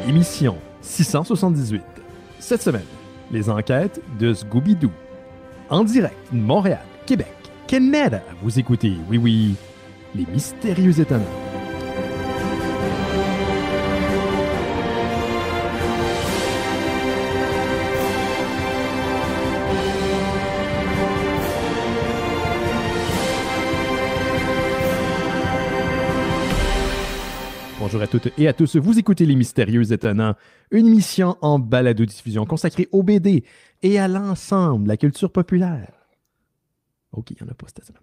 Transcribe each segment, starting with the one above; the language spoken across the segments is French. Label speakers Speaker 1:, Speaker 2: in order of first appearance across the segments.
Speaker 1: Émission 678. Cette semaine, les enquêtes de Scooby-Doo. En direct de Montréal, Québec, Canada, vous écoutez, oui, les mystérieux étonnants. Bonjour à toutes et à tous, vous écoutez Les Mystérieux Étonnants, une émission en balado-diffusion consacrée au BD et à l'ensemble de la culture populaire. OK, il n'y en a pas cette semaine.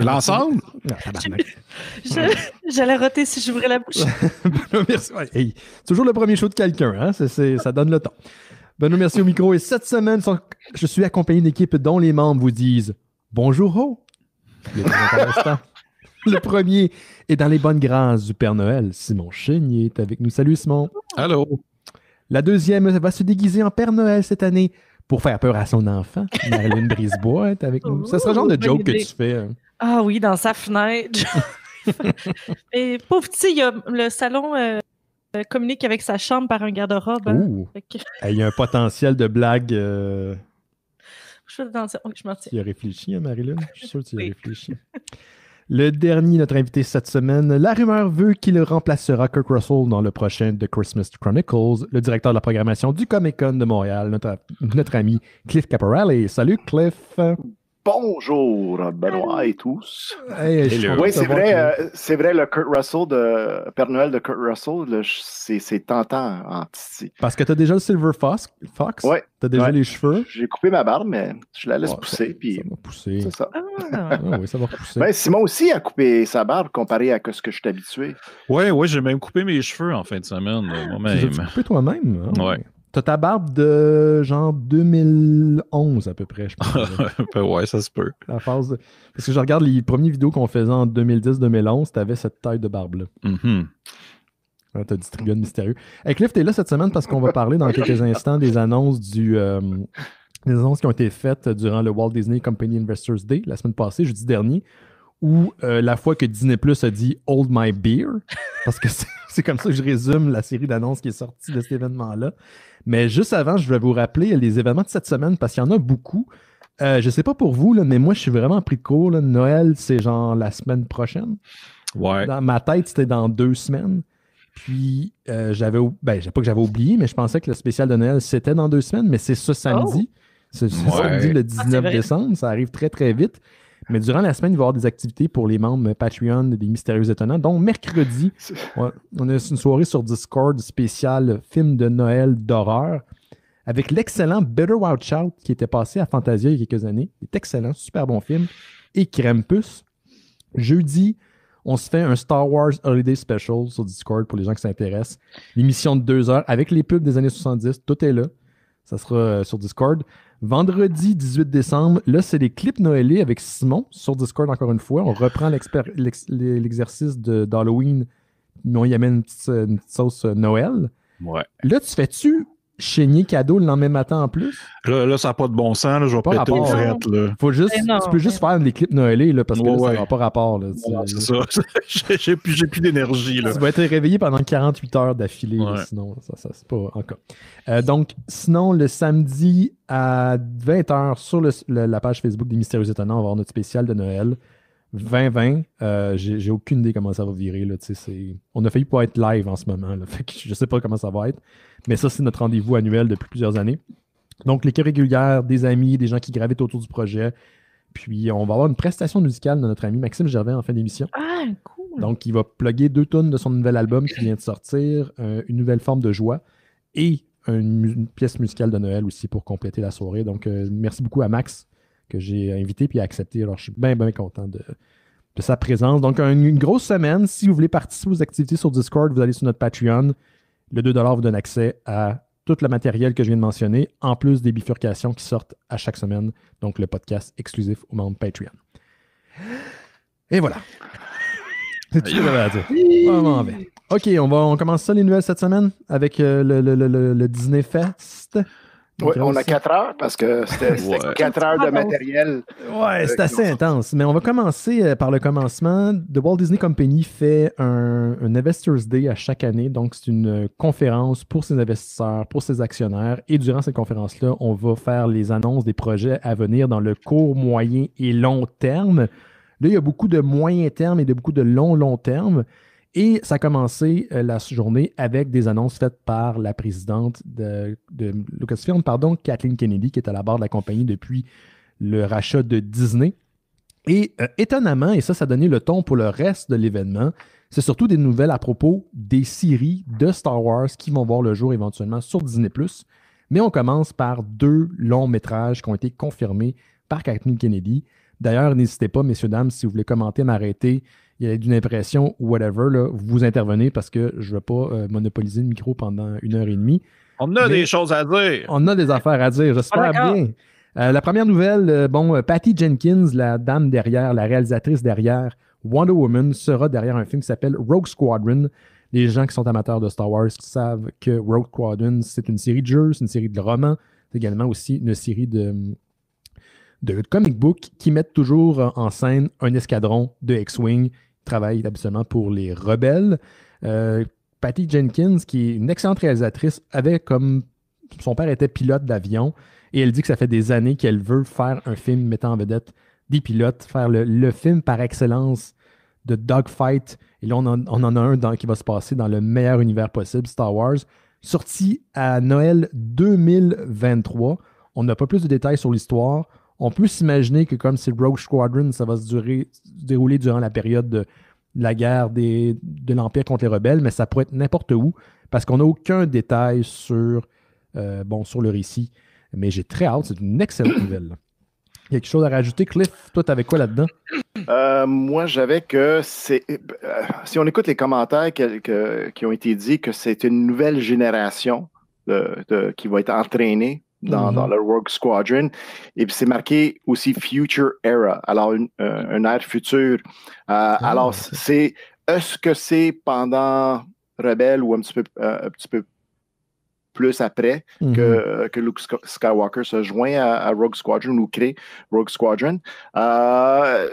Speaker 2: L'ensemble?
Speaker 1: Non, tabarnak.
Speaker 3: J'allais roter si j'ouvrais la bouche.
Speaker 1: Merci. Ouais, hey, toujours le premier show de quelqu'un, hein? Ça donne le temps. Benoît, merci au micro. Et cette semaine, je suis accompagné d'une équipe dont les membres vous disent bonjour, ho! Le premier est dans les bonnes grâces du Père Noël. Simon Chénier est avec nous. Salut, Simon.
Speaker 2: Allô.
Speaker 1: La deuxième va se déguiser en Père Noël cette année pour faire peur à son enfant. Marilyn Brisebois est avec nous. Ça serait le genre de joke que tu fais. Hein.
Speaker 3: Ah oui, dans sa fenêtre. Et pauvre petit, il y a le salon communique avec sa chambre par un garde-robe. Hein.
Speaker 1: Il y a un potentiel de blague.
Speaker 3: Je m'en tiens.
Speaker 1: Tu y as réfléchi, hein, Marilyn? Je suis sûr que tu y as réfléchi. Le dernier, notre invité cette semaine, la rumeur veut qu'il remplacera Kurt Russell dans le prochain The Christmas Chronicles, le directeur de la programmation du Comic-Con de Montréal, notre ami Cliff Caporale. Salut Cliff!
Speaker 4: Bonjour Benoît et tous.
Speaker 1: Hey,
Speaker 4: oui, c'est vrai, le Kurt Russell, de Père Noël de Kurt Russell, c'est tentant en titi.
Speaker 1: Parce que tu as déjà le Silver Fox?
Speaker 4: Oui.
Speaker 1: Tu as déjà les cheveux?
Speaker 4: J'ai coupé ma barbe, mais je la laisse pousser.
Speaker 1: Ça va pousser.
Speaker 4: C'est ça.
Speaker 1: Oui, ça va pousser.
Speaker 4: Ben, Simon aussi a coupé sa barbe comparé à ce que je suis habitué.
Speaker 2: Oui, j'ai même coupé mes cheveux en fin de semaine, moi-même.
Speaker 1: Tu as coupé toi-même?
Speaker 2: Hein? Oui.
Speaker 1: T'as ta barbe de genre 2011 à peu près, je pense.
Speaker 2: Ouais, ça se peut.
Speaker 1: Parce que je regarde les premières vidéos qu'on faisait en 2010-2011, t'avais cette taille de barbe-là.
Speaker 2: Mm-hmm.
Speaker 1: T'as distribué de mystérieux. Hey Cliff, t'es là cette semaine parce qu'on va parler dans quelques instants des annonces des annonces qui ont été faites durant le Walt Disney Company Investors Day, la semaine passée, jeudi dernier, où la fois que Disney Plus a dit « Hold my beer », parce que c'est comme ça que je résume la série d'annonces qui est sortie de cet événement-là. Mais juste avant, je vais vous rappeler les événements de cette semaine parce qu'il y en a beaucoup. Je sais pas pour vous, là, mais moi, je suis vraiment pris de court. Là. Noël, c'est genre la semaine prochaine.
Speaker 2: Ouais.
Speaker 1: Dans ma tête, c'était dans 2 semaines. Puis, pas que j'avais oublié, mais je pensais que le spécial de Noël, c'était dans 2 semaines, mais c'est ce samedi. C'est samedi le 19 décembre. Ça arrive très, très vite. Mais durant la semaine, il va y avoir des activités pour les membres Patreon des Mystérieux Étonnants. Donc, mercredi, on a une soirée sur Discord spéciale film de Noël d'horreur avec l'excellent Better Watch Out qui était passé à Fantasia il y a quelques années. Il est excellent, super bon film. Et Krampus. Jeudi, on se fait un Star Wars Holiday Special sur Discord pour les gens qui s'intéressent. L'émission de 2 heures avec les pubs des années 70. Tout est là. Ça sera sur Discord. Vendredi 18 décembre, là, c'est les clips noëlés avec Simon sur Discord encore une fois. On reprend l'exercice d'Halloween. On y amène une petite sauce Noël.
Speaker 2: Ouais.
Speaker 1: Là, tu fais-tu chénier cadeau le lendemain matin en plus?
Speaker 2: Là ça n'a pas de bon sens. Là, je vais péter aux frettes.
Speaker 1: Tu peux juste faire des clips noëlés là, parce que là, ça n'a pas rapport. Là,
Speaker 2: c'est ça. J'ai plus d'énergie. Là.
Speaker 1: Tu vas être réveillé pendant 48 heures d'affilée.
Speaker 2: Ouais.
Speaker 1: Là, sinon, ça c'est pas encore. Donc, sinon, le samedi à 20h sur la page Facebook des Mystérieux Étonnants, on va avoir notre spécial de Noël. 2020, j'ai aucune idée comment ça va virer. Là, on a failli pas être live en ce moment. Là, fait que je sais pas comment ça va être. Mais ça, c'est notre rendez-vous annuel depuis plusieurs années. Donc, l'équipe régulière, des amis, des gens qui gravitent autour du projet. Puis, on va avoir une prestation musicale de notre ami Maxime Gervais en fin d'émission.
Speaker 3: Ah, cool!
Speaker 1: Donc, il va plugger 2 tonnes de son nouvel album qui vient de sortir, une nouvelle forme de joie et une pièce musicale de Noël aussi pour compléter la soirée. Donc, merci beaucoup à Max que j'ai invité puis accepté. Alors, je suis bien content de sa présence. Donc, une grosse semaine. Si vous voulez participer aux activités sur Discord, vous allez sur notre Patreon. Le 2$ vous donne accès à tout le matériel que je viens de mentionner, en plus des bifurcations qui sortent à chaque semaine. Donc, le podcast exclusif aux membres Patreon. Et voilà. C'est tout ce que j'avais à dire. Vraiment bien. OK, on commence ça les nouvelles cette semaine avec le Disney Fest.
Speaker 4: Oui, on a 4 heures parce que c'était 4 heures de matériel.
Speaker 1: Ouais, c'est assez intense. Mais on va commencer par le commencement. The Walt Disney Company fait un Investors Day à chaque année. Donc, c'est une conférence pour ses investisseurs, pour ses actionnaires. Et durant cette conférence-là, on va faire les annonces des projets à venir dans le court, moyen et long terme. Là, il y a beaucoup de moyen terme et de beaucoup de long terme. Et ça a commencé la journée avec des annonces faites par la présidente de Lucasfilm, Kathleen Kennedy, qui est à la barre de la compagnie depuis le rachat de Disney. Et étonnamment, et ça a donné le ton pour le reste de l'événement, c'est surtout des nouvelles à propos des séries de Star Wars qui vont voir le jour éventuellement sur Disney+. Mais on commence par 2 longs métrages qui ont été confirmés par Kathleen Kennedy. D'ailleurs, n'hésitez pas, messieurs, dames, si vous voulez commenter, m'arrêter, il y a une impression ou whatever, là, vous intervenez parce que je ne veux pas monopoliser le micro pendant 1h30.
Speaker 2: On a des choses à dire.
Speaker 1: On a des affaires à dire, j'espère bien. La première nouvelle, Patty Jenkins, la dame derrière, la réalisatrice derrière Wonder Woman, sera derrière un film qui s'appelle Rogue Squadron. Les gens qui sont amateurs de Star Wars savent que Rogue Squadron, c'est une série de jeux, c'est une série de romans, c'est également aussi une série de comic book qui mettent toujours en scène un escadron de X-Wing. Ils travaillent habituellement pour les rebelles. Patty Jenkins, qui est une excellente réalisatrice, son père était pilote d'avion et elle dit que ça fait des années qu'elle veut faire un film mettant en vedette des pilotes, faire le film par excellence de dogfight. Et là, on en a un qui va se passer dans le meilleur univers possible, Star Wars, sorti à Noël 2023. On n'a pas plus de détails sur l'histoire. On peut s'imaginer que comme c'est Rogue Squadron, ça va se dérouler durant la période de la guerre de l'Empire contre les rebelles, mais ça pourrait être n'importe où parce qu'on n'a aucun détail sur le récit. Mais j'ai très hâte, c'est une excellente nouvelle. Il y a quelque chose à rajouter, Cliff? Toi, t'avais quoi là-dedans?
Speaker 4: Moi, j'avais que si on écoute les commentaires qui ont été dits, que c'est une nouvelle génération qui va être entraînée dans le Rogue Squadron. Et puis, c'est marqué aussi Future Era, alors une ère future. Alors, est-ce que c'est pendant Rebelle ou un petit peu plus après que Luke Skywalker se joint à Rogue Squadron ou crée Rogue Squadron? Je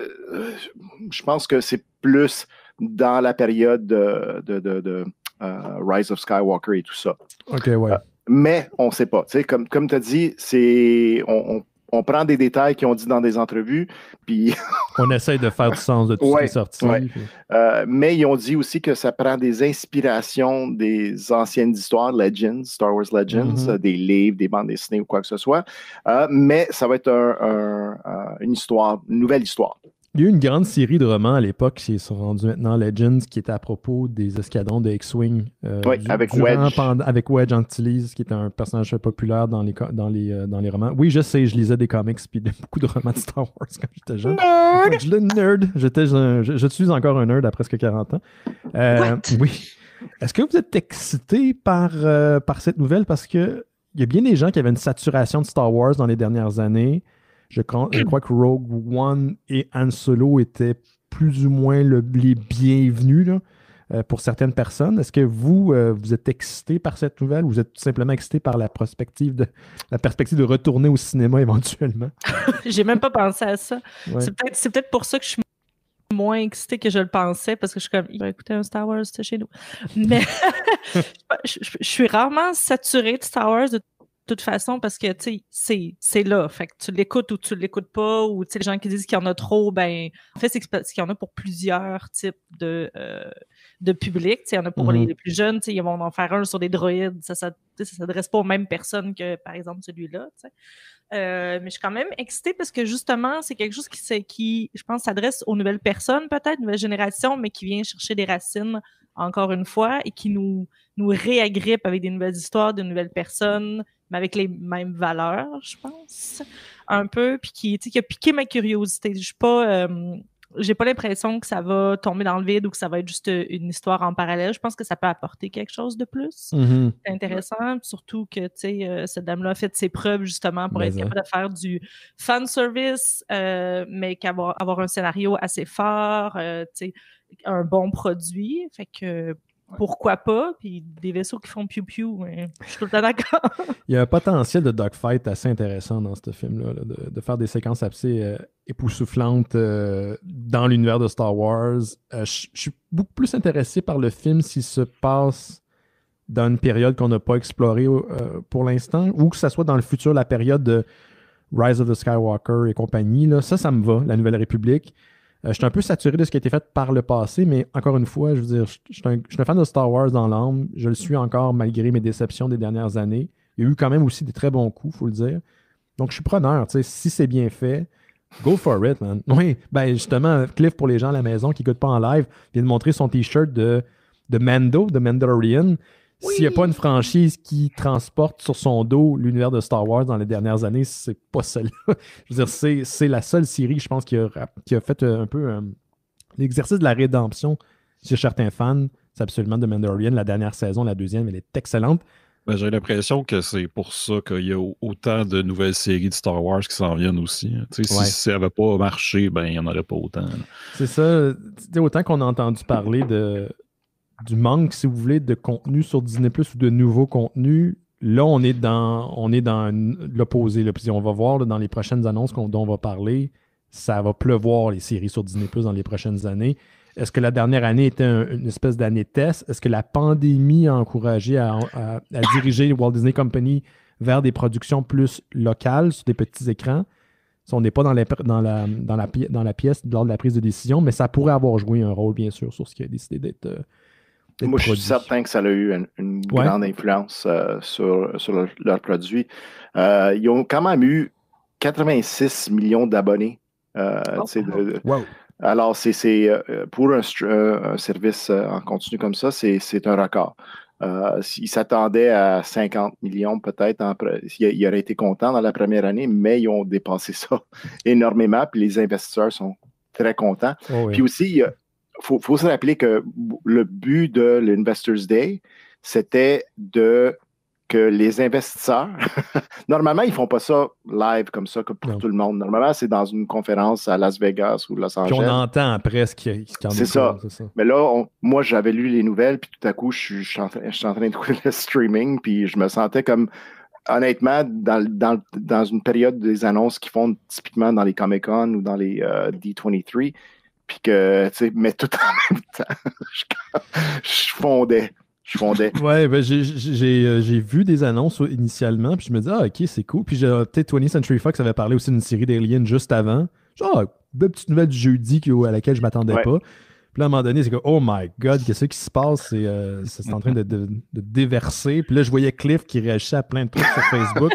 Speaker 4: pense que c'est plus dans la période de Rise of Skywalker et tout ça.
Speaker 1: OK, ouais.
Speaker 4: Mais on ne sait pas. Comme tu as dit, on prend des détails qu'ils ont dit dans des entrevues, puis...
Speaker 1: on essaye de faire du sens de tout ce qui est sorti.
Speaker 4: Ouais. Mais ils ont dit aussi que ça prend des inspirations des anciennes histoires, Legends, Star Wars Legends, des livres, des bandes dessinées ou quoi que ce soit. Mais ça va être une nouvelle histoire.
Speaker 1: Il y a eu une grande série de romans à l'époque qui sont rendus maintenant Legends, qui était à propos des escadrons de X-Wing.
Speaker 4: Avec Wedge.
Speaker 1: Avec Wedge Antilles, qui était un personnage populaire dans les romans. Oui, je sais, je lisais des comics puis beaucoup de romans de Star Wars quand j'étais jeune.
Speaker 3: Nerd!
Speaker 1: Je l'ai nerd. Je suis encore un nerd à presque 40 ans. Oui. Est-ce que vous êtes excité par cette nouvelle? Parce qu'il y a bien des gens qui avaient une saturation de Star Wars dans les dernières années. Je crois que Rogue One et Han Solo étaient plus ou moins les bienvenus là, pour certaines personnes. Est-ce que vous êtes excité par cette nouvelle ou vous êtes tout simplement excité par la perspective de retourner au cinéma éventuellement?
Speaker 3: J'ai même pas pensé à ça.
Speaker 1: Ouais.
Speaker 3: C'est peut-être pour ça que je suis moins excitée que je le pensais, parce que je suis comme, il va écouter un Star Wars chez nous. Mais je suis rarement saturée de Star Wars de toute façon, parce que, tu sais, c'est là. Fait que tu l'écoutes ou tu l'écoutes pas, ou, tu sais, les gens qui disent qu'il y en a trop, ben, en fait, c'est qu'il y en a pour plusieurs types de public. Tu sais, il y en a pour les plus jeunes, tu sais, ils vont en faire un sur des droïdes. Ça s'adresse pas aux mêmes personnes que, par exemple, celui-là, tu sais. Mais je suis quand même excitée parce que, justement, c'est quelque chose qui je pense, s'adresse aux nouvelles personnes, peut-être, nouvelle génération, mais qui vient chercher des racines, encore une fois, et qui nous réagrippe avec des nouvelles histoires, de nouvelles personnes, mais avec les mêmes valeurs, je pense, un peu, puis qui a piqué ma curiosité. J'ai pas l'impression que ça va tomber dans le vide ou que ça va être juste une histoire en parallèle. Je pense que ça peut apporter quelque chose de plus. C'est intéressant, surtout que, tu sais, cette dame-là a fait ses preuves, justement, pour être capable de faire du fan service, mais avoir un scénario assez fort, tu sais, un bon produit. Fait que pourquoi pas? Puis des vaisseaux qui font piou-piou, je suis tout le temps d'accord.
Speaker 1: Il y a un potentiel de dogfight assez intéressant dans ce film-là, là, de faire des séquences assez époustouflantes dans l'univers de Star Wars. Je suis beaucoup plus intéressé par le film s'il se passe dans une période qu'on n'a pas explorée pour l'instant, ou que ce soit dans le futur, la période de Rise of the Skywalker et compagnie. Là. Ça me va, la Nouvelle République. Je suis un peu saturé de ce qui a été fait par le passé, mais encore une fois, je veux dire, je suis un fan de Star Wars dans l'âme. Je le suis encore malgré mes déceptions des dernières années. Il y a eu quand même aussi des très bons coups, il faut le dire. Donc, je suis preneur. Si c'est bien fait, go for it, man. Oui, ben justement, Cliff, pour les gens à la maison qui n'écoutent pas en live, vient de montrer son T-shirt de Mando, de Mandalorian. Oui. S'il n'y a pas une franchise qui transporte sur son dos l'univers de Star Wars dans les dernières années, c'est pas celle-là. Je veux dire, c'est la seule série, je pense, qui a fait un peu l'exercice de la rédemption chez certains fans. C'est absolument de Mandalorian. La dernière saison, la deuxième, elle est excellente.
Speaker 2: Ben, j'ai l'impression que c'est pour ça qu'il y a autant de nouvelles séries de Star Wars qui s'en viennent aussi. Si ça n'avait pas marché, ben il n'y en aurait pas autant.
Speaker 1: C'est ça. Autant qu'on a entendu parler du manque, si vous voulez, de contenu sur Disney+, ou de nouveaux contenus, là, on est dans l'opposé. Là. Puis on va voir là, dans les prochaines annonces dont on va parler, ça va pleuvoir les séries sur Disney+, dans les prochaines années. Est-ce que la dernière année était une espèce d'année test? Est-ce que la pandémie a encouragé à diriger Walt Disney Company vers des productions plus locales sur des petits écrans? On n'est pas dans la pièce lors de la prise de décision, mais ça pourrait avoir joué un rôle, bien sûr, sur ce qui a décidé d'être
Speaker 4: moi, je suis certain que ça a eu une grande influence sur leurs produits. Ils ont quand même eu 86 millions d'abonnés.
Speaker 1: Wow.
Speaker 4: Alors, c'est pour un service en continu comme ça, c'est un record. Ils s'attendaient à 50 millions peut-être. Ils auraient été contents dans la première année, mais ils ont dépassé ça énormément. Puis les investisseurs sont très contents. Oh oui. Puis aussi, faut se rappeler que le but de l'Investors Day, c'était que les investisseurs, normalement, ils ne font pas ça live comme ça pour tout le monde. Normalement, c'est dans une conférence à Las Vegas ou Los Angeles.
Speaker 1: Puis on entend après ce qu'il y en a.
Speaker 4: C'est ça. Mais là, moi, j'avais lu les nouvelles, puis tout à coup, je suis en train d'écouter le streaming, puis je me sentais comme, honnêtement, dans une période des annonces qu'ils font typiquement dans les Comic-Con ou dans les D23, puis que, tu sais, mais tout en même temps, je fondais.
Speaker 1: Ouais, ben j'ai vu des annonces initialement, puis je me dis, ok, c'est cool. Puis peut-être 20th Century Fox avait parlé aussi d'une série d'Aliens juste avant. Genre, une petite nouvelle du jeudi à laquelle je m'attendais pas. Puis là, à un moment donné, c'est que, oh my God, qu'est-ce qui se passe? C'est en train de déverser. Puis là, je voyais Cliff qui réagissait à plein de trucs sur Facebook.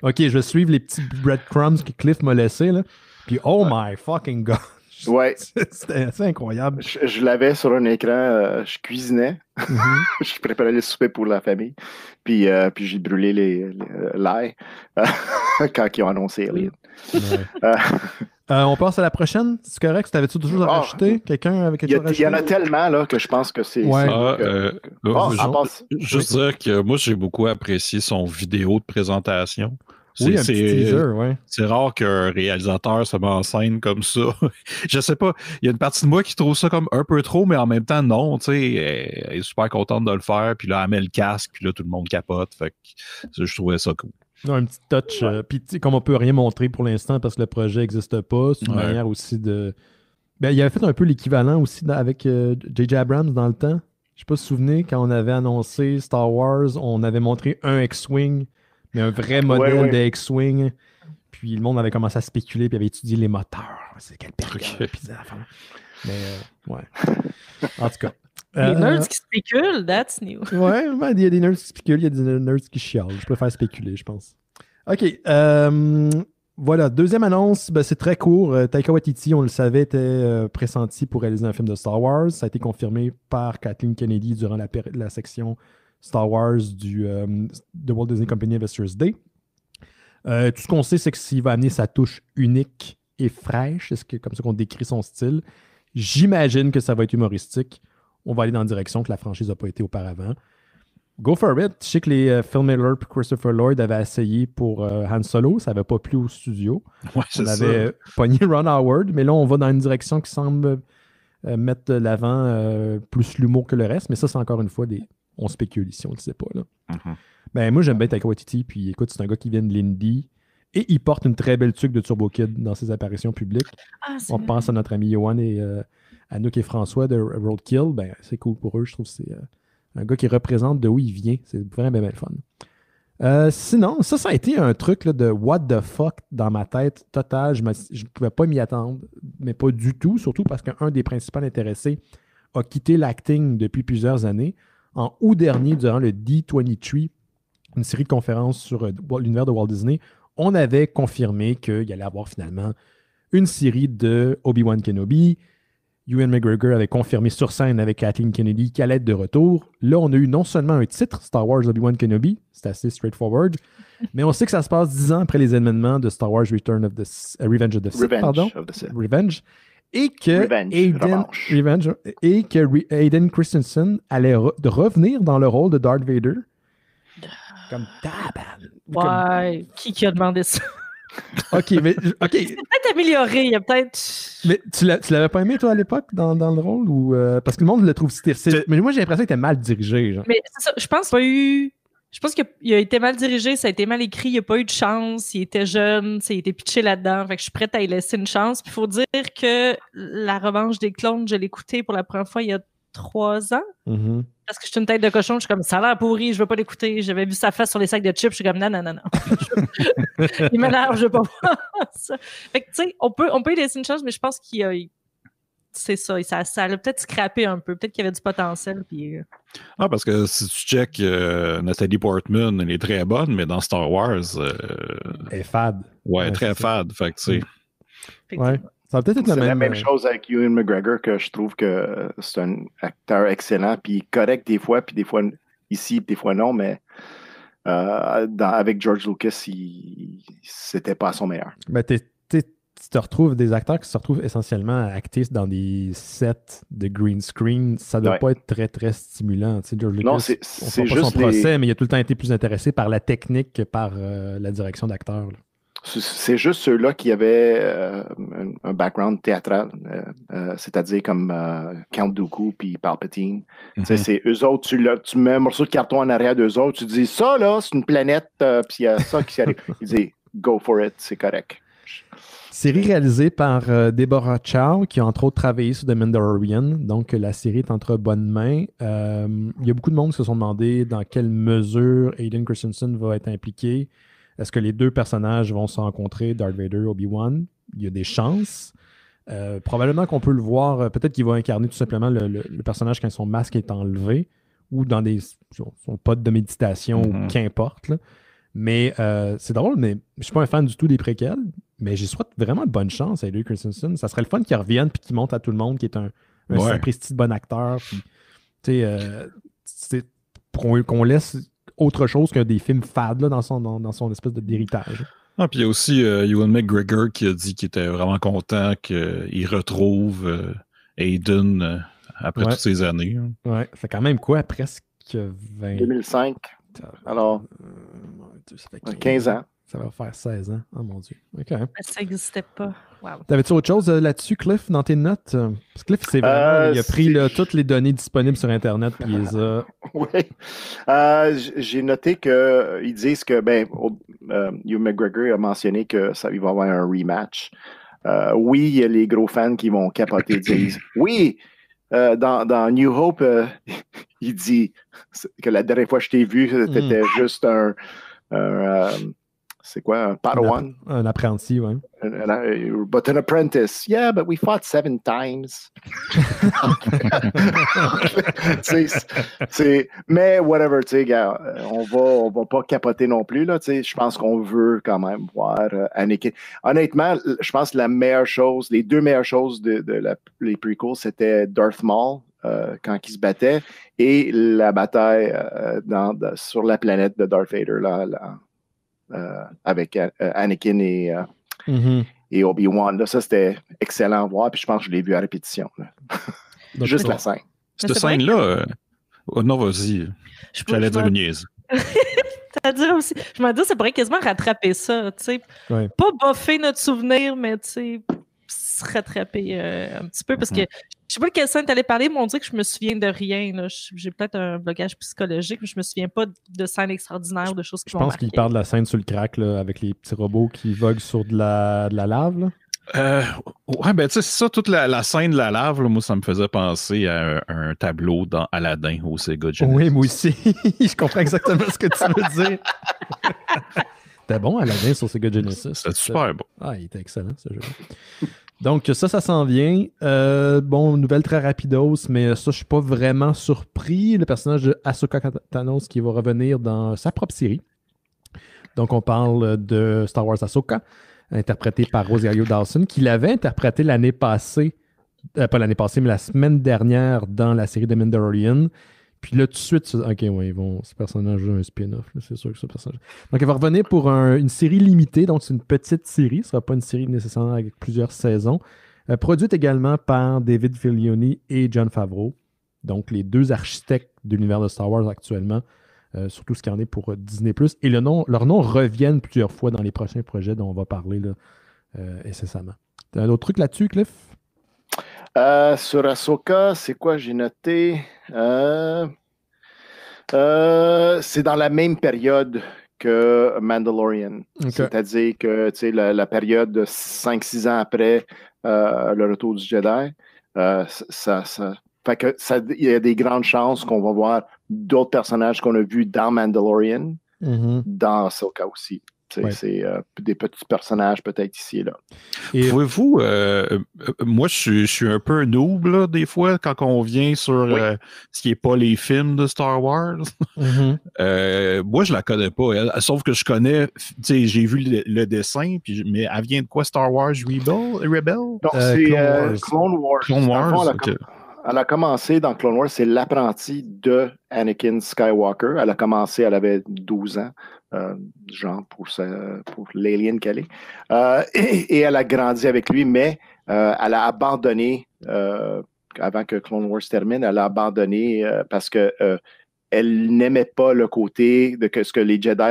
Speaker 1: Ok, je vais suivre les petits breadcrumbs que Cliff m'a laissés, là. Puis, oh my fucking God.
Speaker 4: Ouais.
Speaker 1: C'était assez incroyable.
Speaker 4: Je l'avais sur un écran, je cuisinais. Je préparais le souper pour la famille. Puis j'ai brûlé l'ail quand ils ont annoncé Alien.
Speaker 1: Ouais. On passe à la prochaine. C'est correct? T'avais-tu toujours à rajouter? Quelqu'un avec quelque chose à rajouter?
Speaker 4: Il y en a tellement là, que je pense que c'est...
Speaker 1: Ouais.
Speaker 2: Juste dire que moi, j'ai beaucoup apprécié son vidéo de présentation.
Speaker 1: Oui, un petit teaser, ouais.
Speaker 2: C'est rare qu'un réalisateur se met en scène comme ça. Je sais pas, il y a une partie de moi qui trouve ça comme un peu trop, mais en même temps, non, tu sais, elle est super contente de le faire, puis là, elle met le casque, puis là, tout le monde capote, fait que je trouvais ça cool.
Speaker 1: Non, un petit touch, puis comme on peut rien montrer pour l'instant parce que le projet n'existe pas, c'est une manière aussi de... Ben, il avait fait un peu l'équivalent aussi avec J.J. Abrams dans le temps. Je sais pas si vous vous souvenez, quand on avait annoncé Star Wars, on avait montré un X-Wing, mais un vrai modèle de X-Wing. Puis le monde avait commencé à spéculer puis avait étudié les moteurs. C'est quelle période. Mais ouais. En tout cas.
Speaker 3: Les nerds qui spéculent, that's new.
Speaker 1: Ouais, il y a des nerds qui spéculent, il y a des nerds qui chialent. Je préfère spéculer, je pense. OK. Voilà, deuxième annonce, c'est très court. Taika Waititi, on le savait, était pressenti pour réaliser un film de Star Wars. Ça a été confirmé par Kathleen Kennedy durant la section Star Wars de Walt Disney Company Investors Day. Tout ce qu'on sait, c'est que s'il va amener sa touche unique et fraîche, c'est comme ça qu'on décrit son style. J'imagine que ça va être humoristique. On va aller dans la direction que la franchise n'a pas été auparavant. Go for it. Je sais que les Phil Miller et Christopher Lloyd avaient essayé pour Han Solo. Ça n'avait pas plu au studio.
Speaker 2: Ouais,
Speaker 1: on avait pogné Ron Howard, mais là, on va dans une direction qui semble mettre de l'avant plus l'humour que le reste, mais ça, c'est encore une fois on spécule ici, on ne le sait pas. Là.
Speaker 2: Mm-hmm.
Speaker 1: Ben, moi, j'aime bien Taika Waititi, puis écoute, c'est un gars qui vient de l'indie, et il porte une très belle tuque de Turbo Kid dans ses apparitions publiques. On pense à notre ami Yohan et Anouk et François de Roadkill, ben, c'est cool pour eux, je trouve que c'est un gars qui représente de où il vient, c'est vraiment bien fun. Sinon, ça a été un truc là, de what the fuck dans ma tête totale. Je ne pouvais pas m'y attendre, mais pas du tout, surtout parce qu'un des principaux intéressés a quitté l'acting depuis plusieurs années. En août dernier, durant le D23, une série de conférences sur l'univers de Walt Disney, on avait confirmé qu'il y allait avoir finalement une série de Obi-Wan Kenobi. Ewan McGregor avait confirmé sur scène avec Kathleen Kennedy qu'elle allait être de retour. Là, on a eu non seulement un titre, Star Wars Obi-Wan Kenobi, c'est assez straightforward, mais on sait que ça se passe 10 ans après les événements de Star Wars Revenge of the Sith, Revenge, et que Hayden Christensen allait revenir dans le rôle de Darth Vader. Comme
Speaker 3: ouais, qui a demandé ça?
Speaker 1: OK, mais OK.
Speaker 3: C'est peut-être amélioré, il y a peut-être.
Speaker 1: Mais tu l'avais pas aimé, toi, à l'époque, dans le rôle? Ou parce que le monde le trouve mais moi, j'ai l'impression qu'il était mal dirigé. Genre.
Speaker 3: Mais c'est ça, je pense qu'il a été mal dirigé, ça a été mal écrit, il n'a pas eu de chance, il était jeune, il a été pitché là-dedans. Fait que je suis prête à y laisser une chance. Puis il faut dire que La Revanche des clones, je l'ai écouté pour la première fois il y a 3 ans.
Speaker 1: Mm-hmm.
Speaker 3: Parce que je suis une tête de cochon, je suis comme ça a l'air pourri, je veux pas l'écouter. J'avais vu sa face sur les sacs de chips, je suis comme non. Il m'énerve, je veux pas voir ça. Fait que tu sais, on peut y laisser une chance, mais je pense c'est ça a peut-être scrappé un peu. Peut-être qu'il y avait du potentiel. Puis...
Speaker 2: parce que si tu check Natalie Portman, elle est très bonne, mais dans Star Wars...
Speaker 1: elle est fade.
Speaker 2: Ouais, très fade. Fait que tu sais...
Speaker 1: Ouais. Ça va peut-être être
Speaker 4: la même chose avec Ewan McGregor, que je trouve que c'est un acteur excellent, puis correct des fois, puis des fois ici, puis des fois non, mais avec George Lucas, c'était pas son meilleur.
Speaker 1: Ben, tu te retrouves des acteurs qui se retrouvent essentiellement à acter dans des sets de green screen. Ça ne doit pas être très, très stimulant. Tu sais, George Lucas,
Speaker 4: non, c'est juste
Speaker 1: son procès, mais il a tout le temps été plus intéressé par la technique que par la direction d'acteur.
Speaker 4: C'est juste ceux-là qui avaient un background théâtral, c'est-à-dire comme Count Dooku puis Palpatine. Mm-hmm. C'est eux autres, tu mets un morceau de carton en arrière d'eux autres, tu dis ça là, c'est une planète, puis il y a ça qui arrive. Ils disent go for it, c'est correct.
Speaker 1: Série réalisée par Deborah Chow, qui a entre autres travaillé sur The Mandalorian. Donc, la série est entre bonnes mains. Il y a beaucoup de monde qui se sont demandé dans quelle mesure Hayden Christensen va être impliqué. Est-ce que les deux personnages vont se rencontrer, Darth Vader, Obi-Wan? Il y a des chances. Probablement qu'on peut le voir, peut-être qu'il va incarner tout simplement le personnage quand son masque est enlevé ou dans son pod de méditation ou qu'importe. Là. Mais c'est drôle, mais je ne suis pas un fan du tout des préquels, mais j'y souhaite vraiment de bonne chance à Hayden Christensen. Ça serait le fun qu'il revienne et qu'il montre à tout le monde qu'il est un sapristi de bon acteur. Puis, qu'on laisse autre chose que des films fades là, dans son espèce d'héritage.
Speaker 2: Puis il y a aussi Ewan McGregor qui a dit qu'il était vraiment content qu'il retrouve Hayden après toutes ces années.
Speaker 1: Ouais, c'est quand même quoi, presque 20...
Speaker 4: 2005. Alors,
Speaker 1: ça fait
Speaker 4: 15 ans.
Speaker 1: Ça va faire 16 ans. Oh mon Dieu. Okay.
Speaker 3: Ça n'existait pas. Wow.
Speaker 1: T'avais-tu autre chose là-dessus, Cliff, dans tes notes? Parce que Cliff, c'est vraiment, il a pris toutes les données disponibles sur Internet puis il les a...
Speaker 4: Oui. J'ai noté qu'ils disent que, Ewan McGregor a mentionné qu'il va y avoir un rematch. Oui, il y a les gros fans qui vont capoter, disent oui. Dans New Hope, il dit que la dernière fois que je t'ai vu, c'était juste c'est quoi, un Padawan?
Speaker 1: Un apprenti, oui.
Speaker 4: But an apprentice. Yeah, but we fought 7 times. Mais whatever, tu sais, gars, on va pas capoter non plus, là, tu sais. Je pense qu'on veut quand même voir Anakin. Honnêtement, je pense que les deux meilleures choses les prequels, c'était Darth Maul, quand il se battait, et la bataille sur la planète de Darth Vader, là, avec Anakin et Obi-Wan. Là, ça, c'était excellent à voir, puis je pense que je l'ai vu à répétition. Juste la scène.
Speaker 2: Cette scène-là... non, vas-y. J'allais dire une niaise.
Speaker 3: C'est-à-dire aussi... Je m'en dis, ça pourrait quasiment rattraper ça, tu sais.
Speaker 1: Ouais.
Speaker 3: Pas boffer notre souvenir, mais tu sais... se rattraper un petit peu parce que je sais pas de quelle scène t'allais parler, mais on dit que je me souviens de rien. Là. J'ai peut-être un blocage psychologique, mais je me souviens pas de scènes extraordinaires ou de choses qui m'ont marqué.
Speaker 1: Je pense qu'il parle de la scène sur le crack là, avec les petits robots qui voguent sur de la lave. Là.
Speaker 2: Ouais, ben tu sais, c'est ça, toute la scène de la lave, là, moi, ça me faisait penser à un tableau dans Aladdin au Sega Genesis.
Speaker 1: Oui, moi aussi. Je comprends exactement ce que tu veux dire. C'était bon, Aladdin sur Sega Genesis.
Speaker 2: C'était super bon.
Speaker 1: Ah, il était excellent, ce jeu. Donc, ça s'en vient. Bon, nouvelle très rapidos, mais ça, je suis pas vraiment surpris. Le personnage de Ahsoka Tano qui va revenir dans sa propre série. Donc, on parle de Star Wars Ahsoka, interprété par Rosario Dawson, qui l'avait interprété l'année passée, pas l'année passée, mais la semaine dernière dans la série de Mandalorian. Puis là, tout de suite, OK, ouais, ce personnage a un spin-off, là, c'est sûr que ce personnage. Donc, elle va revenir pour une série limitée, donc c'est une petite série, ce ne sera pas une série nécessairement avec plusieurs saisons. Produite également par David Filoni et Jon Favreau, donc les deux architectes de l'univers de Star Wars actuellement. Surtout ce qu'il y en est pour Disney+. Et leurs noms reviennent plusieurs fois dans les prochains projets dont on va parler là, incessamment. T'as un autre truc là-dessus, Cliff?
Speaker 4: Sur Ahsoka, c'est quoi j'ai noté? C'est dans la même période que Mandalorian. Okay. C'est-à-dire que la période de 5-6 ans après le retour du Jedi, fait que il y a des grandes chances qu'on va voir d'autres personnages qu'on a vus dans Mandalorian, dans Ahsoka aussi. C'est des petits personnages peut-être ici et là.
Speaker 2: Pouvez-vous, moi je suis un peu noob là, des fois quand on vient sur ce qui n'est pas les films de Star Wars. Moi je la connais pas, elle, sauf que je connais, j'ai vu le dessin, mais elle vient de quoi, Star Wars Rebel?
Speaker 4: Donc c'est Clone Wars.
Speaker 2: Clone Wars,
Speaker 4: elle a commencé dans Clone Wars, c'est l'apprenti de Anakin Skywalker. Elle a commencé, elle avait 12 ans. Genre pour l'alien qu'elle est. Et elle a grandi avec lui, mais elle a abandonné, avant que Clone Wars termine, elle a abandonné parce que elle n'aimait pas le côté de ce que les Jedi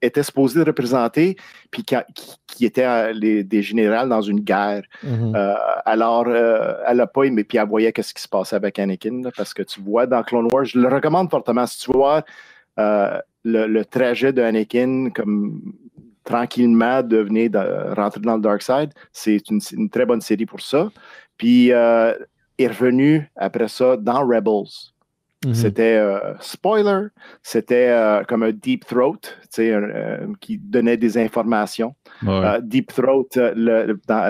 Speaker 4: étaient supposés représenter, puis qui étaient des généraux dans une guerre. Alors, elle n'a pas aimé, puis elle voyait ce qui se passait avec Anakin, là, parce que tu vois dans Clone Wars, je le recommande fortement, si tu veux voir le trajet de Anakin comme tranquillement rentrer dans le Dark Side, c'est une très bonne série pour ça. Puis, est revenu après ça dans Rebels. C'était, spoiler, c'était comme un Deep Throat, qui donnait des informations. Deep Throat,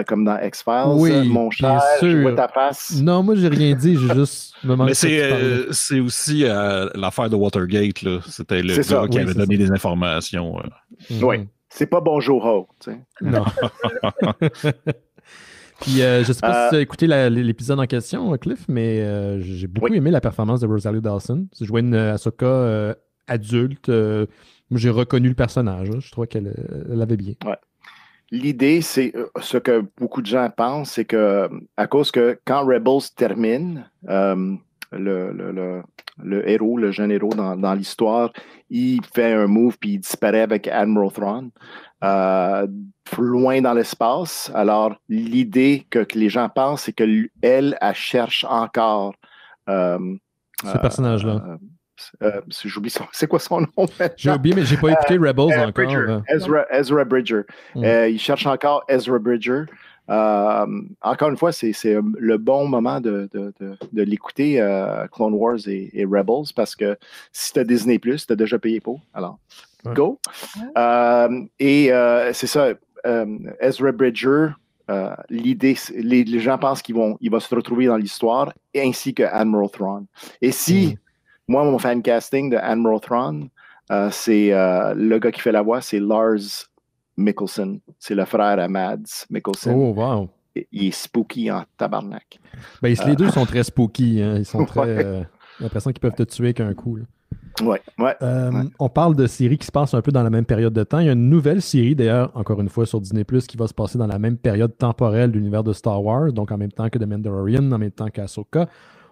Speaker 4: comme dans X-Files, mon cher, je vois ta face.
Speaker 1: Non, moi, j'ai rien dit, j'ai juste demandé.
Speaker 2: Mais c'est aussi l'affaire de Watergate, là. C'était le gars qui avait donné des informations.
Speaker 4: Oui, c'est pas Bonjour Ho, tu sais.
Speaker 1: Non. Puis, je ne sais pas si tu as écouté l'épisode en question, Cliff, mais j'ai beaucoup aimé la performance de Rosario Dawson. Je jouais une Ahsoka adulte. Moi, j'ai reconnu le personnage. Je trouvais qu'elle l'avait bien.
Speaker 4: Ouais. L'idée, c'est ce que beaucoup de gens pensent, c'est que à cause que quand Rebels termine, le héros, le jeune héros dans l'histoire, il fait un move puis il disparaît avec Admiral Thrawn. Loin dans l'espace. Alors, l'idée que les gens pensent, c'est qu'elle cherche encore
Speaker 1: ce personnage-là.
Speaker 4: J'oublie c'est quoi son nom maintenant?
Speaker 1: J'ai oublié, mais j'ai pas écouté Rebels encore.
Speaker 4: Ezra Bridger. Il cherche encore Ezra Bridger. Encore une fois, c'est le bon moment de l'écouter, Clone Wars et Rebels, parce que si tu as Disney+, tu as déjà payé pour. Alors, go! C'est ça, Ezra Bridger, l'idée, les gens pensent qu'il va se retrouver dans l'histoire, ainsi que Admiral Thrawn. Et si, moi, mon fan casting de Admiral Thrawn, c'est le gars qui fait la voix, c'est Lars Mikkelsen. C'est le frère à Mads Mikkelsen.
Speaker 1: Oh, wow!
Speaker 4: Il est spooky en tabarnak.
Speaker 1: Ben, les deux sont très spooky. Hein. Ils sont très... j'ai l'impression qu'ils peuvent te tuer qu'un coup. Là.
Speaker 4: Ouais.
Speaker 1: On parle de séries qui se passent un peu dans la même période de temps. Il y a une nouvelle série, d'ailleurs, encore une fois, sur Disney+, qui va se passer dans la même période temporelle de l'univers de Star Wars, donc en même temps que The Mandalorian, en même temps qu'Ahsoka.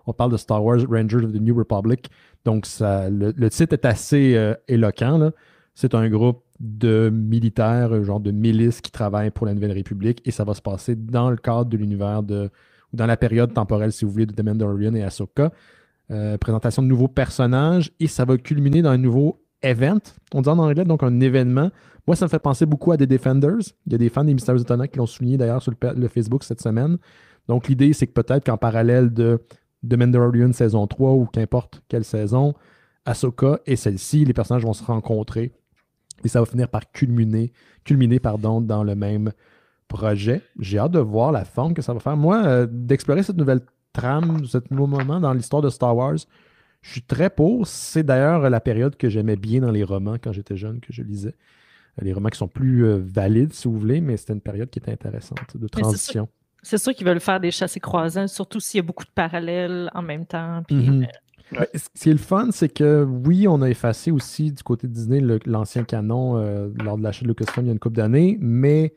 Speaker 1: On parle de Star Wars Rangers of the New Republic. Donc, le titre est assez éloquent. Là. C'est un groupe de militaires, genre de milices qui travaillent pour la Nouvelle République, et ça va se passer dans le cadre de l'univers ou dans la période temporelle, si vous voulez, de The Mandalorian et Ahsoka. Présentation de nouveaux personnages, et ça va culminer dans un nouveau event. On dit en anglais, donc un événement. Moi, ça me fait penser beaucoup à des Defenders. Il y a des fans des Mystérieux Étonnants qui l'ont souligné d'ailleurs sur le Facebook cette semaine. Donc, l'idée, c'est que peut-être qu'en parallèle de The Mandalorian saison 3 ou qu'importe quelle saison, Ahsoka et celle-ci, les personnages vont se rencontrer et ça va finir par culminer dans le même projet. J'ai hâte de voir la forme que ça va faire. Moi, d'explorer cette nouvelle trame, ce nouveau moment dans l'histoire de Star Wars, je suis très pour. C'est d'ailleurs la période que j'aimais bien dans les romans quand j'étais jeune, que je lisais. Les romans qui sont plus valides, si vous voulez, mais c'était une période qui était intéressante, de transition.
Speaker 3: C'est sûr qu'ils veulent faire des chassés-croisants, surtout s'il y a beaucoup de parallèles en même temps. Puis,
Speaker 1: Ce qui est le fun, c'est que oui, on a effacé aussi du côté de Disney l'ancien canon lors de l'achat de Lucasfilm il y a une couple d'années, mais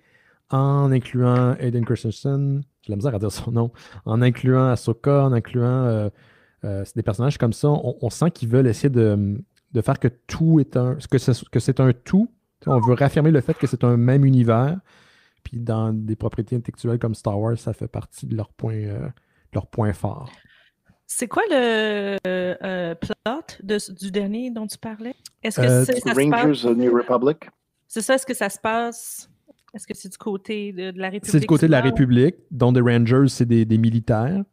Speaker 1: en incluant Hayden Christensen, j'ai la misère à dire son nom, en incluant Ahsoka, en incluant des personnages comme ça, on sent qu'ils veulent essayer de faire que tout est que c'est un tout. On veut réaffirmer le fait que c'est un même univers. Puis dans des propriétés intellectuelles comme Star Wars, ça fait partie de leur point fort.
Speaker 3: C'est quoi le plot du dernier dont tu parlais? Est-ce que ça
Speaker 4: Rangers
Speaker 3: se passe...
Speaker 4: of New Republic?
Speaker 3: C'est ça, est-ce que ça se passe... Est-ce que c'est du côté de la République?
Speaker 1: C'est du côté de la République, dont les Rangers, c'est des militaires.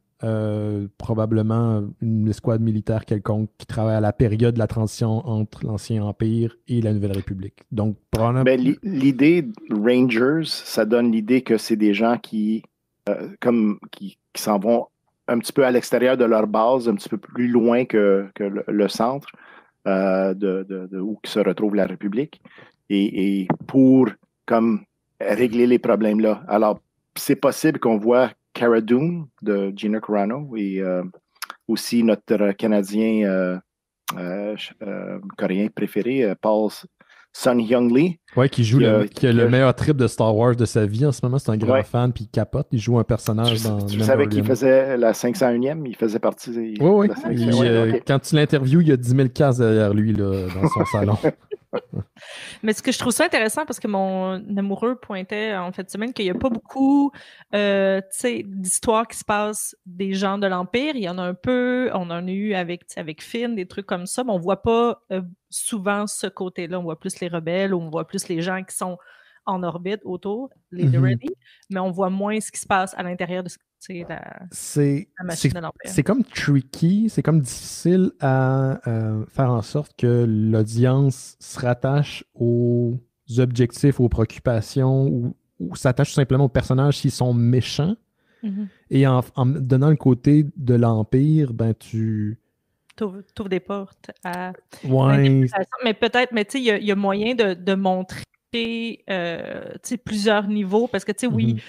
Speaker 1: Probablement une escouade militaire quelconque qui travaille à la période de la transition entre l'Ancien Empire et la Nouvelle République. Donc, probablement...
Speaker 4: l'idée Rangers, ça donne l'idée que c'est des gens qui s'en vont un petit peu à l'extérieur de leur base, un petit peu plus loin que le centre où se retrouve la République, et pour comme régler les problèmes là. Alors, c'est possible qu'on voit Cara Dune de Gina Carano et aussi notre Canadien coréen préféré, Paul Sun-Hyung Lee.
Speaker 1: Oui, qui a le meilleur trip de Star Wars de sa vie en ce moment. C'est un grand fan, puis il capote. Il joue un personnage dans...
Speaker 4: Tu savais qu'il faisait la 501e? Il faisait partie de la 501e.
Speaker 1: Quand tu l'interviews, il y a 10 000 cases derrière lui là, dans son salon.
Speaker 3: Mais ce que je trouve ça intéressant, parce que mon amoureux pointait en fait semaine qu'il n'y a pas beaucoup d'histoires qui se passent des gens de l'Empire. Il y en a un peu, on en a eu avec Finn, des trucs comme ça, mais on ne voit pas souvent ce côté-là. On voit plus les rebelles, on voit plus les gens qui sont en orbite autour, les Ready, mais on voit moins ce qui se passe à l'intérieur de la machine de l'Empire.
Speaker 1: C'est comme tricky, c'est comme difficile à faire en sorte que l'audience se rattache aux objectifs, aux préoccupations, ou s'attache tout simplement aux personnages s'ils sont méchants. Et en donnant le côté de l'Empire, ben tu...
Speaker 3: T'ouvres des portes à...
Speaker 1: Ouais.
Speaker 3: Mais peut-être, mais tu sais, il y a moyen de montrer plusieurs niveaux, parce que tu sais, oui,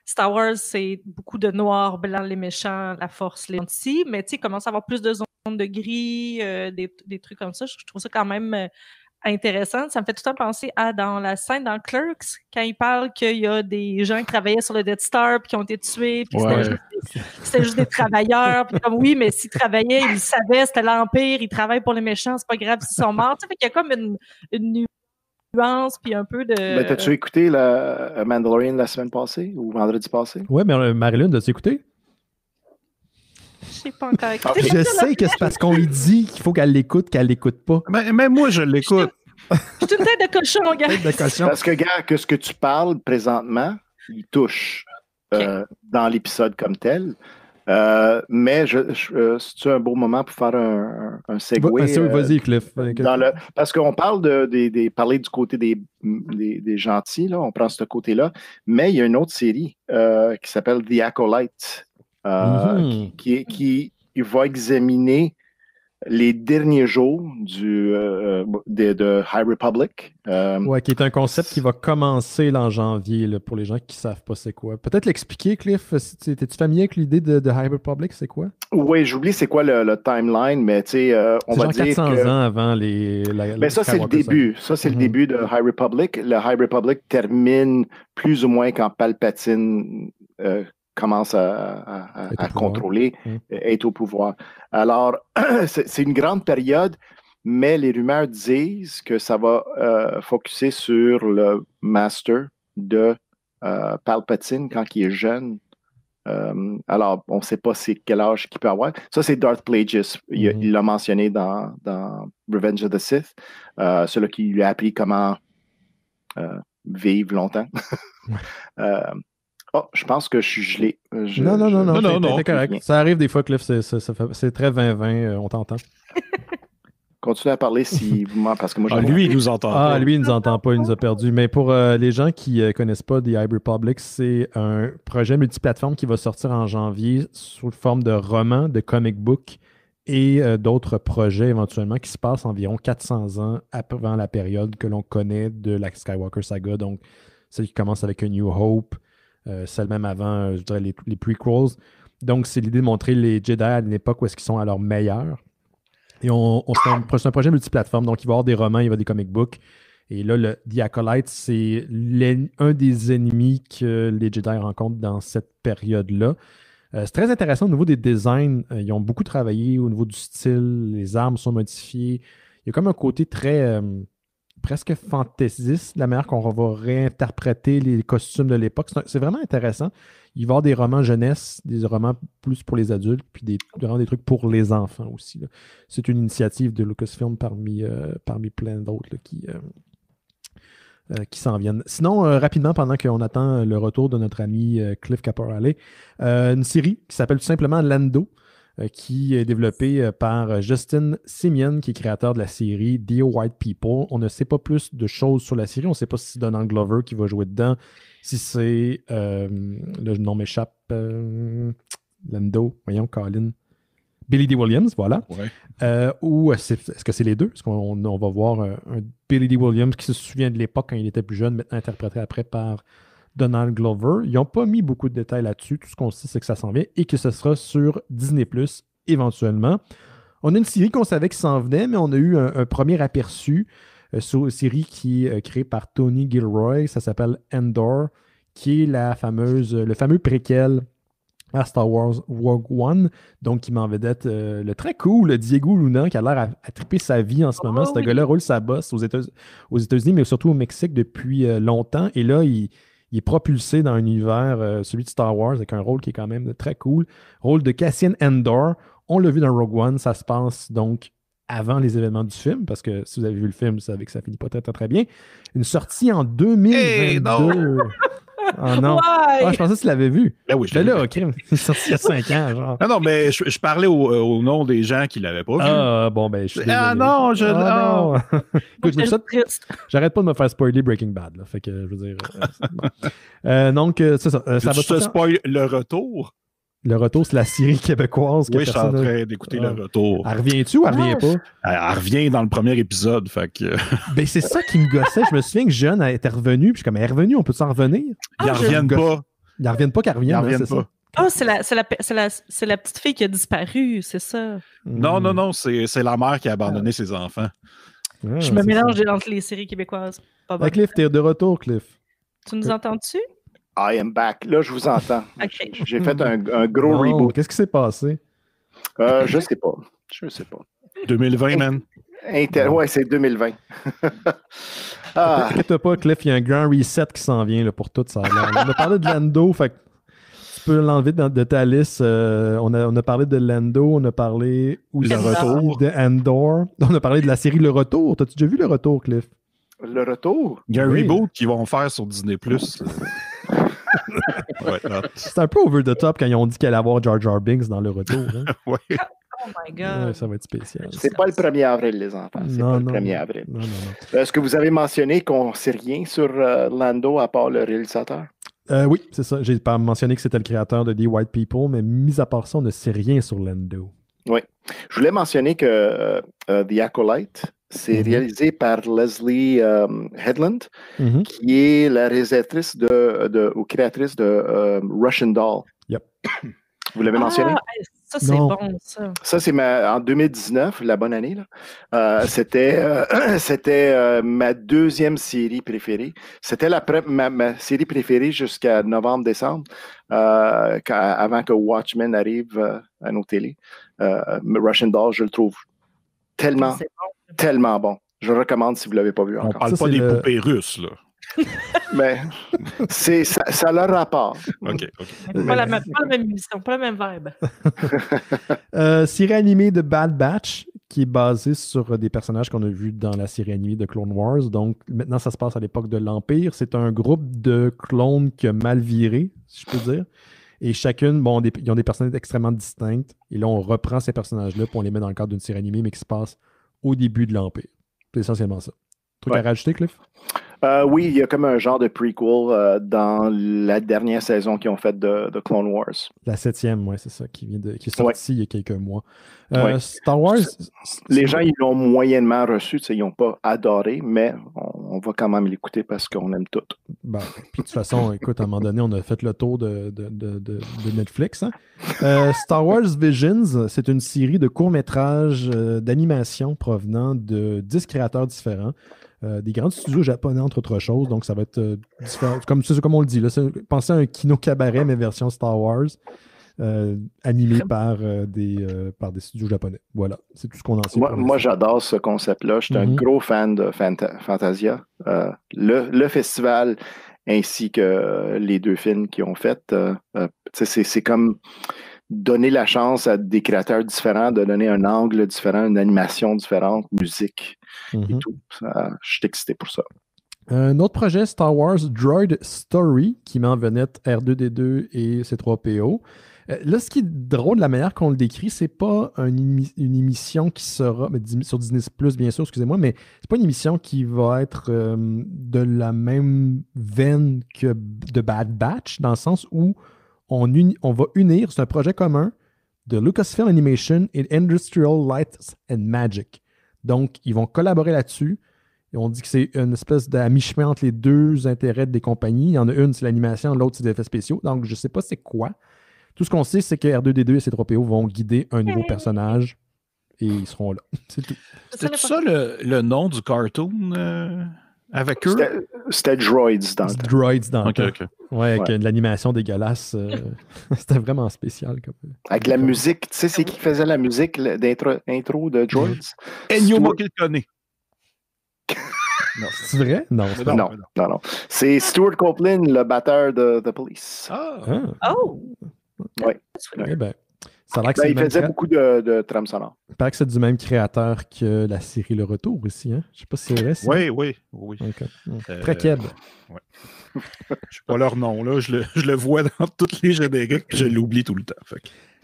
Speaker 3: Star Wars, c'est beaucoup de noir, blanc, les méchants, la force, les gentils, mais tu sais, il commence à avoir plus de zones de gris, des trucs comme ça. Je trouve ça quand même intéressant. Ça me fait tout le temps penser à dans la scène dans Clerks, quand il parle qu'il y a des gens qui travaillaient sur le Death Star puis qui ont été tués, puis c'était juste des travailleurs, puis comme oui, mais s'ils travaillaient, ils savaient, c'était l'Empire, ils travaillent pour les méchants, c'est pas grave s'ils sont morts. Tu sais, fait qu'il y a comme une nuance puis un peu de...
Speaker 4: Mais t'as-tu écouté la Mandalorian la semaine passée ou vendredi passé?
Speaker 1: Oui, mais Marilyn, as-tu écouté?
Speaker 3: Je sais pas encore écouté.
Speaker 1: Je sais que c'est parce qu'on lui dit qu'il faut qu'elle l'écoute pas.
Speaker 2: Mais moi, je l'écoute.
Speaker 3: C'est une tête de cochon, mon gars.
Speaker 4: Parce que, gars, que ce que tu parles présentement, il touche dans l'épisode comme tel. Mais c'est un beau moment pour faire un segue.
Speaker 1: Vas-y, Cliff.
Speaker 4: Parce qu'on parle parler du côté des gentils, là, on prend ce côté-là, mais il y a une autre série qui s'appelle The Acolyte, qui va examiner les derniers jours de High Republic.
Speaker 1: Qui est un concept qui va commencer en janvier, là, pour les gens qui ne savent pas c'est quoi. Peut-être l'expliquer, Cliff. T'es-tu familier avec l'idée de High Republic, c'est quoi?
Speaker 4: Oui, j'oublie c'est quoi le timeline, mais tu sais, on va dire
Speaker 1: 400 ans avant
Speaker 4: mais ça, c'est le début. Ça, c'est le début de High Republic. Le High Republic termine plus ou moins quand Palpatine commence à contrôler, être au pouvoir. Alors, c'est une grande période, mais les rumeurs disent que ça va focusser sur le master de Palpatine quand il est jeune. Alors, on ne sait pas c'est quel âge qu'il peut avoir. Ça, c'est Darth Plagueis. Il l'a mentionné dans Revenge of the Sith. Celui qui lui a appris comment vivre longtemps. Je pense que je suis gelé.
Speaker 1: Non, c'est correct. Ça arrive des fois, Cliff, c'est très 20-20, on t'entend.
Speaker 4: Continuez à parler si vous m'en... Parce que moi,
Speaker 2: lui, il nous entend pas.
Speaker 1: Lui, il nous entend pas, il nous a perdu. Mais pour les gens qui connaissent pas The High Republic, c'est un projet multiplateforme qui va sortir en janvier sous forme de roman, de comic book et d'autres projets éventuellement qui se passent environ 400 ans avant la période que l'on connaît de la Skywalker saga. Donc, celle qui commence avec A New Hope, celle même avant, je dirais, les prequels. Donc, c'est l'idée de montrer les Jedi à une époque où est-ce qu'ils sont à leur meilleur. Et c'est un projet multiplateforme, donc il va y avoir des romans, il va y avoir des comic books. Et là, The Acolyte, c'est un des ennemis que les Jedi rencontrent dans cette période-là. C'est très intéressant au niveau des designs. Ils ont beaucoup travaillé au niveau du style, les armes sont modifiées. Il y a comme un côté très presque fantaisiste, la manière qu'on va réinterpréter les costumes de l'époque. C'est vraiment intéressant. Il va y avoir des romans jeunesse, des romans plus pour les adultes, puis vraiment des trucs pour les enfants aussi. Là. C'est une initiative de Lucasfilm parmi plein d'autres là, qui s'en viennent. Sinon, rapidement, pendant qu'on attend le retour de notre ami Cliff Caporale, une série qui s'appelle tout simplement Lando, qui est développée par Justin Simien, qui est créateur de la série Dear White People. On ne sait pas plus de choses sur la série. On ne sait pas si c'est Donald Glover qui va jouer dedans, si c'est, le nom m'échappe, Lando, voyons, Colin. Billy Dee Williams, voilà.
Speaker 2: Ouais.
Speaker 1: Ou est-ce que c'est les deux? Est-ce qu'on va voir un Billy Dee Williams qui se souvient de l'époque quand il était plus jeune, maintenant interprété après par Donald Glover. Ils n'ont pas mis beaucoup de détails là-dessus. Tout ce qu'on sait, c'est que ça s'en vient et que ce sera sur Disney+, éventuellement. On a une série qu'on savait qui s'en venait, mais on a eu un premier aperçu sur une série qui est créée par Tony Gilroy. Ça s'appelle Endor, qui est le fameux préquel à Star Wars Rogue One, donc qui met en vedette le très cool Diego Luna, qui a l'air à triper sa vie en ce moment. Ce gars-là roule sa bosse aux États-Unis, mais surtout au Mexique depuis longtemps. Et là, il est propulsé dans un univers, celui de Star Wars, avec un rôle qui est quand même très cool. Rôle de Cassian Andor. On l'a vu dans Rogue One, ça se passe donc avant les événements du film, parce que si vous avez vu le film, vous savez que ça finit pas très, très, très bien. Une sortie en 2022. Hey, non! Oh non. Ah, je pensais que tu l'avais vu.
Speaker 2: Ben oui,
Speaker 1: je l'ai vu. OK. Il est sorti il y a 5 ans, genre.
Speaker 2: Non, mais je parlais au nom des gens qui l'avaient pas vu.
Speaker 1: Ah, bon, ben, je suis désolé.
Speaker 2: Ah non, non.
Speaker 1: Écoute, j'arrête pas de me faire spoiler Breaking Bad, là. Fait que, je veux dire... donc, c'est ça. Ça va
Speaker 2: te spoil le retour?
Speaker 1: Le retour, c'est la série québécoise.
Speaker 2: Oui, je suis en train d'écouter le retour.
Speaker 1: Elle revient-tu ou elle revient pas?
Speaker 2: Elle revient dans le premier épisode. Fait que...
Speaker 1: Ben, c'est ça qui me gossait. Je me souviens que Jeanne était revenue. Puis je suis comme, elle est revenue, on peut s'en revenir?
Speaker 2: Ils reviennent pas.
Speaker 1: Ils reviennent pas qu'elle revienne.
Speaker 2: Ils reviennent pas.
Speaker 3: Oh, c'est la petite fille qui a disparu, c'est ça?
Speaker 2: Non, c'est la mère qui a abandonné ses enfants.
Speaker 3: Je me mélange entre les séries québécoises.
Speaker 1: Cliff, t'es de retour, Cliff.
Speaker 3: Tu nous entends-tu?
Speaker 4: I am back. Là, je vous entends.
Speaker 3: Okay.
Speaker 4: J'ai fait un gros reboot.
Speaker 1: Qu'est-ce qui s'est passé?
Speaker 4: Je sais pas.
Speaker 2: 2020, man.
Speaker 4: Ouais, c'est 2020.
Speaker 1: T'inquiète pas, Cliff, il y a un grand reset qui s'en vient là, pour tout ça. On a parlé de Lando, fait que tu peux l'enlever de ta liste. On a parlé de Lando, on a parlé
Speaker 2: Le retour
Speaker 1: de Andor. On a parlé de la série Le Retour. T'as-tu déjà vu Le Retour, Cliff?
Speaker 4: Le Retour?
Speaker 2: Il y a un reboot qu'ils vont faire sur Disney+.
Speaker 1: C'est un peu over the top quand ils ont dit qu'il allait avoir Jar Jar Binks dans Le Retour. Hein?
Speaker 3: Oh my God.
Speaker 1: Ouais, ça va être spécial.
Speaker 4: C'est pas le 1er avril, les enfants. C'est pas le 1er avril.
Speaker 1: Non.
Speaker 4: Est-ce que vous avez mentionné qu'on ne sait rien sur Lando à part le réalisateur?
Speaker 1: Oui, c'est ça. J'ai pas mentionné que c'était le créateur de The White People, mais mis à part ça, on ne sait rien sur Lando.
Speaker 4: Oui. Je voulais mentionner que The Acolyte, c'est réalisé par Leslie Headland, qui est la réalisatrice ou créatrice de Russian Doll.
Speaker 1: Yep.
Speaker 4: Vous l'avez mentionné?
Speaker 3: Ça, c'est bon, ça.
Speaker 4: Ça, c'est en 2019, la bonne année. Là. C'était ma deuxième série préférée. C'était ma série préférée jusqu'à novembre-décembre, avant que Watchmen arrive à nos télés. Russian Doll, je le trouve tellement tellement bon. Je le recommande si vous ne l'avez pas vu encore.
Speaker 2: On parle pas des poupées russes, là.
Speaker 4: Mais ça a leur rapport.
Speaker 2: OK.
Speaker 3: Pas la même émission, pas la même vibe.
Speaker 1: Série animée de Bad Batch, qui est basée sur des personnages qu'on a vus dans la série animée de Clone Wars. Donc, maintenant, ça se passe à l'époque de l'Empire. C'est un groupe de clones qui a mal viré, si je peux dire. Et chacune, ils ont des personnalités extrêmement distinctes. Et là, on reprend ces personnages-là pour on les met dans le cadre d'une série animée, mais qui se passe au début de l'Empire. C'est essentiellement ça. Truc à rajouter, Cliff?
Speaker 4: Oui, il y a comme un genre de prequel dans la dernière saison qu'ils ont faite de Clone Wars.
Speaker 1: La 7e, oui, c'est ça, qui est sortie il y a quelques mois.
Speaker 4: Ouais.
Speaker 1: Star Wars...
Speaker 4: Les gens, ils l'ont moyennement reçu, ils n'ont pas adoré, mais on va quand même l'écouter parce qu'on aime tout.
Speaker 1: Ben, puis de toute façon, écoute, à un moment donné, on a fait le tour de Netflix. Hein? Star Wars Visions, c'est une série de courts-métrages d'animation provenant de 10 créateurs différents. Des grands studios japonais, entre autres choses. Donc, ça va être différent. Comme on le dit, là, pensez à un Kino Cabaret, mais version Star Wars, animé par des studios japonais. Voilà, c'est tout ce qu'on en sait.
Speaker 4: Moi, j'adore ce concept-là. Je suis un gros fan de Fantasia. Le festival ainsi que les 2 films qu'ils ont fait, c'est comme donner la chance à des créateurs différents, de donner un angle différent, une animation différente, musique et tout. Je suis excité pour ça.
Speaker 1: Un autre projet, Star Wars Droid Story, qui met en vedette R2D2 et C3PO. Là, ce qui est drôle, la manière qu'on le décrit, c'est pas une émission qui sera, sur Disney+, bien sûr, excusez-moi, mais c'est pas une émission qui va être de la même veine que de Bad Batch, dans le sens où on va unir, c'est un projet commun de Lucasfilm Animation et Industrial Light and Magic. Donc, ils vont collaborer là-dessus. Et on dit que c'est une espèce de mi-chemin entre les deux intérêts des compagnies. Il y en a une, c'est l'animation, l'autre, c'est les effets spéciaux. Donc, je ne sais pas c'est quoi. Tout ce qu'on sait, c'est que R2D2 et C3PO vont guider un nouveau personnage et ils seront là. C'est tout.
Speaker 2: C'était ça le nom du cartoon avec eux?
Speaker 4: C'était Droids dans le temps.
Speaker 1: Droids dans le temps.
Speaker 2: OK.
Speaker 1: Ouais, avec de l'animation dégueulasse. C'était vraiment spécial.
Speaker 4: Avec la musique, tu sais, c'est qui faisait la musique d'intro de Droids?
Speaker 2: Ennio Morricone.
Speaker 1: Non, c'est vrai? Non.
Speaker 4: C'est Stuart Copeland, le batteur de The Police.
Speaker 3: Oh!
Speaker 4: Oui.
Speaker 1: Eh ben, ça a l'air que c'est
Speaker 4: il faisait beaucoup de trames sonores. Il
Speaker 1: paraît que c'est du même créateur que la série Le Retour aussi. Hein? Je ne sais pas si c'est vrai. Ça.
Speaker 2: Oui.
Speaker 1: Okay. Très keb.
Speaker 2: Ouais. Je ne sais pas leur nom. Là. Je le vois dans toutes les génériques et je l'oublie tout le temps. Fait.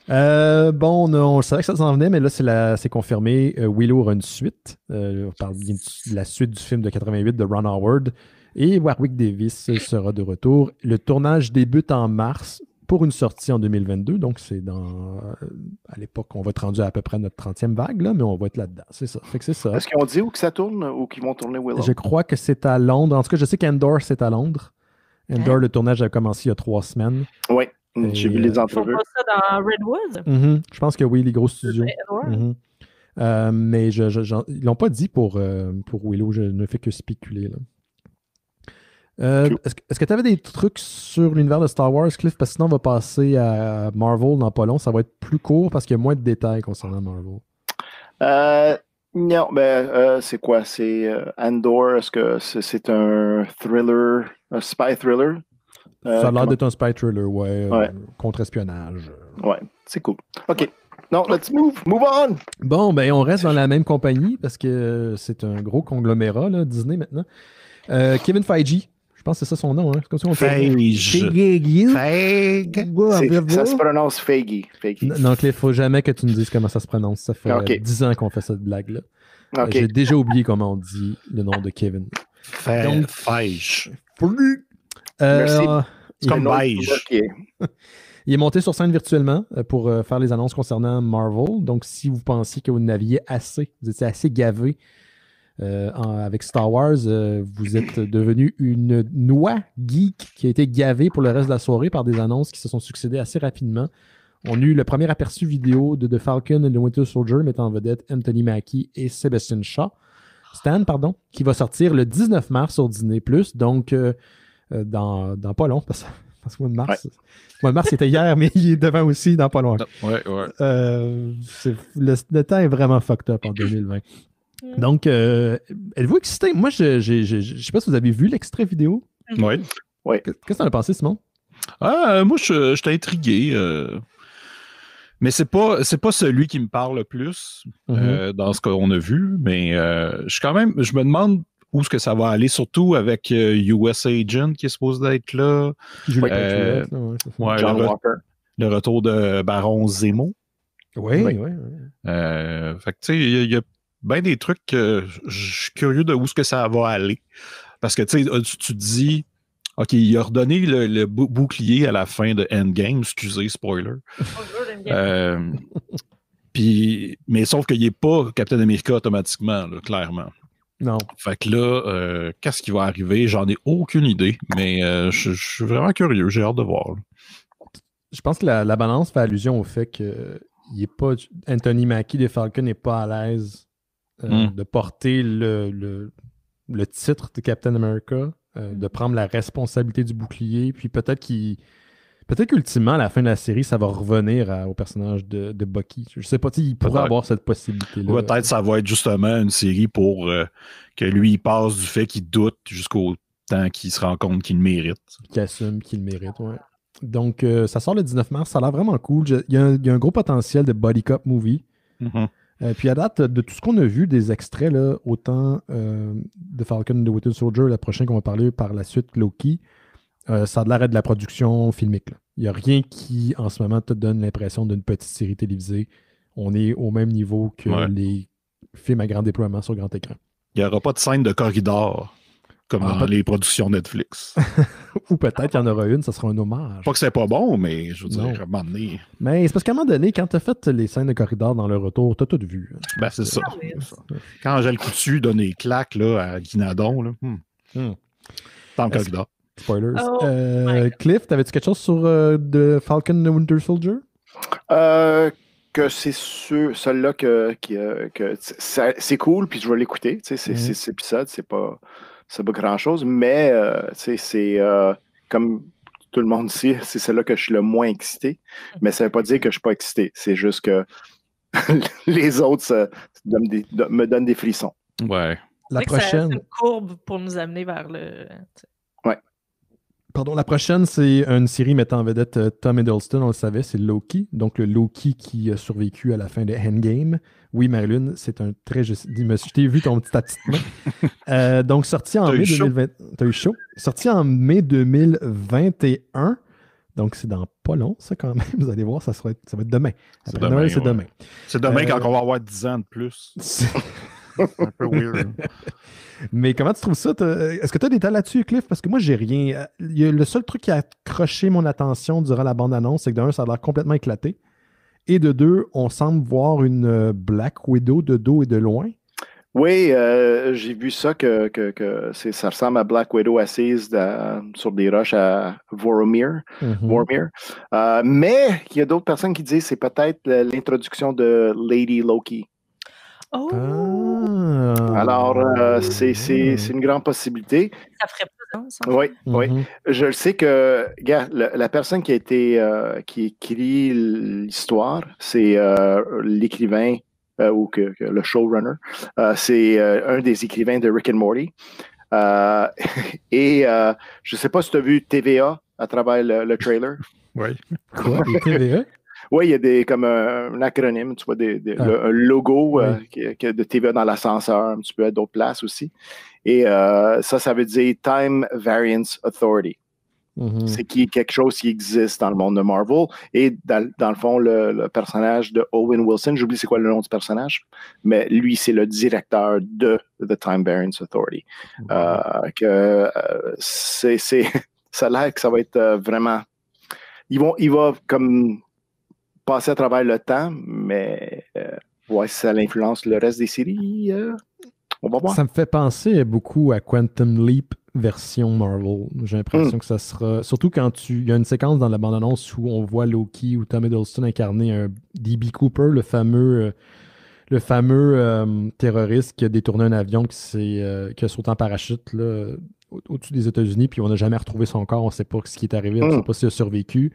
Speaker 1: On savait que ça s'en venait, mais là, c'est confirmé. Willow aura une suite. On parle bien de la suite du film de 88 de Ron Howard. Et Warwick Davis sera de retour. Le tournage débute en mars pour une sortie en 2022. Donc, c'est à l'époque, on va être rendu à peu près notre 30e vague, là, mais on va être là-dedans. C'est ça. Fait que c'est ça.
Speaker 4: Est-ce qu'ils ont dit où que ça tourne ou qu'ils vont tourner Willow?
Speaker 1: Je crois que c'est à Londres. En tout cas, je sais qu'Endor, c'est à Londres. Endor, le tournage a commencé il y a 3 semaines.
Speaker 4: Oui. J'ai vu les entrevues.
Speaker 3: Ils font pas ça dans Redwood?
Speaker 1: Je pense que oui, les gros studios. Mais ils ne l'ont pas dit pour Willow. Je ne fais que spéculer. Là. Est-ce que tu avais des trucs sur l'univers de Star Wars, Cliff? Parce que sinon, on va passer à Marvel dans pas long. Ça va être plus court parce qu'il y a moins de détails concernant Marvel.
Speaker 4: Non, c'est quoi? C'est Andor. Est-ce que c'est un thriller, un spy thriller?
Speaker 1: Ça a l'air d'être un spy thriller, contre-espionnage.
Speaker 4: Ouais, c'est cool. OK. Non, let's move on!
Speaker 1: Bon, on reste dans la même compagnie parce que c'est un gros conglomérat, là, Disney maintenant. Kevin Feige, je pense que c'est ça son nom. Hein? C'est comme ça qu'on fait.
Speaker 4: Ça se prononce Feige.
Speaker 1: Non, il ne faut jamais que tu nous dises comment ça se prononce. Ça fait 10 ans qu'on fait cette blague-là.
Speaker 4: Okay.
Speaker 1: J'ai déjà oublié comment on dit le nom de Kevin.
Speaker 2: Feige.
Speaker 4: Merci.
Speaker 2: C'est comme beige.
Speaker 1: Il est monté sur scène virtuellement pour faire les annonces concernant Marvel. Donc, si vous pensiez que vous n'aviez vous étiez assez gavé avec Star Wars, vous êtes devenu une noix geek qui a été gavée pour le reste de la soirée par des annonces qui se sont succédées assez rapidement. On a eu le premier aperçu vidéo de The Falcon and the Winter Soldier mettant en vedette Anthony Mackie et Sebastian Stan, qui va sortir le 19 mars sur Disney+. Donc, dans pas long, parce que le mois de mars, c'était hier, mais il est devant aussi dans pas long.
Speaker 2: Ouais.
Speaker 1: Le temps est vraiment fucked up en 2020. Donc, êtes-vous excité? Moi, je sais pas si vous avez vu l'extrait vidéo.
Speaker 2: Oui.
Speaker 1: Qu'est-ce que t'en as pensé, Simon?
Speaker 2: Moi, j'étais intrigué. Mais c'est pas celui qui me parle le plus dans ce qu'on a vu. Mais je me demande où est-ce que ça va aller, surtout avec US Agent qui est supposé être là.
Speaker 4: John Walker.
Speaker 2: Le retour de Baron Zemo.
Speaker 1: Oui.
Speaker 2: Fait que tu sais, il y a bien des trucs que je suis curieux de où est-ce que ça va aller. Parce que tu te dis, OK, il a redonné le bouclier à la fin de Endgame, excusez, spoiler. Mais sauf qu'il n'est pas Captain America automatiquement, là, clairement.
Speaker 1: Non.
Speaker 2: Fait que là, qu'est-ce qui va arriver? J'en ai aucune idée, mais je suis vraiment curieux, j'ai hâte de voir. Là.
Speaker 1: Je pense que la balance fait allusion au fait que Anthony Mackie de Falcon n'est pas à l'aise de porter le titre de Captain America, de prendre la responsabilité du bouclier, puis peut-être qu'ultimement, à la fin de la série, ça va revenir au personnage de Bucky. Je sais pas, il pourrait avoir cette possibilité-là.
Speaker 2: Peut-être ça va être justement une série pour que lui, il passe du fait qu'il doute jusqu'au temps qu'il se rend compte qu'il le mérite.
Speaker 1: Qu'il assume qu'il le mérite, ouais. Donc, ça sort le 19 mars. Ça a l'air vraiment cool. Il y a un gros potentiel de body cop movie. Puis à date, de tout ce qu'on a vu des extraits, là, autant de Falcon and the Winter Soldier, le prochain qu'on va parler par la suite, Loki, ça a l'air de la production filmique. Là. Il n'y a rien qui, en ce moment, te donne l'impression d'une petite série télévisée. On est au même niveau que les films à grand déploiement sur grand écran.
Speaker 2: Il n'y aura pas de scène de corridor comme dans les productions Netflix.
Speaker 1: Ou peut-être qu'il y en aura une, ça sera un hommage.
Speaker 2: Pas que c'est pas bon, mais je veux dire, à un moment donné...
Speaker 1: Mais c'est parce qu'à un moment donné, quand tu as fait les scènes de corridor dans le retour, tu as tout vu.
Speaker 2: Ben, c'est ça. Quand Angèle Coutu donne des claques là, à Guinadon, là, dans le corridor.
Speaker 1: Spoilers. Cliff, t'avais-tu quelque chose sur The Falcon and the Winter Soldier?
Speaker 4: Que c'est celui-là que c'est cool, puis je vais l'écouter. Cet épisode, c'est pas grand-chose, mais c'est comme tout le monde dit, c'est celle-là que je suis le moins excité. Mais ça ne veut pas dire que je ne suis pas excité. C'est juste que les autres me donnent des frissons.
Speaker 2: Ouais.
Speaker 1: La prochaine.
Speaker 3: C'est une courbe pour nous amener vers le...
Speaker 4: Ouais.
Speaker 1: Pardon, la prochaine, c'est une série mettant en vedette Tom Hiddleston, on le savait, c'est Loki. Donc, le Loki qui a survécu à la fin de Endgame. Oui, Marilyn, c'est un très... Je t'ai vu ton petit main. Donc, sorti en mai 2020... T'as eu chaud? Sorti en mai 2021. Donc, c'est dans pas long, ça, quand même. Vous allez voir, ça va être demain. Après Noël, c'est demain.
Speaker 2: C'est demain quand on va avoir 10 ans de plus. C'est un peu weird.
Speaker 1: Mais comment tu trouves ça? Est-ce que tu as des détails là-dessus, Cliff? Parce que moi, j'ai rien. Le seul truc qui a accroché mon attention durant la bande-annonce, c'est que d'un, ça a l'air complètement éclaté. Et de deux, on semble voir une Black Widow de dos et de loin.
Speaker 4: Oui, j'ai vu ça que ça ressemble à Black Widow assise sur des roches à Vormir. Mais il y a d'autres personnes qui disent que c'est peut-être l'introduction de Lady Loki.
Speaker 3: Oh!
Speaker 4: Alors, c'est une grande possibilité.
Speaker 3: Ça ferait pas de sens.
Speaker 4: Oui. Je sais que, gars, la personne qui écrit l'histoire, c'est l'écrivain ou le showrunner. C'est un des écrivains de Rick and Morty. Et je ne sais pas si tu as vu TVA à travers le trailer.
Speaker 2: Oui.
Speaker 1: Quoi? TVA?
Speaker 4: Oui, il y a comme un acronyme, tu vois, un logo de TVA dans l'ascenseur, un petit peu à d'autres places aussi. Et ça veut dire Time Variance Authority. C'est quelque chose qui existe dans le monde de Marvel. Et dans le fond, le personnage de Owen Wilson, j'oublie c'est quoi le nom du personnage, mais lui, c'est le directeur de The Time Variance Authority. Ça a l'air que ça va être vraiment... Il va comme... passer à travers le temps, mais si ça influence le reste des séries, on va voir.
Speaker 1: Ça me fait penser beaucoup à Quantum Leap version Marvel. J'ai l'impression que ça sera... Surtout quand il y a une séquence dans la bande-annonce où on voit Loki ou Tom Hiddleston incarner un D.B. Cooper, le fameux terroriste qui a détourné un avion qui a sauté en parachute là, au-dessus des États-Unis, puis on n'a jamais retrouvé son corps, on ne sait pas ce qui est arrivé, on ne sait pas s'il a survécu.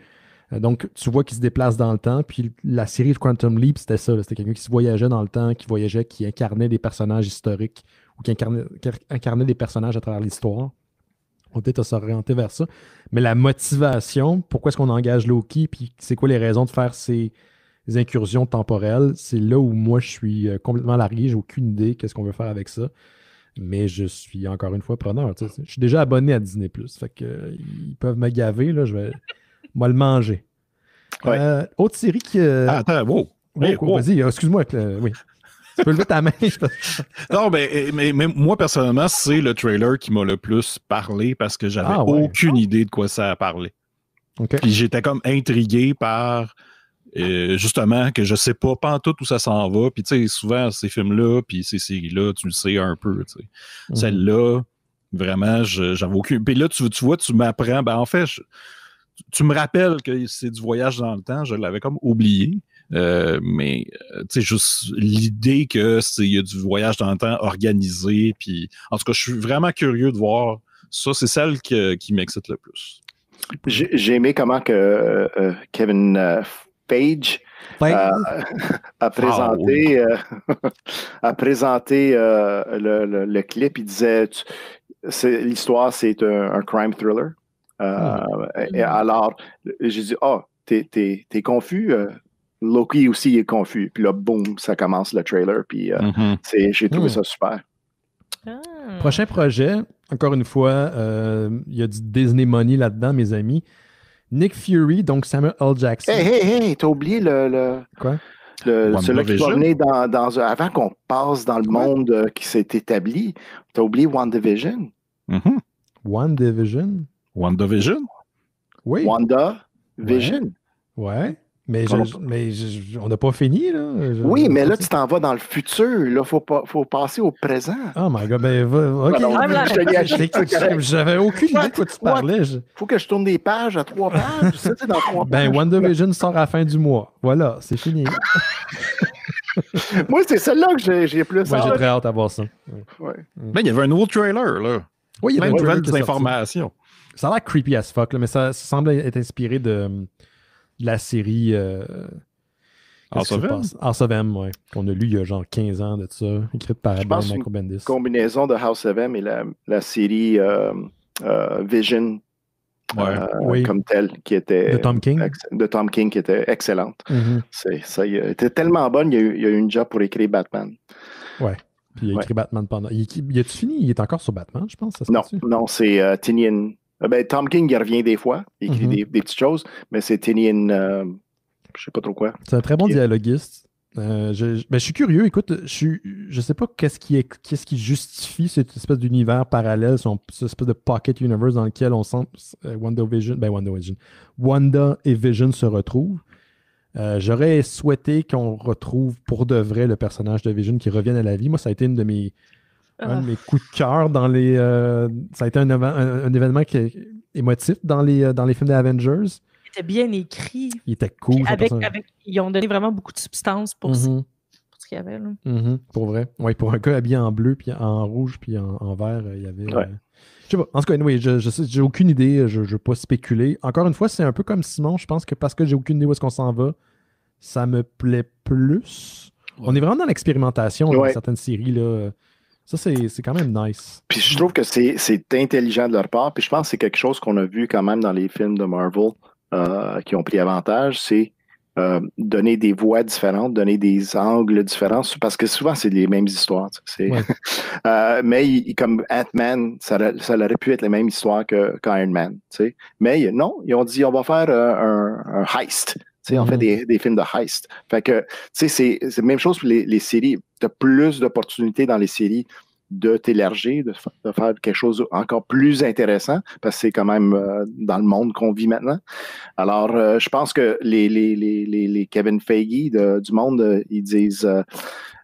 Speaker 1: Donc, tu vois qu'il se déplace dans le temps. Puis la série de Quantum Leap, c'était ça. C'était quelqu'un qui se voyageait dans le temps, qui incarnait des personnages historiques ou qui incarnait des personnages à travers l'histoire. On peut-être s'orienter vers ça. Mais la motivation, pourquoi est-ce qu'on engage Loki, puis c'est quoi les raisons de faire ces incursions temporelles, c'est là où moi, je suis complètement largué. J'ai aucune idée qu'est-ce qu'on veut faire avec ça. Mais je suis encore une fois preneur. Je suis déjà abonné à Disney+. Fait que, ils peuvent me gaver. Là, je vais le manger.
Speaker 4: Ouais.
Speaker 1: Autre série qui...
Speaker 2: Attends, wow.
Speaker 1: Vas-y, excuse-moi. Oui. Tu peux lever ta main.
Speaker 2: Non, mais moi, personnellement, c'est le trailer qui m'a le plus parlé parce que j'avais aucune idée de quoi ça parlait.
Speaker 1: Okay.
Speaker 2: Puis j'étais comme intrigué par... justement, que je sais pas en tout où ça s'en va. Puis, tu sais, souvent, ces films-là, puis ces séries-là, tu le sais un peu, tu sais. Celle-là, vraiment, j'avais aucune... Puis là, tu vois, tu m'apprends... Ben, en fait, tu me rappelles que c'est du voyage dans le temps. Je l'avais comme oublié. Mais, tu sais, juste l'idée qu'il y a du voyage dans le temps organisé. Puis, en tout cas, je suis vraiment curieux de voir ça. C'est celle qui m'excite le plus.
Speaker 4: J'ai aimé comment que Kevin... Page a présenté, le clip. Il disait l'histoire, c'est un crime thriller. Et alors, j'ai dit, t'es confus? Loki aussi est confus. Puis là, boum, ça commence le trailer. Puis j'ai trouvé ça super.
Speaker 1: Prochain projet, encore une fois, il y a du Disney Money là-dedans, mes amis. Nick Fury, donc Samuel L. Jackson.
Speaker 4: Hey, t'as oublié
Speaker 1: Quoi?
Speaker 4: Celui qui va venir avant qu'on passe dans le monde qui s'est établi. T'as oublié WandaVision?
Speaker 1: WandaVision?
Speaker 2: WandaVision?
Speaker 1: Oui.
Speaker 4: WandaVision?
Speaker 1: Ouais. Mais on n'a pas fini, là.
Speaker 4: Oui, mais là, tu t'en vas dans le futur. Là, faut passer au présent.
Speaker 1: Oh my God, OK. J'avais aucune idée de quoi tu parlais.
Speaker 4: Faut que je tourne des pages à 3 pages. Dans 3 pages.
Speaker 1: WandaVision sort à la fin du mois. Voilà, c'est fini.
Speaker 4: Moi, c'est celle-là que j'ai plus
Speaker 1: hâte. J'ai très hâte à voir ça.
Speaker 2: Mais il y avait un nouveau trailer, là.
Speaker 1: Oui, il y avait
Speaker 2: une nouvelle information.
Speaker 1: Ça a l'air creepy as fuck, là, mais ça semble être inspiré de la série House of M, ouais, qu'on a lu il y a genre 15 ans de ça, écrite par Michael Bendis.
Speaker 4: Une combinaison de House of M et la série Vision comme telle, qui était...
Speaker 1: De Tom King.
Speaker 4: De Tom King, qui était excellente. Ça était tellement bonne, il y a eu une job pour écrire Batman.
Speaker 1: Ouais. Puis il a écrit Batman pendant... Il a-tu fini? Il est encore sur Batman, je pense.
Speaker 4: Non, c'est Tynion. Tom King, il revient des fois. Il écrit des petites choses, mais c'est Tynion, je sais pas trop quoi.
Speaker 1: C'est un très bon dialoguiste. Je suis curieux. Écoute, je sais pas qu'est-ce qui justifie cette espèce d'univers parallèle, cette espèce de pocket universe dans lequel on sent Wanda et Vision se retrouvent. J'aurais souhaité qu'on retrouve pour de vrai le personnage de Vision qui revienne à la vie. Moi, ça a été un de mes coups de cœur dans les... ça a été un événement émotif dans les films des Avengers.
Speaker 3: Il était bien écrit.
Speaker 1: Il était cool.
Speaker 3: Ils ont donné vraiment beaucoup de substance pour ce qu'il y avait. Là.
Speaker 1: Pour vrai. Oui, pour un gars habillé en bleu, puis en rouge, puis en vert, il y avait...
Speaker 4: Ouais.
Speaker 1: Je sais pas. En tout cas, anyway, j'ai aucune idée. Je ne veux pas spéculer. Encore une fois, c'est un peu comme Simon. Je pense que parce que j'ai aucune idée où est-ce qu'on s'en va, ça me plaît plus. Ouais. On est vraiment dans l'expérimentation dans certaines séries, là. Ça, c'est quand même nice.
Speaker 4: Puis je trouve que c'est intelligent de leur part. Puis je pense que c'est quelque chose qu'on a vu quand même dans les films de Marvel qui ont pris avantage. C'est donner des voix différentes, donner des angles différents. Parce que souvent, c'est les mêmes histoires. Mais comme Ant-Man, ça aurait pu être la même histoire qu'Iron Man. T'sais. Mais non, ils ont dit on va faire un heist. On fait des films de heist. Fait que, c'est la même chose pour les séries. Tu as plus d'opportunités dans les séries de t'élargir, de faire quelque chose encore plus intéressant, parce que c'est quand même dans le monde qu'on vit maintenant. Alors, je pense que les Kevin Feige du monde, ils disent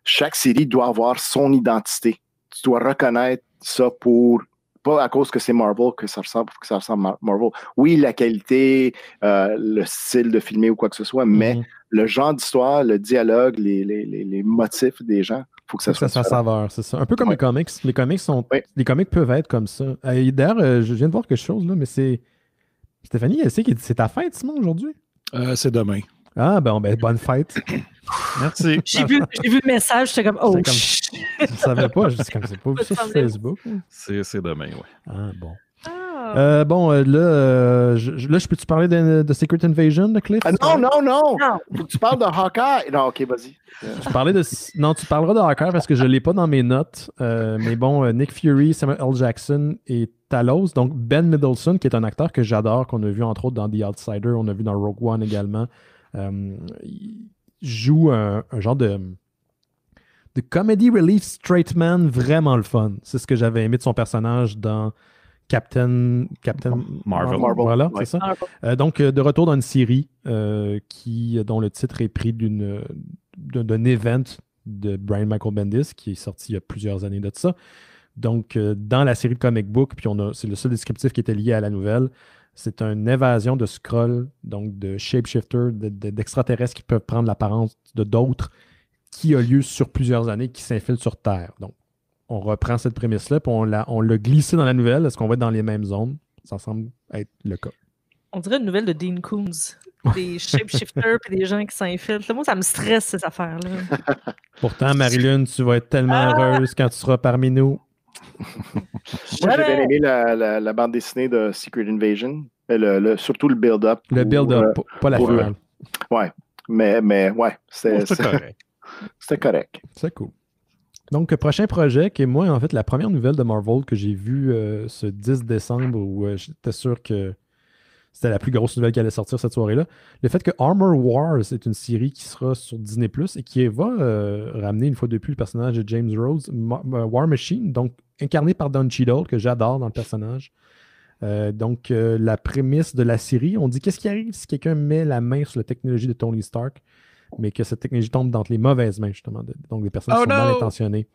Speaker 4: chaque série doit avoir son identité. Tu dois reconnaître ça pas à cause que c'est Marvel que ça ressemble à Marvel. Oui, la qualité, le style de filmer ou quoi que ce soit, mais le genre d'histoire, le dialogue, les motifs des gens, il faut que ça soit
Speaker 1: sa saveur, c'est ça. Un peu comme les comics. Les comics peuvent être comme ça. D'ailleurs, je viens de voir quelque chose, là, mais c'est... Stéphanie, elle sait que c'est ta fête, Simon, aujourd'hui?
Speaker 2: C'est demain.
Speaker 1: Ah, ben bonne fête.
Speaker 2: Merci.
Speaker 3: J'ai vu le message, j'étais comme, oh,
Speaker 1: je ne savais pas, je dis comme c'est pas vu ça sur Facebook.
Speaker 2: C'est demain, oui.
Speaker 1: Ah, bon.
Speaker 2: Ah.
Speaker 1: Je peux-tu parler de Secret Invasion de Cliff?
Speaker 4: Non. Faut que tu parles de Hawkeye. Non, OK, vas-y.
Speaker 1: Non, tu parleras de Hawkeye parce que je ne l'ai pas dans mes notes. Mais bon, Nick Fury, Samuel L. Jackson et Talos. Donc, Ben Mendelsohn, qui est un acteur que j'adore, qu'on a vu entre autres dans The Outsider, on a vu dans Rogue One également. Il joue un genre de comedy relief straight man vraiment le fun. C'est ce que j'avais aimé de son personnage dans Captain
Speaker 2: Marvel.
Speaker 1: Voilà,
Speaker 4: ouais.
Speaker 1: c'est ça. Donc, de retour dans une série dont le titre est pris d'un event de Brian Michael Bendis qui est sorti il y a plusieurs années de ça. Donc, dans la série de comic book, puis c'est le seul descriptif qui était lié à la nouvelle, c'est une évasion de Skrull, donc de shapeshifters, d'extraterrestres qui peuvent prendre l'apparence de d'autres, qui a lieu sur plusieurs années, qui s'infiltrent sur Terre. Donc, on reprend cette prémisse-là, puis on l'a glissé dans la nouvelle. Est-ce qu'on va être dans les mêmes zones? Ça semble être le cas.
Speaker 3: On dirait une nouvelle de Dean Koontz. Des shapeshifters et des gens qui s'infiltrent. Moi, ça me stresse, ces affaires-là.
Speaker 1: Pourtant, Marilyn, tu vas être tellement heureuse quand tu seras parmi nous.
Speaker 4: Moi, j'ai bien aimé la bande dessinée de Secret Invasion. Surtout le build-up.
Speaker 1: Le build-up, pas la finale.
Speaker 4: Ouais. Mais ouais, c'était correct. C'était correct.
Speaker 1: C'est cool. Donc, prochain projet, qui est moi, en fait, la première nouvelle de Marvel que j'ai vue ce 10 décembre où j'étais sûr que c'était la plus grosse nouvelle qui allait sortir cette soirée-là. Le fait que Armor Wars est une série qui sera sur Disney+, et qui va ramener une fois de plus le personnage de James Rhodes, War Machine, donc incarné par Don Cheadle, que j'adore dans le personnage. Donc, la prémisse de la série, on dit qu'est-ce qui arrive si quelqu'un met la main sur la technologie de Tony Stark, mais que cette technologie tombe dans les mauvaises mains, justement. Donc, des personnes qui sont mal intentionnées.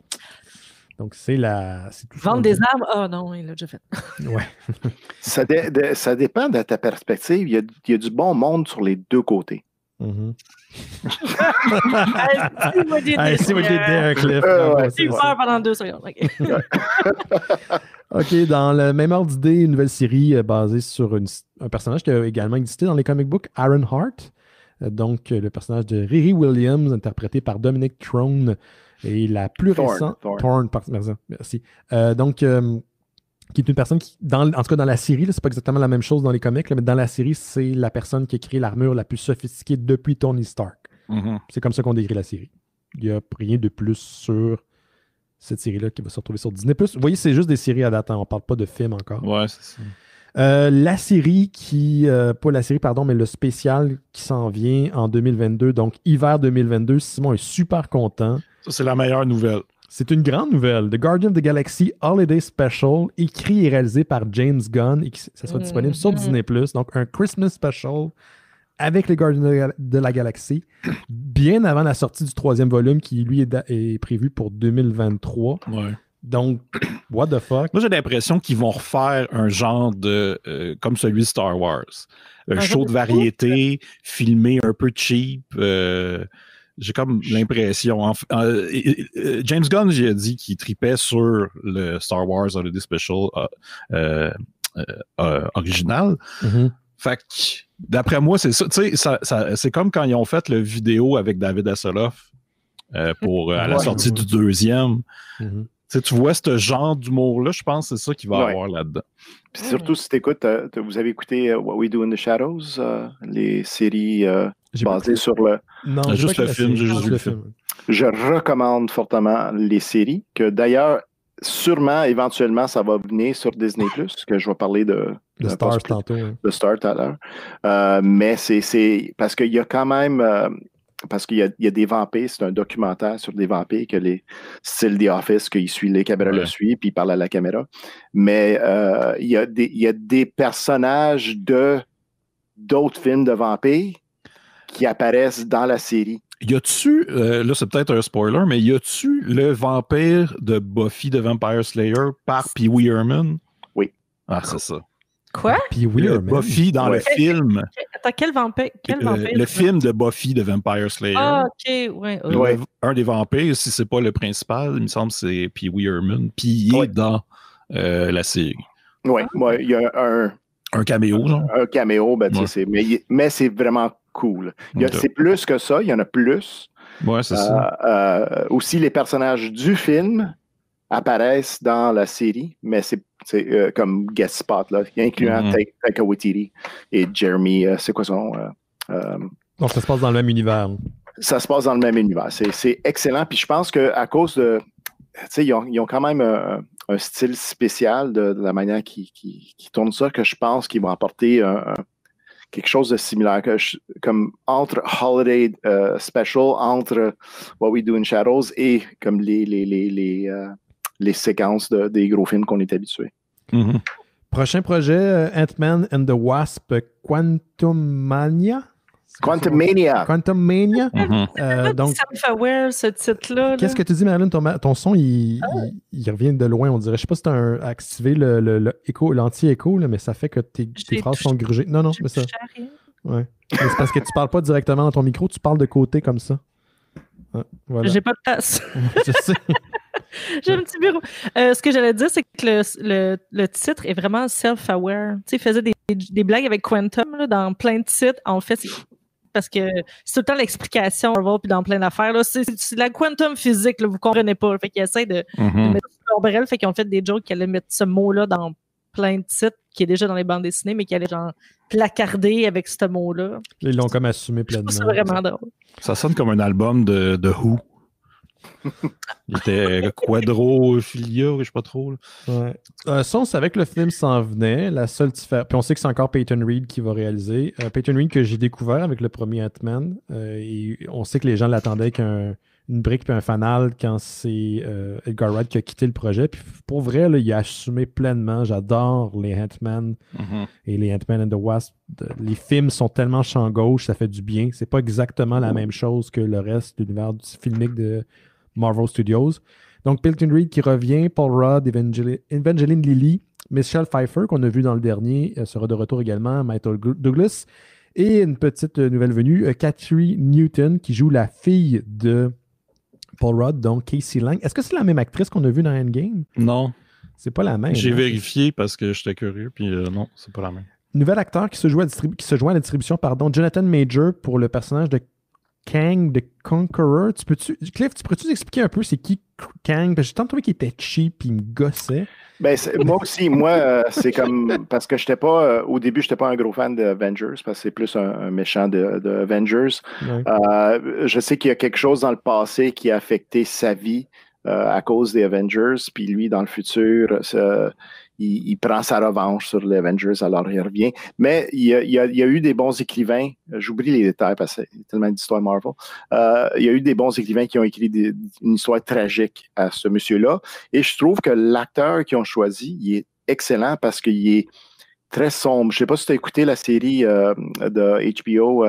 Speaker 1: Donc, c'est tout.
Speaker 3: Vendre des armes? Ah non, il l'a déjà fait.
Speaker 1: Ouais.
Speaker 4: Ça dépend de ta perspective. Il y a du bon monde sur les deux côtés.
Speaker 1: Mm-hmm.
Speaker 3: I see what you did there,
Speaker 1: Cliff.
Speaker 3: J'ai eu peur pendant 2 secondes.
Speaker 1: OK, dans le même ordre d'idée, une nouvelle série basée sur un personnage qui a également existé dans les comic books, Iron Heart. Donc, le personnage de Riri Williams, interprété par Dominic Thorne, et la plus récente... Thorne, merci. Qui est une personne qui, en tout cas dans la série, c'est pas exactement la même chose dans les comics, mais dans la série, c'est la personne qui a créé l'armure la plus sophistiquée depuis Tony Stark.
Speaker 2: Mm-hmm. C'est
Speaker 1: comme ça qu'on décrit la série. Il n'y a rien de plus sur cette série-là qui va se retrouver sur Disney+. Vous voyez, c'est juste des séries à date, hein. On ne parle pas de films encore.
Speaker 2: Ouais, c'est ça.
Speaker 1: La série pas la série, pardon, mais le spécial qui s'en vient en 2022, donc hiver 2022, Simon est super content.
Speaker 2: Ça, c'est la meilleure nouvelle.
Speaker 1: C'est une grande nouvelle. The Guardian of the Galaxy Holiday Special, écrit et réalisé par James Gunn, et ça sera disponible sur Disney+. Donc, un Christmas Special avec les Guardians de la Galaxie, bien avant la sortie du 3e volume, qui, lui, est prévu pour 2023.
Speaker 2: Ouais.
Speaker 1: Donc, what the fuck?
Speaker 2: Moi, j'ai l'impression qu'ils vont refaire un genre de... comme celui de Star Wars. Un show de variété, filmé un peu cheap. J'ai comme l'impression... James Gunn, j'ai dit qu'il tripait sur le Star Wars Holiday Special original.
Speaker 1: Mm-hmm.
Speaker 2: Fait que, d'après moi, c'est ça. Tu sais, c'est comme quand ils ont fait le vidéo avec David Hasselhoff pour à la sortie du 2e.
Speaker 1: Mm-hmm.
Speaker 2: Tu vois ce genre d'humour-là, je pense que c'est ça qu'il va y avoir là-dedans.
Speaker 4: Puis surtout, si tu écoutes, vous avez écouté What We Do in the Shadows, les séries basées sur le...
Speaker 1: Non,
Speaker 2: juste le film, j'ai juste vu le film.
Speaker 4: Je recommande fortement les séries, que d'ailleurs, sûrement, éventuellement, ça va venir sur Disney+, que je vais parler de
Speaker 1: Star tantôt. Hein.
Speaker 4: De Star tout à l'heure. Mais c'est parce qu'il y a quand même... parce qu'il y a des vampires, c'est un documentaire sur des vampires que style The Office, qu'il suit, les caméras le suivent, puis il parle à la caméra. Mais il y a des personnages d'autres films de vampires qui apparaissent dans la série.
Speaker 2: Y a-tu, là c'est peut-être un spoiler, mais y a-tu le vampire de Buffy the Vampire Slayer par Pee Wee Herman?
Speaker 4: Oui.
Speaker 2: Ah, c'est ça.
Speaker 3: Quoi?
Speaker 1: Pee Wee Herman.
Speaker 2: Buffy dans le film.
Speaker 3: Attends, quel vampire?
Speaker 2: Le film de Buffy the Vampire Slayer.
Speaker 3: Ah, ok, ouais.
Speaker 2: Un des vampires, si c'est pas le principal, il me semble que c'est Pee Wee Herman. Puis il est dans la série.
Speaker 4: Oui, il y a un
Speaker 2: caméo, genre.
Speaker 4: Un caméo, mais c'est vraiment cool. C'est plus que ça, il y en a plus.
Speaker 2: Ouais, c'est ça.
Speaker 4: Aussi, les personnages du film apparaissent dans la série, mais c'est comme guest spot, là, incluant Taika Waititi et Jeremy, c'est quoi son nom?
Speaker 1: Donc, ça se passe dans le même univers.
Speaker 4: Ça se passe dans le même univers. C'est excellent. Puis je pense qu'à cause de... Tu sais, ils ont quand même un style spécial de la manière qu'ils tournent ça, que je pense qu'ils vont apporter quelque chose de similaire, comme entre Holiday Special, entre What We Do in Shadows et comme les séquences des gros films qu'on est habitués.
Speaker 2: Mm-hmm.
Speaker 1: Prochain projet, Ant-Man and the Wasp, Quantumania.
Speaker 4: Quantumania.
Speaker 1: Donc,
Speaker 3: Self-aware, ce titre-là.
Speaker 1: Qu'est-ce que tu dis, Marilyn? Ton son, il revient de loin, on dirait. Je sais pas si tu as activé l'anti-écho, mais ça fait que tes phrases sont grugées. Non, mais ça. Ouais. Mais c'est parce que tu parles pas directement dans ton micro, tu parles de côté comme ça. Ouais, voilà.
Speaker 3: J'ai pas de place.
Speaker 1: Je sais.
Speaker 3: J'ai un petit bureau. Ce que j'allais dire, c'est que le titre est vraiment self-aware. Tu sais, il faisait des blagues avec Quantum là, dans plein de titres. En fait, parce que c'est tout le temps l'explication Marvel puis dans plein d'affaires. Là. C'est la quantum physique, là, vous comprenez pas. Fait qu'ils essaient de mettre ça en brel. Fait qu'ils ont fait des jokes qui allaient mettre ce mot-là dans plein de titres qui est déjà dans les bandes dessinées, mais qui allaient genre placarder avec ce mot-là.
Speaker 1: Ils l'ont comme assumé pleinement.
Speaker 3: C'est vraiment drôle.
Speaker 2: Ça sonne comme un album de Who. Il était Quadrophilia, je sais pas trop.
Speaker 1: Ouais. Ça, on savait que le film s'en venait. La seule différence. Puis on sait que c'est encore Peyton Reed qui va réaliser. Peyton Reed que j'ai découvert avec le premier Ant-Man. Et on sait que les gens l'attendaient avec une brique puis un fanal quand c'est Edgar Wright qui a quitté le projet. Puis pour vrai, là, il a assumé pleinement. J'adore les Ant-Man et les Ant-Man and the Wasp. Les films sont tellement champ gauche, ça fait du bien. C'est pas exactement la même chose que le reste de l'univers filmique de Marvel Studios. Donc, Peyton Reed qui revient, Paul Rudd, Evangeline Lilly, Michelle Pfeiffer, qu'on a vu dans le dernier, sera de retour également, Michael Douglas, et une petite nouvelle venue, Kathy Newton, qui joue la fille de Paul Rudd, donc Casey Lang. Est-ce que c'est la même actrice qu'on a vue dans Endgame?
Speaker 2: Non.
Speaker 1: C'est pas la même.
Speaker 2: J'ai vérifié parce que j'étais curieux, puis non, c'est pas la même.
Speaker 1: Nouvel acteur qui se joint à la distribution, Jonathan Major pour le personnage de Kang the Conqueror. Cliff, tu pourrais-tu expliquer un peu c'est qui Kang? Parce que j'ai tant trouvé qu'il était cheap et il me gossait.
Speaker 4: Ben, moi aussi, c'est comme parce que au début, j'étais pas un gros fan de Avengers, parce que c'est plus un méchant de Avengers. Ouais. Je sais qu'il y a quelque chose dans le passé qui a affecté sa vie à cause des Avengers, puis lui, dans le futur, il prend sa revanche sur les Avengers, alors il revient. Mais il y a eu des bons écrivains, j'oublie les détails parce qu'il y a tellement d'histoires Marvel, il y a eu des bons écrivains qui ont écrit une histoire tragique à ce monsieur-là, et je trouve que l'acteur qu'ils ont choisi, il est excellent parce qu'il est très sombre. Je ne sais pas si tu as écouté la série de HBO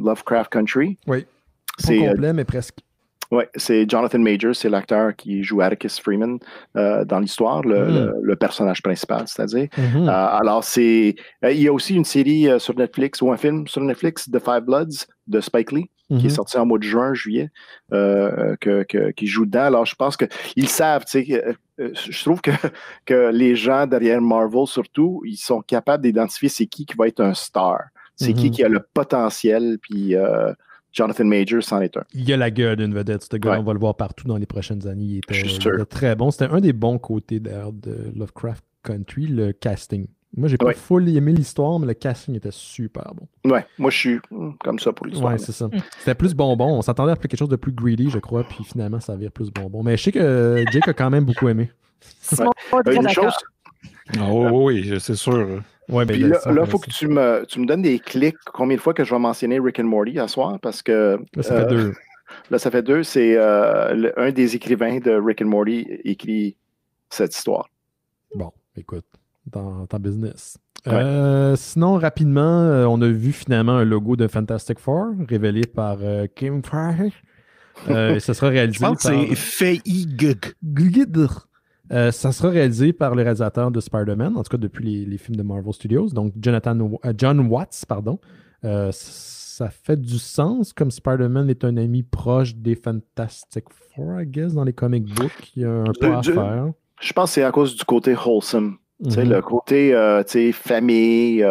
Speaker 4: Lovecraft Country.
Speaker 1: Oui, pas complet, mais presque.
Speaker 4: Oui, c'est Jonathan Majors, c'est l'acteur qui joue Atticus Freeman dans l'histoire, le personnage principal, c'est-à-dire. Alors, il y a aussi une série sur Netflix ou un film sur Netflix, The Five Bloods, de Spike Lee, qui est sorti en mois de juin, juillet, qui joue dedans. Alors, je pense qu'ils savent, tu sais, je trouve que les gens derrière Marvel, surtout, ils sont capables d'identifier c'est qui va être un star. C'est qui a le potentiel, puis... Jonathan Majors, c'en est un.
Speaker 1: Il a la gueule d'une vedette, ce gars. On va le voir partout dans les prochaines années. Il était très bon. C'était un des bons côtés d'ailleurs de Lovecraft Country, le casting. Moi, j'ai pas full aimé l'histoire, mais le casting était super bon.
Speaker 4: Ouais, moi je suis comme ça pour l'histoire.
Speaker 1: Ouais, c'est ça. C'était plus bonbon. On s'attendait à faire quelque chose de plus greedy, je crois, puis finalement, ça vire plus bonbon. Mais je sais que Jake a quand même beaucoup aimé.
Speaker 4: Une chose.
Speaker 2: Oui, c'est sûr.
Speaker 1: Ouais,
Speaker 4: puis là, il faut que tu me donnes des clics combien de fois que je vais mentionner Rick and Morty à soir, parce que...
Speaker 1: Là, ça fait 2.
Speaker 4: Là, ça fait 2. C'est un des écrivains de Rick and Morty écrit cette histoire.
Speaker 1: Bon, écoute, dans ton business. Sinon, rapidement, on a vu finalement un logo de Fantastic Four révélé par Kim Farrell. Ça sera réalisé
Speaker 2: par... Je pense que c'est Feig.
Speaker 1: Ça sera réalisé par le réalisateur de Spider-Man, en tout cas depuis les films de Marvel Studios, donc John Watts, pardon. Ça fait du sens, comme Spider-Man est un ami proche des Fantastic Four, I guess, dans les comic books. Il y a un peu à faire.
Speaker 4: Je pense que c'est à cause du côté wholesome. Le côté famille,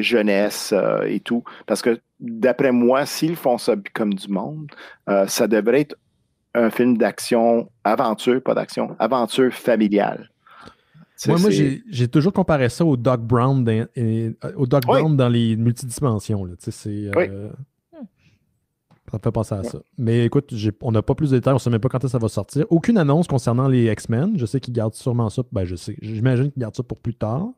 Speaker 4: jeunesse et tout. Parce que d'après moi, s'ils font ça comme du monde, ça devrait être un film d'action, aventure, pas d'action, aventure familiale.
Speaker 1: Moi j'ai toujours comparé ça au Doc Brown, Brown dans les multidimensions. Là. Oui. Ça me fait penser à ça. Mais écoute, on n'a pas plus de détails, on ne sait même pas quand ça va sortir. Aucune annonce concernant les X-Men. Je sais qu'ils gardent sûrement ça. Ben, j'imagine qu'ils gardent ça pour plus tard.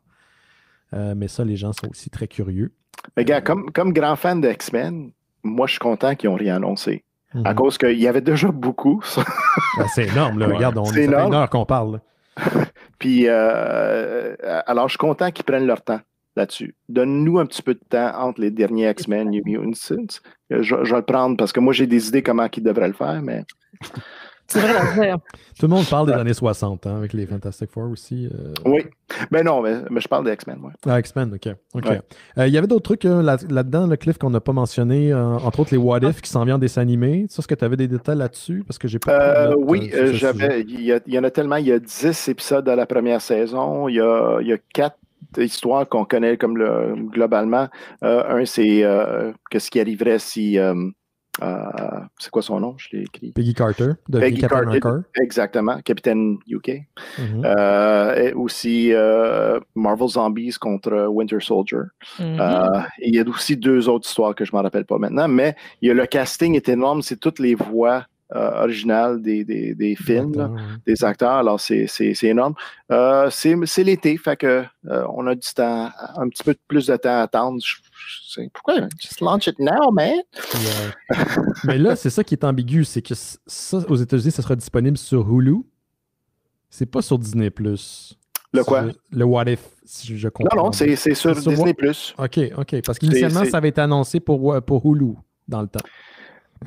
Speaker 1: Mais ça, les gens sont aussi très curieux.
Speaker 4: Mais gars, comme grand fan de X-Men, moi, je suis content qu'ils n'ont rien annoncé. À cause qu'il y avait déjà beaucoup.
Speaker 1: Ben, c'est énorme, là. Regarde, ça fait une heure qu'on parle.
Speaker 4: Puis, alors, je suis content qu'ils prennent leur temps là-dessus. Donne-nous un petit peu de temps entre les derniers X-Men, New Mutants. Je vais le prendre parce que moi, j'ai des idées comment ils devraient le faire, mais...
Speaker 3: C'est vrai à dire.
Speaker 1: Tout le monde parle des années 60, hein, avec les Fantastic Four aussi.
Speaker 4: Oui. Ben non, mais je parle des X-Men, moi.
Speaker 1: Ah, X-Men, OK.
Speaker 4: Ouais.
Speaker 1: Il y avait d'autres trucs là-dedans, le Cliff, qu'on n'a pas mentionné, entre autres les What If qui s'en viennent des animés. Est-ce que tu avais des détails là-dessus? Parce que j'ai pas...
Speaker 4: oui, j'avais. Il y en a tellement. Il y a 10 épisodes à la première saison. Il y a 4 histoires qu'on connaît comme globalement. Un, c'est qu'est-ce qui arriverait si... c'est quoi son nom? Je l'ai écrit.
Speaker 1: Peggy Carter, de
Speaker 4: Peggy
Speaker 1: Captain
Speaker 4: Carter. Exactement, Capitaine UK. Et aussi Marvel Zombies contre Winter Soldier. Il y a aussi 2 autres histoires que je ne m'en rappelle pas maintenant, mais le casting est énorme, c'est toutes les voix originales des films, acteurs, des acteurs, alors c'est énorme. C'est l'été, fait que on a du temps, un petit peu plus de temps à attendre. Pourquoi? Just launch it now, man!
Speaker 1: Ouais. Mais là, c'est ça qui est ambigu, c'est que ça, aux États-Unis, ça sera disponible sur Hulu. C'est pas sur Disney+.
Speaker 4: Le quoi?
Speaker 1: Le What If, si je comprends.
Speaker 4: Non, c'est sur Disney+.
Speaker 1: OK. Parce qu'initialement, ça avait été annoncé pour Hulu dans le temps.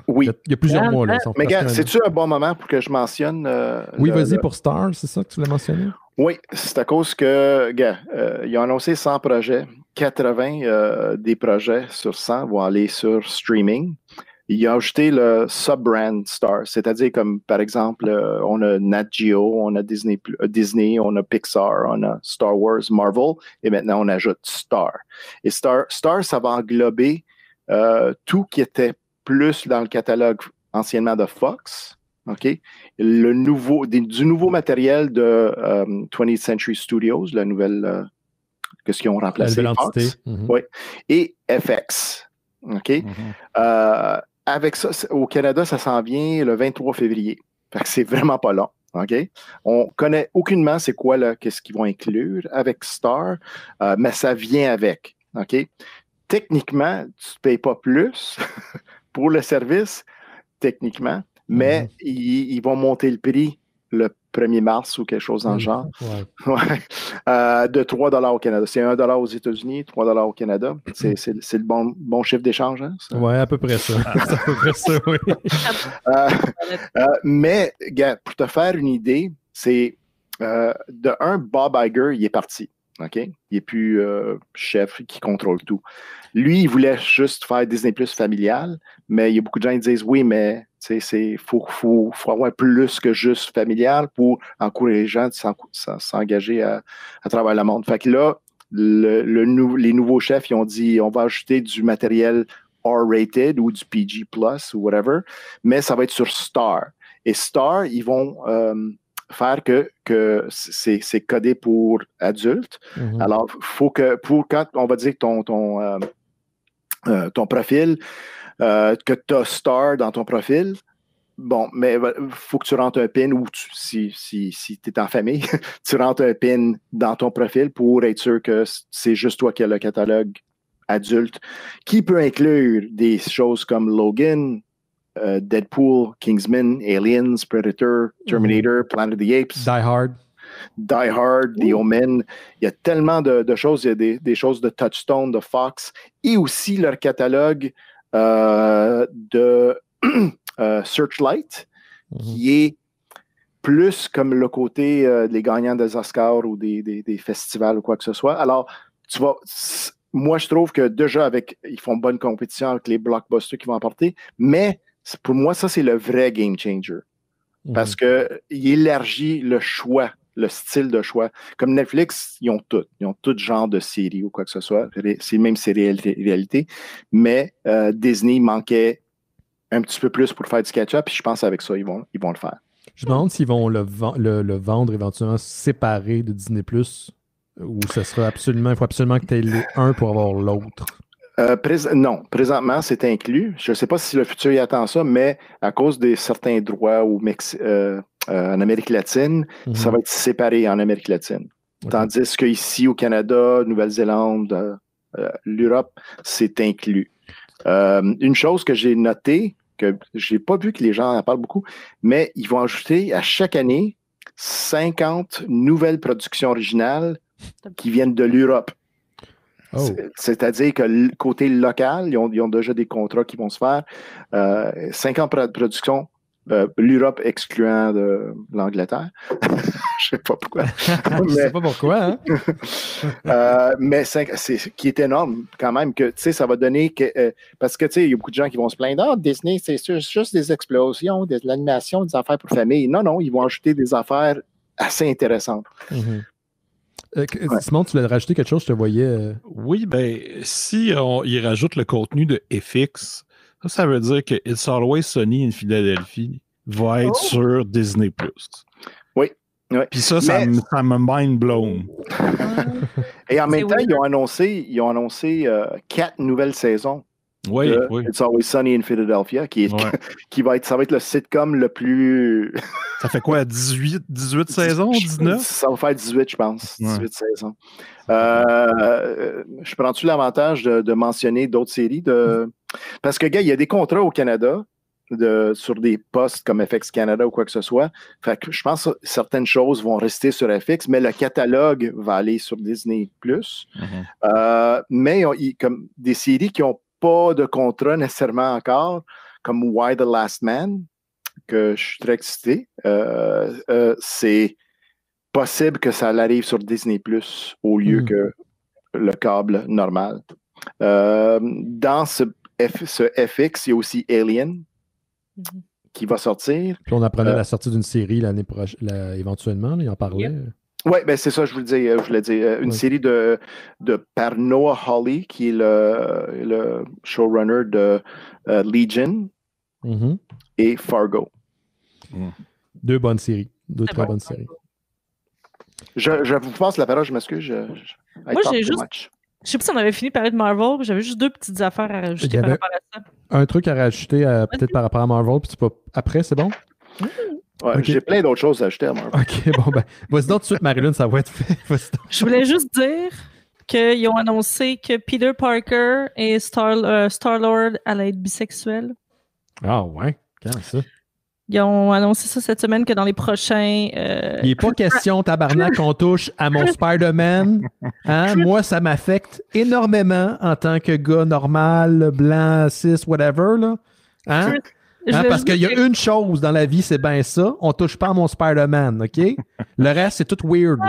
Speaker 4: Oui.
Speaker 1: Il y a plusieurs mois. Là,
Speaker 4: mais gars, c'est-tu un bon moment pour que je mentionne...
Speaker 1: oui, vas-y, pour Star, c'est ça que tu voulais mentionner?
Speaker 4: Oui, c'est à cause que, gars, ils ont annoncé 100 projets. 80 des projets sur 100 vont aller sur streaming. Il a ajouté le sub-brand Star, c'est-à-dire comme, par exemple, on a Nat Geo, on a Disney, on a Pixar, on a Star Wars, Marvel, et maintenant on ajoute Star. Et Star, ça va englober tout qui était plus dans le catalogue anciennement de Fox, OK? Du nouveau matériel de 20th Century Studios, la nouvelle... qu'est-ce qu'ils ont remplacé?
Speaker 1: Fox.
Speaker 4: Oui. Et FX. OK? Avec ça, au Canada, ça s'en vient le 23 février. Fait que c'est vraiment pas long. OK? On connaît aucunement c'est quoi, là, qu'est-ce qu'ils vont inclure avec Star, mais ça vient avec. OK? Techniquement, tu ne payes pas plus pour le service, techniquement, mais ils vont monter le prix le 1er mars ou quelque chose dans le genre. De 3$ au Canada. C'est 1$ aux États-Unis, 3$ au Canada. C'est le bon chiffre d'échange, hein?
Speaker 1: Oui, à peu près ça. C'est à peu près ça, oui.
Speaker 4: Mais, gars, pour te faire une idée, c'est Bob Iger, il est parti. OK? Il n'est plus chef qui contrôle tout. Lui, il voulait juste faire Disney Plus familial, mais il y a beaucoup de gens qui disent oui, mais il faut avoir plus que juste familial pour encourager les gens de s'engager à travers le monde. Fait que là, les nouveaux chefs, ils ont dit on va ajouter du matériel R-rated ou du PG+, ou whatever, mais ça va être sur Star. Et Star, ils vont faire que c'est codé pour adultes. Alors, faut que quand on va dire que ton profil, que tu as Star dans ton profil, bon, mais il faut que tu rentres un PIN ou si tu es en famille, tu rentres un PIN dans ton profil pour être sûr que c'est juste toi qui as le catalogue adulte, qui peut inclure des choses comme Logan, Deadpool, Kingsman, Aliens, Predator, Terminator, Planet of the Apes. Die Hard, The Omen. Il y a tellement de choses. Il y a des choses de Touchstone, de Fox, et aussi leur catalogue de Searchlight, qui est plus comme le côté des gagnants des Oscars ou des festivals ou quoi que ce soit. Alors, moi, je trouve que déjà, ils font bonne compétition avec les blockbusters qui vont apporter, mais pour moi, ça, c'est le vrai game changer. Parce qu'il élargit le choix le style de choix. Comme Netflix, ils ont tout genre de séries ou quoi que ce soit. C'est même ces réalités. Mais Disney manquait un petit peu plus pour faire du catch-up, puis je pense qu'avec ça, ils vont le faire.
Speaker 1: Je me demande s'ils vont le vendre éventuellement séparé de Disney+, ou ce sera absolument, il faut absolument que tu aies un pour avoir l'autre.
Speaker 4: Non, présentement, c'est inclus. Je ne sais pas si le futur y attend ça, mais à cause de certains droits en Amérique latine, ça va être séparé en Amérique latine. Okay. Tandis qu'ici, au Canada, Nouvelle-Zélande, l'Europe, c'est inclus. Une chose que j'ai notée, que je n'ai pas vu que les gens en parlent beaucoup, mais ils vont ajouter à chaque année 50 nouvelles productions originales qui viennent de l'Europe. Oh. C'est-à-dire que côté local, ils ont déjà des contrats qui vont se faire. 50 productions, l'Europe excluant de l'Angleterre. Je sais pas pourquoi.
Speaker 1: Je sais pas pourquoi, hein?
Speaker 4: Mais c'est qui est énorme quand même, que ça va donner que parce que il y a beaucoup de gens qui vont se plaindre, Disney, c'est juste des explosions, de l'animation, des affaires pour famille. Non, ils vont ajouter des affaires assez intéressantes.
Speaker 1: Mm-hmm. Simon, tu voulais rajouter quelque chose, je te voyais.
Speaker 2: Oui, ben, si ils rajoutent le contenu de FX, ça veut dire que It's Always Sunny in Philadelphie va être sur Disney+.
Speaker 4: Oui.
Speaker 2: Puis ça me mind blown.
Speaker 4: Et en même temps, ils ont annoncé 4 nouvelles saisons.
Speaker 2: Oui.
Speaker 4: It's Always Sunny in Philadelphia, ça va être le sitcom le plus...
Speaker 2: Ça fait quoi, 18 saisons, 19?
Speaker 4: Ça va faire 18, je pense. 18 saisons. Je prends-tu l'avantage de mentionner d'autres séries? Parce que, gars, il y a des contrats au Canada sur des postes comme FX Canada ou quoi que ce soit. Fait que je pense que certaines choses vont rester sur FX, mais le catalogue va aller sur Disney+. Mais comme des séries qui n'ont pas de contrat nécessairement encore, comme Why the Last Man, que je suis très excité. C'est possible que ça arrive sur Disney+ au lieu que le câble normal. Dans ce FX, il y a aussi Alien qui va sortir.
Speaker 1: Puis on apprenait la sortie d'une série l'année prochaine, éventuellement, il en parlait.
Speaker 4: Oui, ben c'est ça, je voulais dire. Une série par Noah Hawley, qui est le showrunner de Legion et Fargo.
Speaker 1: 2 bonnes séries. 2 très bonnes séries.
Speaker 4: Je vous passe la parole, je m'excuse.
Speaker 3: Moi, j'ai juste... Je sais pas si on avait fini de parler de Marvel, j'avais juste 2 petites affaires à rajouter par rapport à ça.
Speaker 1: Un truc à rajouter peut-être par rapport à Marvel, puis après, c'est bon?
Speaker 4: Ouais, okay. J'ai plein d'autres choses à ajouter à Marvel.
Speaker 1: OK, bon, ben, vas-y donc tout de suite, Marilyn, ça va être fait.
Speaker 3: Je voulais juste dire qu'ils ont annoncé que Peter Parker et Star-Lord allaient être bisexuels.
Speaker 1: Ah ouais? Quand ça?
Speaker 3: Ils ont annoncé ça cette semaine que dans les prochains...
Speaker 1: Il n'est pas question, tabarnak, qu'on touche à mon Spider-Man. Hein? Moi, ça m'affecte énormément en tant que gars normal, blanc, cis, whatever. Là. Hein? Parce qu'il y a une chose dans la vie, c'est bien ça. On touche pas à mon Spider-Man, OK? Le reste, c'est tout weird.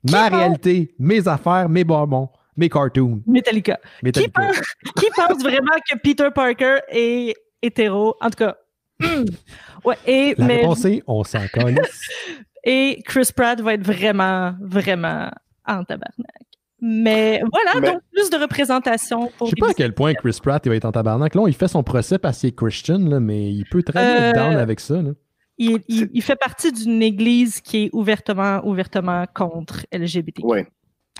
Speaker 1: Ma réalité, mes affaires, mes bonbons, mes cartoons.
Speaker 3: Metallica. Qui pense vraiment que Peter Parker est hétéro? En tout cas... Ouais,
Speaker 1: la réponse est, on s'en calisse.
Speaker 3: Et Chris Pratt va être vraiment, vraiment en tabarnak. Mais voilà, donc plus de représentation pour.
Speaker 1: Je sais pas à quel point Chris Pratt va être en tabarnak. Là, il fait son procès parce qu'il est Christian, là, mais il peut très bien être down avec ça. Là.
Speaker 3: Il fait partie d'une église qui est ouvertement contre LGBT.
Speaker 4: Oui.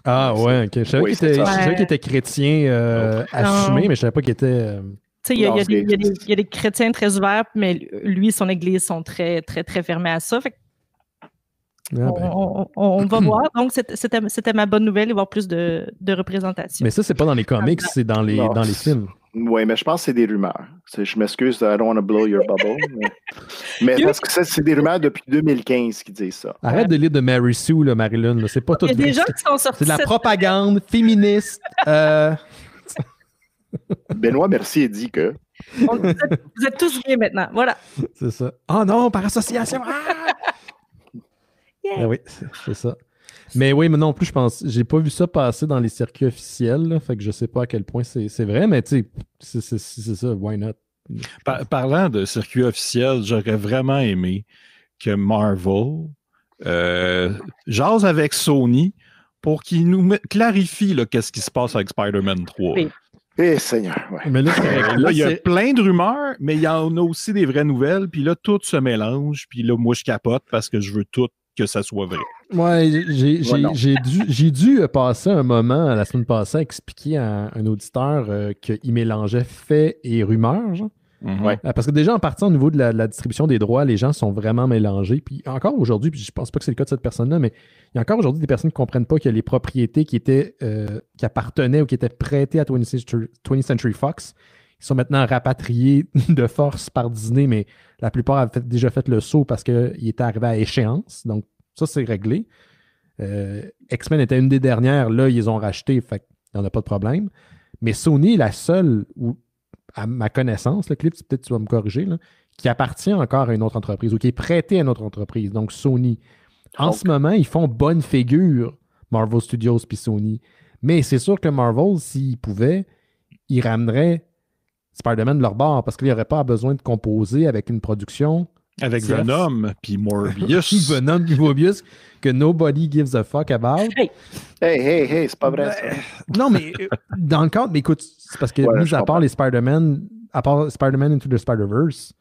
Speaker 1: Ah ouais, ok. Je savais qu'il était chrétien assumé, mais je savais pas qu'il était.
Speaker 3: Il y a des chrétiens très ouverts, mais lui, son église sont très, très, très fermés à ça. Fait on va voir. Donc, c'était ma bonne nouvelle, y avoir plus de représentation.
Speaker 1: Mais ça, c'est pas dans les comics, c'est dans les films.
Speaker 4: Oui, mais je pense que c'est des rumeurs. Je m'excuse, I don't want to blow your bubble. mais parce que c'est des rumeurs depuis 2015 qui disent ça.
Speaker 1: Arrête de lire de Mary Sue, là, Marilyn. Là. C'est pas tout.
Speaker 3: Il y a des gens qui sont sortis.
Speaker 1: C'est de la propagande féministe.
Speaker 4: Benoît Mercier dit que...
Speaker 3: Vous êtes tous bien maintenant, voilà.
Speaker 1: C'est ça. Oh non, par association! Yeah. Oui, c'est ça. Mais oui, mais non plus, je pense... J'ai pas vu ça passer dans les circuits officiels, là, fait que je sais pas à quel point c'est vrai, mais tu sais, c'est ça, why not?
Speaker 2: Parlant de circuits officiels, j'aurais vraiment aimé que Marvel jase avec Sony pour qu'ils nous clarifient qu'est-ce qui se passe avec Spider-Man 3.
Speaker 3: Oui.
Speaker 4: Eh Seigneur, ouais.
Speaker 1: Mais là,
Speaker 2: il y a plein de rumeurs, mais il y en a aussi des vraies nouvelles, puis là, tout se mélange, puis là, moi, je capote parce que je veux tout que ça soit vrai.
Speaker 1: Ouais, j'ai dû passer un moment la semaine passée à expliquer à un auditeur qu'il mélangeait faits et rumeurs, genre.
Speaker 2: Ouais.
Speaker 1: Parce que déjà, en partant au niveau de la distribution des droits, les gens sont vraiment mélangés. Puis encore aujourd'hui, puis je pense pas que c'est le cas de cette personne-là, mais il y a encore aujourd'hui des personnes qui ne comprennent pas que les propriétés qui appartenaient ou qui étaient prêtées à 20th Century Fox, ils sont maintenant rapatriés de force par Disney, mais la plupart avaient déjà fait le saut parce qu'ils étaient arrivés à échéance. Donc, ça, c'est réglé. X-Men était une des dernières. Là, ils les ont racheté, fait qu'il n'y en a pas de problème. Mais Sony est la seule où, à ma connaissance, le clip, peut-être tu vas me corriger, là, qui appartient encore à une autre entreprise ou qui est prêté à une autre entreprise, donc Sony. En ce moment, ils font bonne figure, Marvel Studios puis Sony. Mais c'est sûr que Marvel, s'ils pouvaient, ils ramèneraient Spider-Man de leur bord parce qu'il n'y aurait pas besoin de composer avec une production.
Speaker 2: Avec Venom puis Morbius.
Speaker 1: Venom puis Morbius que nobody gives a fuck about.
Speaker 4: Hey, c'est pas vrai ça.
Speaker 1: Non, mais dans le cadre, mais écoute, c'est parce que mis à part les Spider-Man, à part Spider-Man Into the Spider-Verse,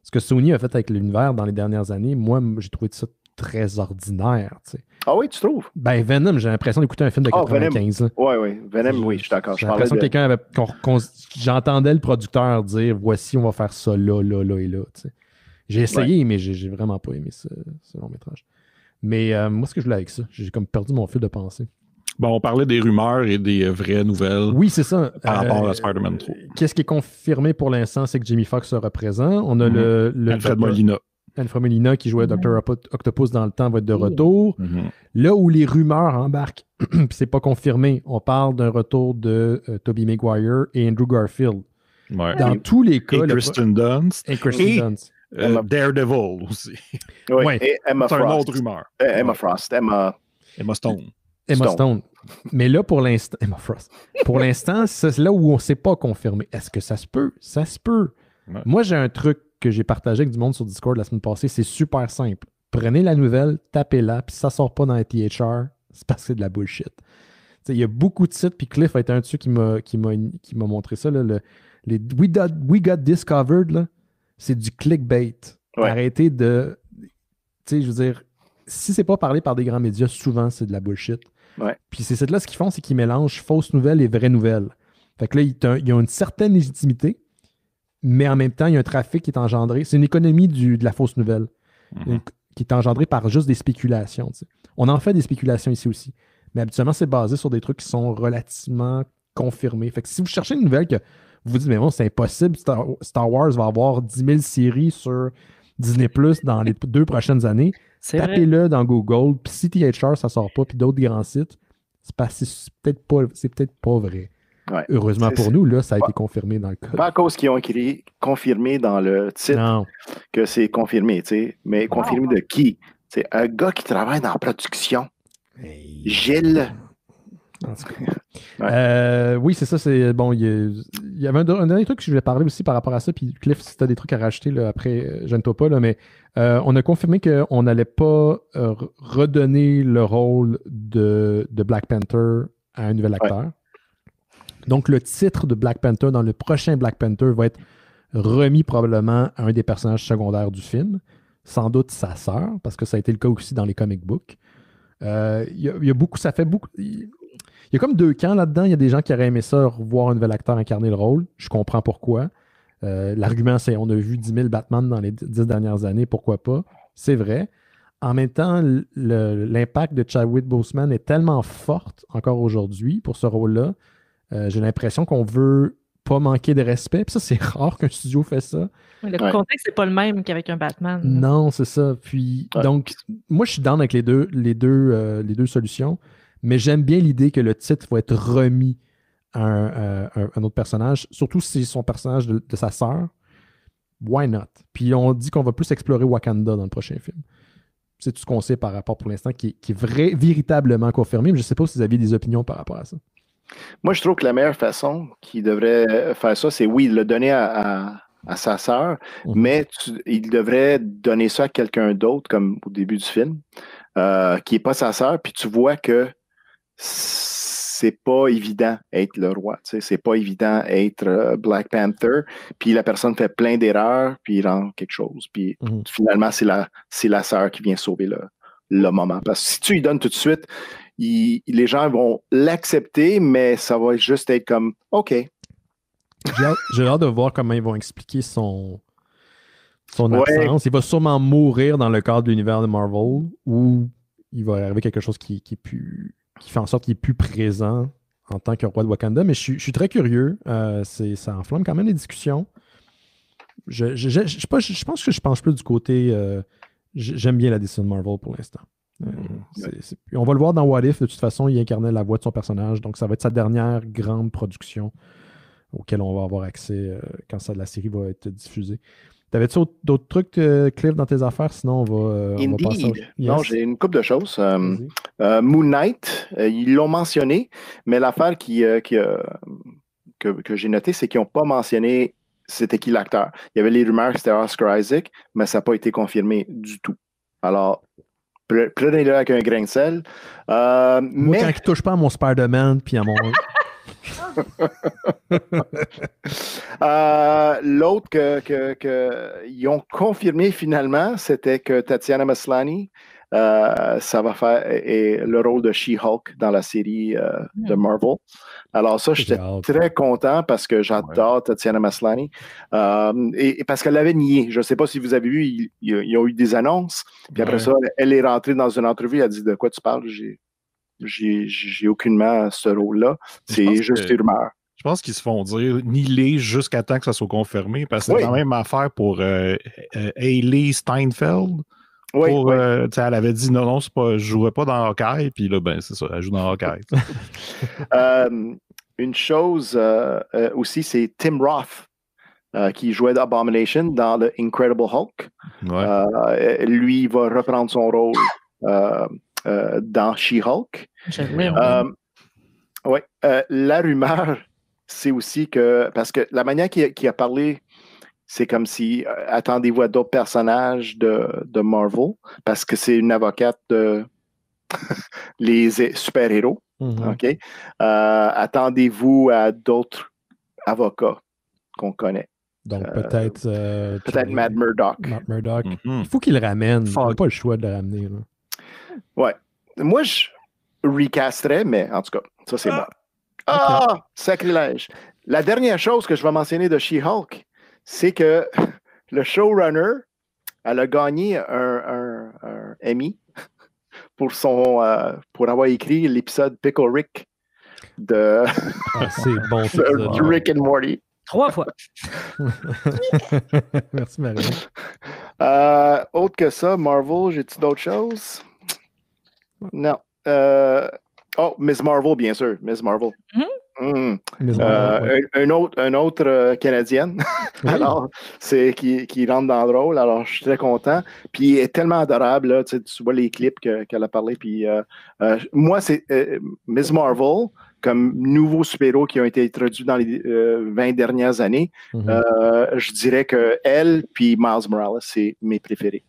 Speaker 1: ce que Sony a fait avec l'univers dans les dernières années, moi, j'ai trouvé ça très ordinaire. Tu sais.
Speaker 4: Ah oui, tu trouves?
Speaker 1: Ben, Venom, j'ai l'impression d'écouter un film de 95.
Speaker 4: Oui, Venom, oui, je suis d'accord.
Speaker 1: J'ai l'impression que quelqu'un avait. J'entendais le producteur dire voici, on va faire ça là et là. Tu sais. J'ai essayé, mais j'ai vraiment pas aimé ce long-métrage. Mais moi, ce que je voulais avec ça, j'ai comme perdu mon fil de pensée.
Speaker 2: Bon, on parlait des rumeurs et des vraies nouvelles.
Speaker 1: Oui, c'est ça.
Speaker 2: Par rapport à Spider-Man 3.
Speaker 1: Qu'est-ce qui est confirmé pour l'instant, c'est que Jamie Foxx sera présent. On a le
Speaker 2: Alfred Molina.
Speaker 1: Alfred Molina qui jouait Dr. Octopus dans le temps va être de retour. Là où les rumeurs embarquent, puis c'est pas confirmé, on parle d'un retour de Tobey Maguire et Andrew Garfield.
Speaker 2: Ouais.
Speaker 1: Dans tous les cas.
Speaker 2: Et Kristen Dunst. Daredevil aussi.
Speaker 4: Oui, et Emma Frost.
Speaker 2: C'est une autre rumeur.
Speaker 4: Emma Frost. Emma
Speaker 2: Stone.
Speaker 1: Emma Stone. Mais là, pour l'instant, Emma Frost. Pour l'instant, c'est là où on ne s'est pas confirmé. Est-ce que ça se peut? Ça se peut. Ouais. Moi, j'ai un truc que j'ai partagé avec du monde sur Discord la semaine passée. C'est super simple. Prenez la nouvelle, tapez-la, puis si ça ne sort pas dans les THR, c'est parce que c'est de la bullshit. Il y a beaucoup de sites, puis Cliff a été un de ceux qui m'a montré ça. Là, les We Got Discovered, là, c'est du clickbait. Ouais. Arrêtez de... Tu sais, je veux dire, si c'est pas parlé par des grands médias, souvent, c'est de la bullshit.
Speaker 4: Ouais.
Speaker 1: Puis ces sites-là, ce qu'ils font, c'est qu'ils mélangent fausses nouvelles et vraies nouvelles. Fait que là, ils ont une certaine légitimité, mais en même temps, il y a un trafic qui est engendré. C'est une économie de la fausse nouvelle qui est engendrée par juste des spéculations. T'sais. On en fait des spéculations ici aussi. Mais habituellement, c'est basé sur des trucs qui sont relativement confirmés. Fait que si vous cherchez une nouvelle que vous vous dites, mais bon, c'est impossible, Star Wars va avoir 10 000 séries sur Disney Plus dans les 2 prochaines années. Tapez-le dans Google, puis si THR, ça sort pas, puis d'autres grands sites, c'est peut-être pas vrai.
Speaker 4: Ouais.
Speaker 1: Heureusement pour nous, là, ça a été confirmé dans le code.
Speaker 4: Pas à cause qu'ils ont écrit confirmé dans le titre que c'est confirmé, tu sais, mais confirmé de qui? C'est un gars qui travaille dans la production. Hey. Gilles.
Speaker 1: En tout cas. Oui, c'est ça. C'est bon. Il y avait un dernier truc que je voulais parler aussi par rapport à ça. Puis Cliff, si tu as des trucs à rajouter là, après, gêne-toi pas. Là, mais on a confirmé qu'on n'allait pas redonner le rôle de Black Panther à un nouvel acteur. Ouais. Donc, le titre de Black Panther dans le prochain Black Panther va être remis probablement à un des personnages secondaires du film. Sans doute sa sœur, parce que ça a été le cas aussi dans les comic books. Il y a beaucoup, ça fait beaucoup. Il y a comme 2 camps là-dedans. Il y a des gens qui auraient aimé ça, revoir un nouvel acteur incarner le rôle. Je comprends pourquoi. L'argument, c'est on a vu 10 000 Batman dans les 10 dernières années, pourquoi pas? C'est vrai. En même temps, l'impact de Chadwick Boseman est tellement fort encore aujourd'hui pour ce rôle-là. J'ai l'impression qu'on veut pas manquer de respect. Puis ça, c'est rare qu'un studio fait ça.
Speaker 3: Le contexte n'est pas le même qu'avec un Batman.
Speaker 1: Non, c'est ça. Puis donc, moi, je suis down avec les deux solutions. Mais j'aime bien l'idée que le titre va être remis à un autre personnage, surtout si c'est son personnage de sa sœur. Why not? Puis on dit qu'on va plus explorer Wakanda dans le prochain film. C'est tout ce qu'on sait par rapport pour l'instant qui est véritablement confirmé, mais je ne sais pas si vous aviez des opinions par rapport à ça.
Speaker 4: Moi, je trouve que la meilleure façon qu'il devrait faire ça, c'est le donner à sa sœur, mais il devrait donner ça à quelqu'un d'autre, comme au début du film. qui n'est pas sa sœur, puis tu vois que c'est pas évident être le roi. C'est pas évident être Black Panther. Puis la personne fait plein d'erreurs, puis il rend quelque chose. Puis finalement, c'est la sœur qui vient sauver le moment. Parce que si tu lui donnes tout de suite, les gens vont l'accepter, mais ça va juste être comme OK.
Speaker 1: J'ai hâte de voir comment ils vont expliquer son absence. Il va sûrement mourir dans le cadre de l'univers de Marvel, ou il va arriver quelque chose qui fait en sorte qu'il est plus présent en tant que roi de Wakanda. Mais je suis très curieux. Ça enflamme quand même les discussions. Je pense que je penche plus du côté... j'aime bien la décision de Marvel pour l'instant. On va le voir dans What If. De toute façon, il incarnait la voix de son personnage. Donc, ça va être sa dernière grande production auquel on va avoir accès quand la série va être diffusée. T'avais-tu d'autres trucs, Cliff, dans tes affaires? Sinon, on va passer au...
Speaker 4: Non, j'ai une couple de choses. Moon Knight, ils l'ont mentionné, mais l'affaire que j'ai notée, c'est qu'ils n'ont pas mentionné c'était qui l'acteur. Il y avait les rumeurs que c'était Oscar Isaac, mais ça n'a pas été confirmé du tout. Alors, prenez-le avec un grain de sel.
Speaker 1: Moi, quand il ne touche pas à mon Spider-Man puis à mon...
Speaker 4: L'autre qu'ils ont confirmé finalement, c'était que Tatiana Maslany, ça va faire le rôle de She-Hulk dans la série de Marvel. Alors ça, j'étais très content parce que j'adore Tatiana Maslany et parce qu'elle l'avait nié. Je ne sais pas si vous avez vu, ils ont eu des annonces. Puis après ça, elle est rentrée dans une entrevue, elle a dit « De quoi tu parles? J'ai aucunement ce rôle-là. C'est juste une rumeur. »
Speaker 2: Je pense qu'ils se font dire nier jusqu'à temps que ça soit confirmé, parce que c'est la même affaire pour Hailey Steinfeld. Elle avait dit non, je ne jouerais pas dans Hawkeye, puis là, c'est ça, elle joue dans Hawkeye.
Speaker 4: Une chose aussi, c'est Tim Roth, qui jouait d'Abomination dans The Incredible Hulk. Lui va reprendre son rôle dans She-Hulk. La rumeur, c'est aussi que, parce que la manière qu'il a parlé, c'est comme si, attendez-vous à d'autres personnages de Marvel, parce que c'est une avocate de les super-héros. OK? Attendez-vous à d'autres avocats qu'on connaît.
Speaker 1: Donc peut-être
Speaker 4: Matt Murdock.
Speaker 1: Matt Murdock. Il faut qu'il le ramène. Il n'a pas le choix de le ramener. Là.
Speaker 4: Ouais. Moi, je recasterais, mais en tout cas, ça, c'est moi. Sacrilège. La dernière chose que je vais mentionner de She-Hulk, c'est que le showrunner, elle a gagné un Emmy pour avoir écrit l'épisode Pickle Rick de Rick and Morty.
Speaker 3: 3 fois.
Speaker 1: Merci, Marie.
Speaker 4: Autre que ça, Marvel, j'ai-tu d'autres choses? Non. Miss Marvel, bien sûr. Miss Marvel. Un autre Canadienne. Alors, c'est qui rentre dans le rôle. Alors, je suis très content. Puis, elle est tellement adorable. Là, tu vois les clips qu'elle a parlé. Puis, moi, c'est Miss Marvel, comme nouveau super-héros qui ont été introduits dans les 20 dernières années. Je dirais que elle puis Miles Morales, c'est mes préférés.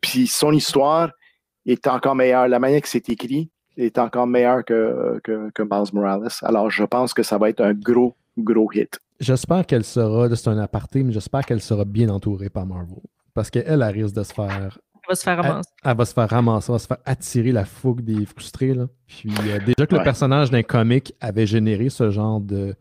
Speaker 4: Puis, son histoire est encore meilleure. La manière que c'est écrit est encore meilleure que Miles Morales. Alors, je pense que ça va être un gros hit.
Speaker 1: J'espère qu'elle sera, c'est un aparté, mais j'espère qu'elle sera bien entourée par Marvel. Parce qu'elle risque de se faire...
Speaker 3: Elle va se faire ramasser.
Speaker 1: Elle va se faire ramasser, elle va se faire attirer la fougue des frustrés. Là. Puis déjà que le personnage d'un comic avait généré ce genre de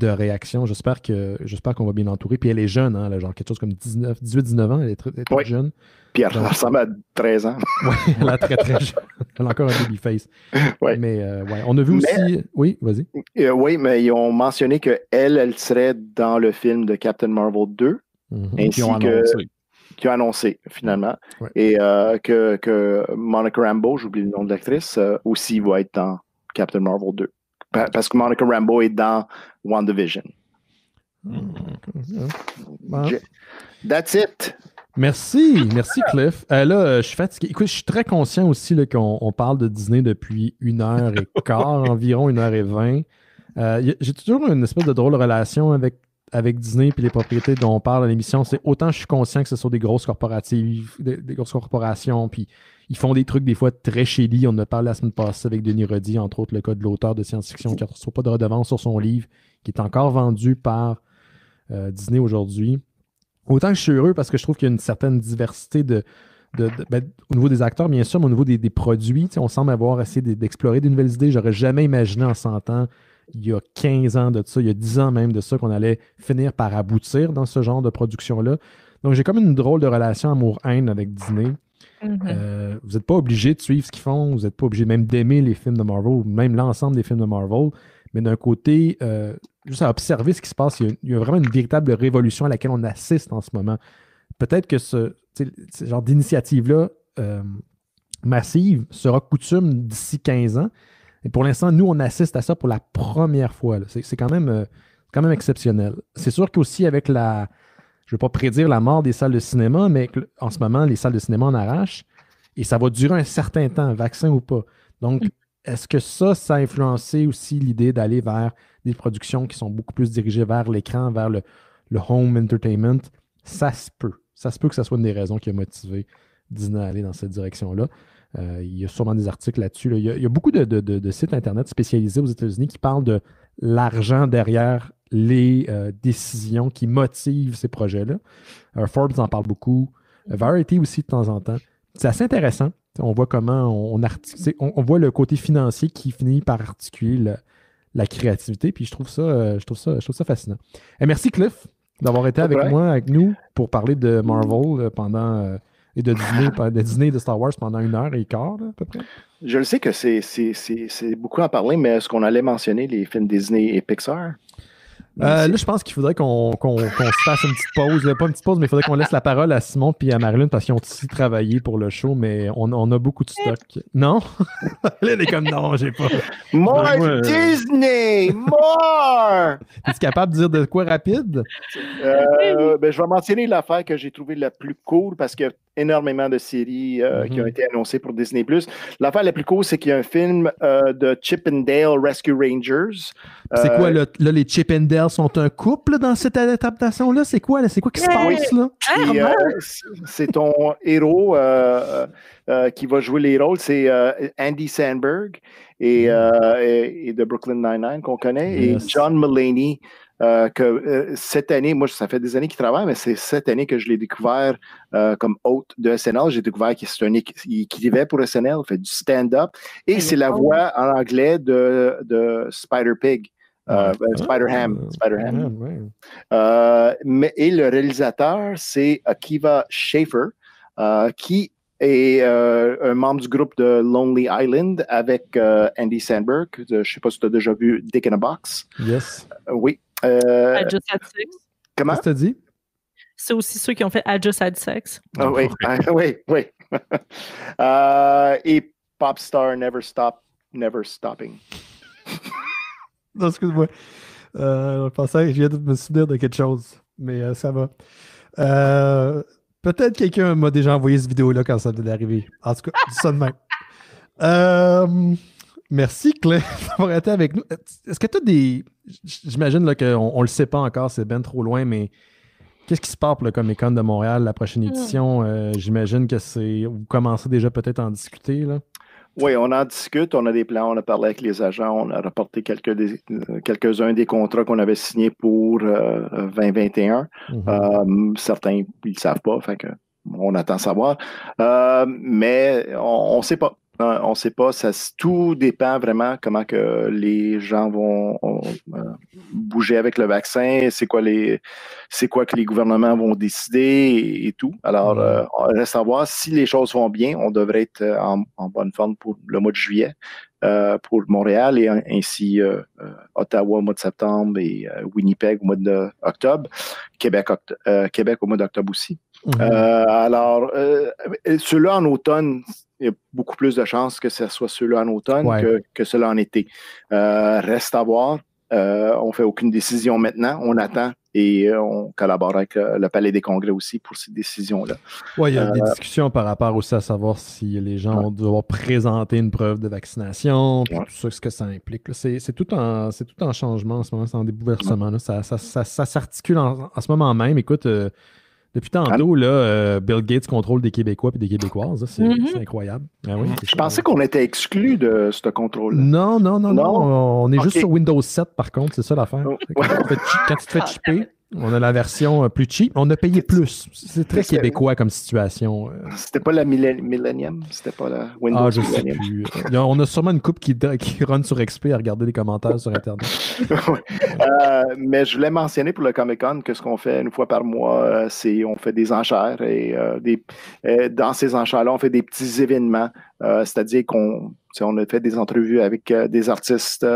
Speaker 1: réaction, j'espère qu'on va bien l'entourer. Puis elle est jeune, hein, elle a genre quelque chose comme 18-19 ans, elle est très jeune.
Speaker 4: Puis elle ressemble à 13 ans.
Speaker 1: Oui, elle a très jeune. Elle a encore un babyface. Mais on a vu aussi... Oui, vas-y.
Speaker 4: Oui, mais ils ont mentionné qu'elle serait dans le film de Captain Marvel 2, ainsi qui a annoncé finalement. Et que Monica Rambeau, j'oublie le nom de l'actrice, aussi va être dans Captain Marvel 2. Parce que Monica Rambeau est dans WandaVision. That's it.
Speaker 1: Merci Cliff. Là, je suis fatigué. Écoute, je suis très conscient aussi là, qu'on parle de Disney depuis 1h15, environ 1h20. J'ai toujours une espèce de drôle de relation avec avec Disney et les propriétés dont on parle à l'émission, c'est autant je suis conscient que ce sont des grosses corporations, puis ils font des trucs des fois très shady. On en a parlé la semaine passée avec Denis Roddy, entre autres le cas de l'auteur de science-fiction qui ne reçoit pas de redevance sur son livre, qui est encore vendu par Disney aujourd'hui. Autant que je suis heureux parce que je trouve qu'il y a une certaine diversité au niveau des acteurs, bien sûr, mais au niveau des produits, on semble avoir essayé d'explorer des nouvelles idées. J'aurais jamais imaginé en 100 ans, il y a 15 ans de ça, il y a 10 ans même de ça, qu'on allait finir par aboutir dans ce genre de production-là. Donc, j'ai comme une drôle de relation amour-haine avec Disney.
Speaker 3: Mm-hmm.
Speaker 1: Vous n'êtes pas obligé de suivre ce qu'ils font, vous n'êtes pas obligé même d'aimer les films de Marvel, ou même l'ensemble des films de Marvel, mais d'un côté, juste à observer ce qui se passe, il y a vraiment une véritable révolution à laquelle on assiste en ce moment. Peut-être que ce genre d'initiative-là massive sera coutume d'ici 15 ans. Et pour l'instant, nous, on assiste à ça pour la première fois. C'est quand même exceptionnel. C'est sûr qu'aussi avec je ne veux pas prédire la mort des salles de cinéma, mais en ce moment, les salles de cinéma en arrachent et ça va durer un certain temps, vaccin ou pas. Donc, est-ce que ça a influencé aussi l'idée d'aller vers des productions qui sont beaucoup plus dirigées vers l'écran, vers le home entertainment? Ça se peut. Ça se peut que ça soit une des raisons qui a motivé Disney à aller dans cette direction-là. Il y a sûrement des articles là-dessus. Là. Il y a beaucoup de sites Internet spécialisés aux États-Unis qui parlent de l'argent derrière les décisions qui motivent ces projets-là. Forbes en parle beaucoup. Variety aussi de temps en temps. C'est assez intéressant. On voit comment on voit le côté financier qui finit par articuler la créativité. Puis je trouve ça fascinant. Et merci Cliff d'avoir été avec nous pour parler de Marvel et de Disney et de Star Wars pendant 1h15 là, à peu près.
Speaker 4: Je le sais que c'est beaucoup à parler, mais est-ce qu'on allait mentionner les films Disney et Pixar?
Speaker 1: Là, je pense qu'il faudrait qu'on se fasse une petite pause. Pas une petite pause, mais il faudrait qu'on laisse la parole à Simon et à Marilyn parce qu'ils ont aussi travaillé pour le show, mais on a beaucoup de stock. Non? Là, elle est comme non, j'ai pas.
Speaker 4: More Disney! More!
Speaker 1: Es-tu capable de dire de quoi rapide?
Speaker 4: Je vais mentionner l'affaire que j'ai trouvée la plus cool parce qu'il y a énormément de séries qui ont été annoncées pour Disney+. L'affaire la plus cool, c'est qu'il y a un film de Chip and Dale Rescue Rangers.
Speaker 1: C'est quoi, là, les Chip and Dale sont un couple dans cette adaptation-là? C'est quoi qui se passe, là?
Speaker 4: C'est ton héros qui va jouer les rôles, c'est Andy Samberg et de Brooklyn Nine-Nine qu'on connaît, yes. Et John Mulaney. Cette année, moi, ça fait des années qu'il travaille, mais c'est cette année que je l'ai découvert comme hôte de SNL. J'ai découvert qu'il écrivait pour SNL, il fait du stand-up. Et c'est la voix en anglais de Spider-Pig. Spider-Ham. Et le réalisateur, c'est Akiva Schaffer, qui est un membre du groupe de Lonely Island avec Andy Samberg. Je ne sais pas si tu as déjà vu Dick in a Box.
Speaker 1: Yes.
Speaker 4: Oui.
Speaker 3: I Just Had Sex.
Speaker 4: Comment?
Speaker 1: Qu'est-ce que tu as dit?
Speaker 3: C'est aussi ceux qui ont fait I Just Had Sex.
Speaker 4: Oui. Et Popstar Never Stopping.
Speaker 1: Non, excuse-moi. Je pensais que je viens de me souvenir de quelque chose, mais ça va. Peut-être quelqu'un m'a déjà envoyé cette vidéo-là quand ça venait d'arriver. En tout cas, dis ça de même. Merci, Claire, d'avoir été avec nous. Est-ce que tu as des... J'imagine là, qu'on ne le sait pas encore, c'est bien trop loin, mais qu'est-ce qui se passe pour le Comic-Con de Montréal, la prochaine édition? J'imagine que vous commencez déjà peut-être à en discuter, là.
Speaker 4: Oui, on en discute, on a des plans, on a parlé avec les agents, on a rapporté quelques-uns des contrats qu'on avait signés pour 2021. Certains, ils ne le savent pas, fait que on attend de savoir. Mais on ne sait pas. On ne sait pas, tout dépend vraiment comment que les gens vont bouger avec le vaccin, c'est quoi que les gouvernements vont décider et tout. Alors, on reste à voir. Si les choses vont bien, on devrait être en bonne forme pour le mois de juillet pour Montréal et ainsi Ottawa au mois de septembre et Winnipeg au mois d'octobre, Québec au mois d'octobre aussi. Alors, ceux-là en automne, il y a beaucoup plus de chances que ce soit ceux-là en automne que ceux-là en été. Reste à voir. On ne fait aucune décision maintenant. On attend et on collabore avec le Palais des Congrès aussi pour ces décisions-là.
Speaker 1: Oui, il y a des discussions par rapport aussi à savoir si les gens vont devoir présenter une preuve de vaccination, puis tout ça, ce que ça implique. C'est tout en changement en ce moment, c'est en débouleversement. Ça s'articule en ce moment même. Écoute, depuis tantôt, Bill Gates contrôle des Québécois et des Québécoises. C'est incroyable. Ah oui,
Speaker 4: je pensais qu'on était exclus de ce contrôle.
Speaker 1: Non. On est juste sur Windows 7, par contre. C'est ça l'affaire. Quand tu te fais chipper, on a la version plus cheap. On a payé plus. C'est très québécois comme situation.
Speaker 4: C'était pas la Millennium? C'était pas la Windows
Speaker 1: je
Speaker 4: Millennium?
Speaker 1: Sais plus. On a sûrement une couple qui run sur XP à regarder les commentaires sur Internet.
Speaker 4: Mais je voulais mentionner pour le Comic-Con que ce qu'on fait une fois par mois, c'est on fait des enchères et dans ces enchères-là, on fait des petits événements. C'est-à-dire qu'on a fait des entrevues avec des artistes.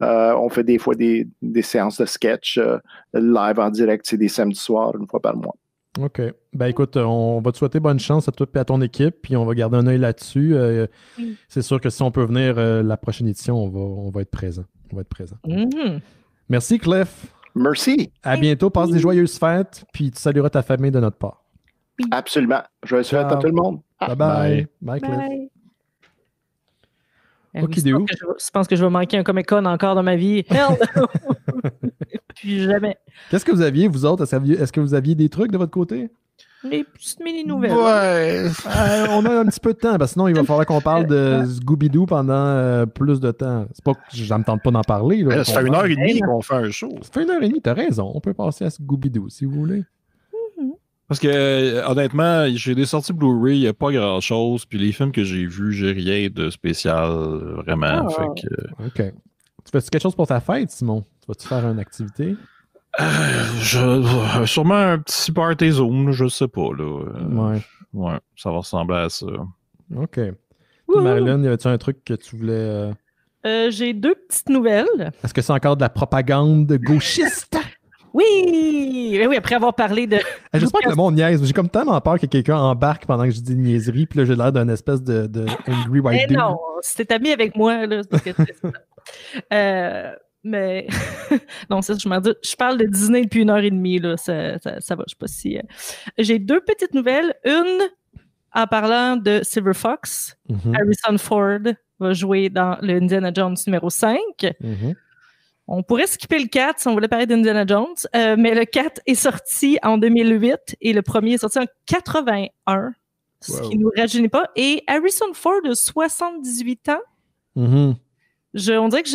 Speaker 4: On fait des fois des séances de sketch live en direct. C'est des samedis soirs, une fois par mois.
Speaker 1: OK. Ben écoute, on va te souhaiter bonne chance à toi et à ton équipe, puis on va garder un œil là-dessus. C'est sûr que si on peut venir la prochaine édition, on va être présent. Merci, Cliff.
Speaker 4: Merci.
Speaker 1: À bientôt. Passe des joyeuses fêtes, puis tu salueras ta famille de notre part.
Speaker 4: Absolument. Joyeuses fêtes à tout le monde.
Speaker 1: Bye. Bye, Cliff.
Speaker 3: Je pense que je vais manquer un Comic-Con encore dans ma vie. Puis jamais.
Speaker 1: Qu'est-ce que vous aviez, vous autres? Est-ce que vous aviez des trucs de votre côté?
Speaker 3: Des petites mini-nouvelles.
Speaker 1: Ouais. On a un petit peu de temps, parce que sinon, il va falloir qu'on parle de Scooby-Doo pendant plus de temps. C'est pas que je ne tente pas d'en parler. Là,
Speaker 2: ça fait 1h30 qu'on fait un show.
Speaker 1: Ça fait 1h30, t'as raison. On peut passer à Scooby-Doo, si vous voulez.
Speaker 2: Parce que, honnêtement, j'ai des sorties Blu-ray, il n'y a pas grand-chose. Puis les films que j'ai vus, j'ai rien de spécial, vraiment. Fait que...
Speaker 1: OK. Tu fais quelque chose pour ta fête, Simon? Tu vas-tu faire une activité?
Speaker 2: Sûrement un petit party Zoom, je sais pas. Là.
Speaker 1: Ouais,
Speaker 2: ça va ressembler à ça.
Speaker 1: OK. Puis Marilyn, y avait-tu un truc que tu voulais...
Speaker 3: J'ai deux petites nouvelles.
Speaker 1: Est-ce que c'est encore de la propagande gauchiste?
Speaker 3: Oui, après avoir parlé de...
Speaker 1: J'espère que le monde niaise. J'ai comme tellement peur que quelqu'un embarque pendant que je dis une niaiserie, puis là, j'ai l'air d'un espèce de angry white dude.
Speaker 3: Non, si t'es ami avec moi, là, c'est parce que mais non, c'est ça, je parle de Disney depuis 1h30, là, ça va, je sais pas si... J'ai deux petites nouvelles. Une, en parlant de Silver Fox, Harrison Ford va jouer dans le Indiana Jones numéro 5. On pourrait skipper le 4 si on voulait parler d'Indiana Jones, mais le 4 est sorti en 2008 et le premier est sorti en 81, ce qui ne nous rajeunit pas. Et Harrison Ford a 78 ans. On dirait que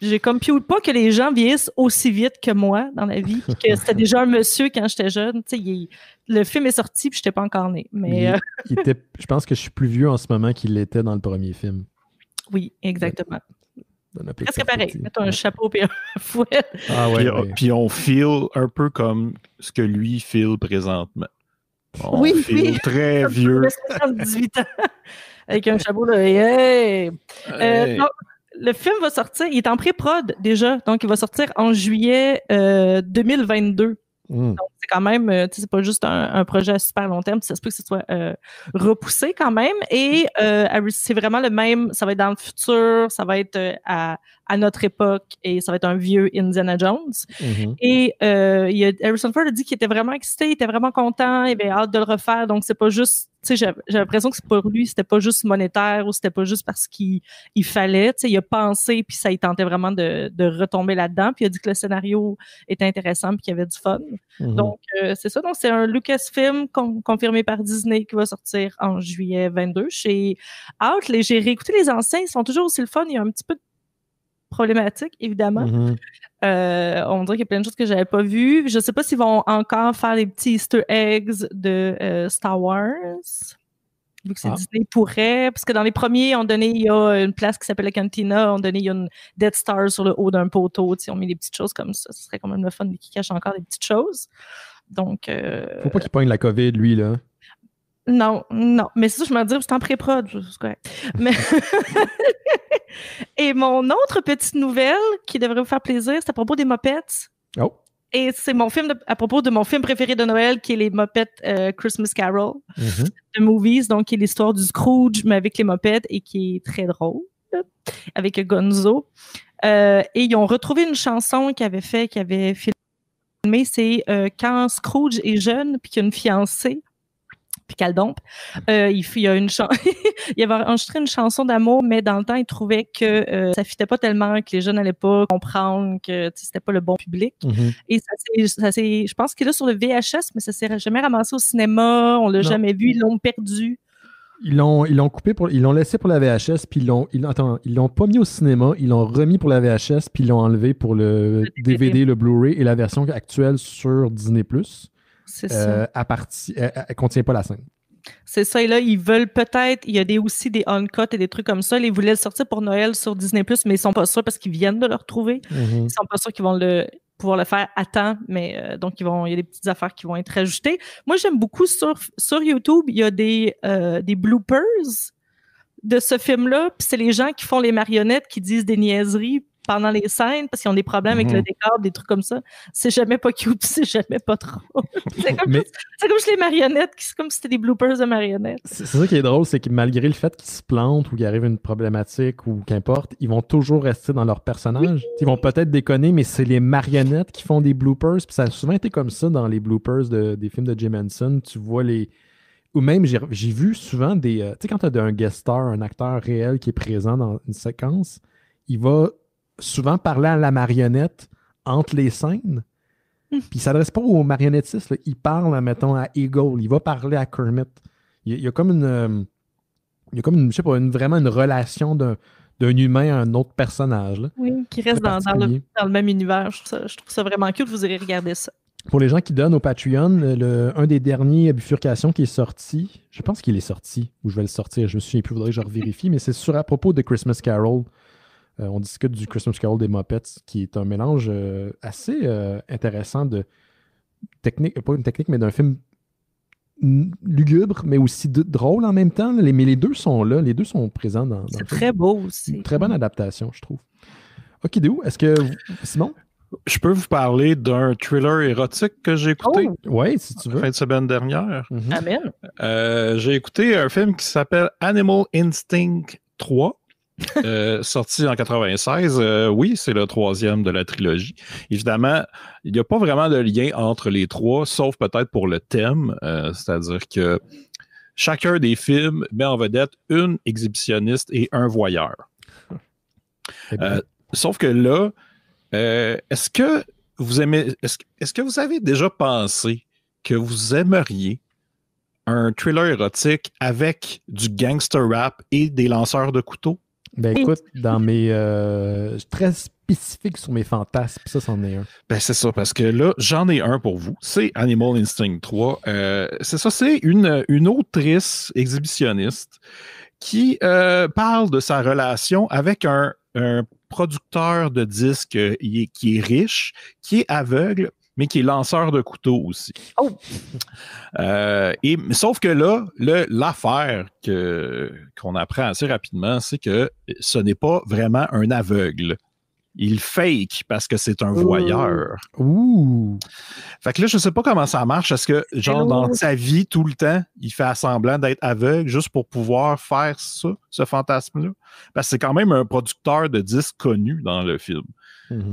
Speaker 3: j'ai comme pas que les gens vieillissent aussi vite que moi dans la vie, puis que c'était déjà un monsieur quand j'étais jeune. Le film est sorti puis je n'étais pas encore née. Mais
Speaker 1: je pense que je suis plus vieux en ce moment qu'il l'était dans le premier film.
Speaker 3: Oui, exactement. Presque pareil. Mettons un chapeau et un fouet.
Speaker 2: Puis on feel un peu comme ce que lui feel présentement. On feel très vieux.
Speaker 3: 78 ans. Avec un chapeau là. Hey. Non, le film va sortir, il est en pré-prod déjà, donc il va sortir en juillet 2022. Donc c'est quand même, c'est pas juste un projet à super long terme, ça se peut que ce soit repoussé quand même. Et c'est vraiment le même, ça va être dans le futur, ça va être à notre époque et ça va être un vieux Indiana Jones. Et Harrison Ford a dit qu'il était vraiment excité, il était vraiment content, il avait hâte de le refaire, donc c'est pas juste, tu sais, j'ai l'impression que c'est pour lui, c'était pas juste monétaire ou c'était pas juste parce qu'il fallait, tu sais, il a pensé puis ça il tentait vraiment de retomber là-dedans, puis il a dit que le scénario était intéressant puis qu'il y avait du fun. Donc c'est ça, donc c'est un Lucasfilm confirmé par Disney qui va sortir en juillet 22 chez Out. J'ai réécouté les anciens, ils sont toujours aussi le fun, il y a un petit peu de problématique, évidemment. On dirait qu'il y a plein de choses que j'avais pas vues. Je sais pas s'ils vont encore faire des petits Easter eggs de Star Wars. Vu que c'est Disney pourrait. Parce que dans les premiers, il y a une place qui s'appelle la Cantina. Il y a une Death Star sur le haut d'un poteau. On met des petites choses comme ça. Ce serait quand même le fun qui cache encore des petites choses. Donc...
Speaker 1: Faut pas qu'il pogne la COVID, lui, là.
Speaker 3: Non. Mais c'est ça, je me dis, c'est en pré-prod. C'est correct. Mais... Et mon autre petite nouvelle qui devrait vous faire plaisir, c'est à propos des Muppets. Et c'est à propos de mon film préféré de Noël, qui est les Muppets Christmas Carol, The Movies, donc qui est l'histoire du Scrooge, mais avec les Muppets, et qui est très drôle, avec Gonzo. Et ils ont retrouvé une chanson qu'ils avaient filmée Mais c'est quand Scrooge est jeune puis qu'il a une fiancée, puis qu'elle dompe, il avait enregistré une chanson d'amour, mais dans le temps, il trouvait que ça fitait pas tellement, que les jeunes n'allaient pas comprendre, que c'était pas le bon public. Et je pense qu'il est là sur le VHS, mais ça s'est jamais ramassé au cinéma, on l'a jamais vu, ils l'ont perdu.
Speaker 1: Ils l'ont coupé, ils l'ont laissé pour la VHS, puis ils l'ont pas mis au cinéma, ils l'ont remis pour la VHS, puis ils l'ont enlevé pour le DVD, le Blu-ray et la version actuelle sur Disney+.
Speaker 3: C'est ça.
Speaker 1: Elle contient pas la scène.
Speaker 3: C'est ça, et là, ils veulent peut-être, il y a aussi des uncut et des trucs comme ça, ils voulaient le sortir pour Noël sur Disney+, mais ils sont pas sûrs parce qu'ils viennent de le retrouver. Ils sont pas sûrs qu'ils vont pouvoir le faire à temps, mais donc il y a des petites affaires qui vont être ajoutées. Moi, j'aime beaucoup sur YouTube, il y a des bloopers de ce film-là, puis c'est les gens qui font les marionnettes qui disent des niaiseries pendant les scènes parce qu'ils ont des problèmes avec le décor, des trucs comme ça. C'est jamais pas cute, c'est jamais pas trop. c'est comme juste les marionnettes, c'est comme si c'était des bloopers de marionnettes.
Speaker 1: C'est ça qui est drôle, c'est que malgré le fait qu'ils se plantent ou qu'il arrive une problématique ou qu'importe, ils vont toujours rester dans leur personnage. Oui. Ils vont peut-être déconner, mais c'est les marionnettes qui font des bloopers. Puis ça a souvent été comme ça dans les bloopers des films de Jim Henson. Tu vois ou même, j'ai vu souvent des... tu sais, quand tu as un guest star, un acteur réel qui est présent dans une séquence, il va souvent parler à la marionnette entre les scènes. Puis il ne s'adresse pas aux marionnettistes. Là. Il parle, mettons, à Eagle. Il va parler à Kermit. Il y a comme une... je sais pas, vraiment une relation d'un humain à un autre personnage. Là.
Speaker 3: Oui, qui reste dans le même univers. Je trouve ça vraiment cool. Vous irez regarder ça.
Speaker 1: Pour les gens qui donnent au Patreon, un des derniers bifurcations qui est sorti, je pense qu'il est sorti, ou je vais le sortir, je me souviens plus, il faudrait que je revérifie, mais c'est à propos de Christmas Carol. On discute du Christmas Carol des Muppets, qui est un mélange assez intéressant de technique, pas une technique, mais d'un film lugubre, mais aussi drôle en même temps. Mais les deux sont là, les deux sont présents dans
Speaker 3: c'est très beau aussi.
Speaker 1: Une très bonne adaptation, je trouve. Okidou, est-ce que... Simon?
Speaker 2: Je peux vous parler d'un thriller érotique que j'ai écouté.
Speaker 1: Oui, si tu veux.
Speaker 2: Fin de semaine dernière.
Speaker 3: Amen.
Speaker 2: J'ai écouté un film qui s'appelle Animal Instinct 3. Sorti en 96, oui, c'est le troisième de la trilogie. Évidemment, il n'y a pas vraiment de lien entre les trois, sauf peut-être pour le thème, c'est-à-dire que chacun des films met en vedette une exhibitionniste et un voyeur. Sauf que là, est-ce que vous avez déjà pensé que vous aimeriez un thriller érotique avec du gangster rap et des lanceurs de couteaux?
Speaker 1: Ben écoute, dans mes... très spécifique sur mes fantasmes, ça, c'en est un.
Speaker 2: Ben c'est ça, parce que là, j'en ai un pour vous. C'est Animal Instinct 3. C'est ça, c'est une autrice exhibitionniste qui parle de sa relation avec un producteur de disques qui est riche, qui est aveugle, mais qui est lanceur de couteaux aussi.
Speaker 3: Oh!
Speaker 2: Sauf que là, l'affaire qu'on apprend assez rapidement, c'est que ce n'est pas vraiment un aveugle. Il fake parce que c'est un voyeur.
Speaker 1: Ouh!
Speaker 2: Fait que là, je sais pas comment ça marche. Est-ce que, genre, dans sa vie, tout le temps, il fait semblant d'être aveugle juste pour pouvoir faire ça, ce fantasme-là? Parce que c'est quand même un producteur de disques connu dans le film.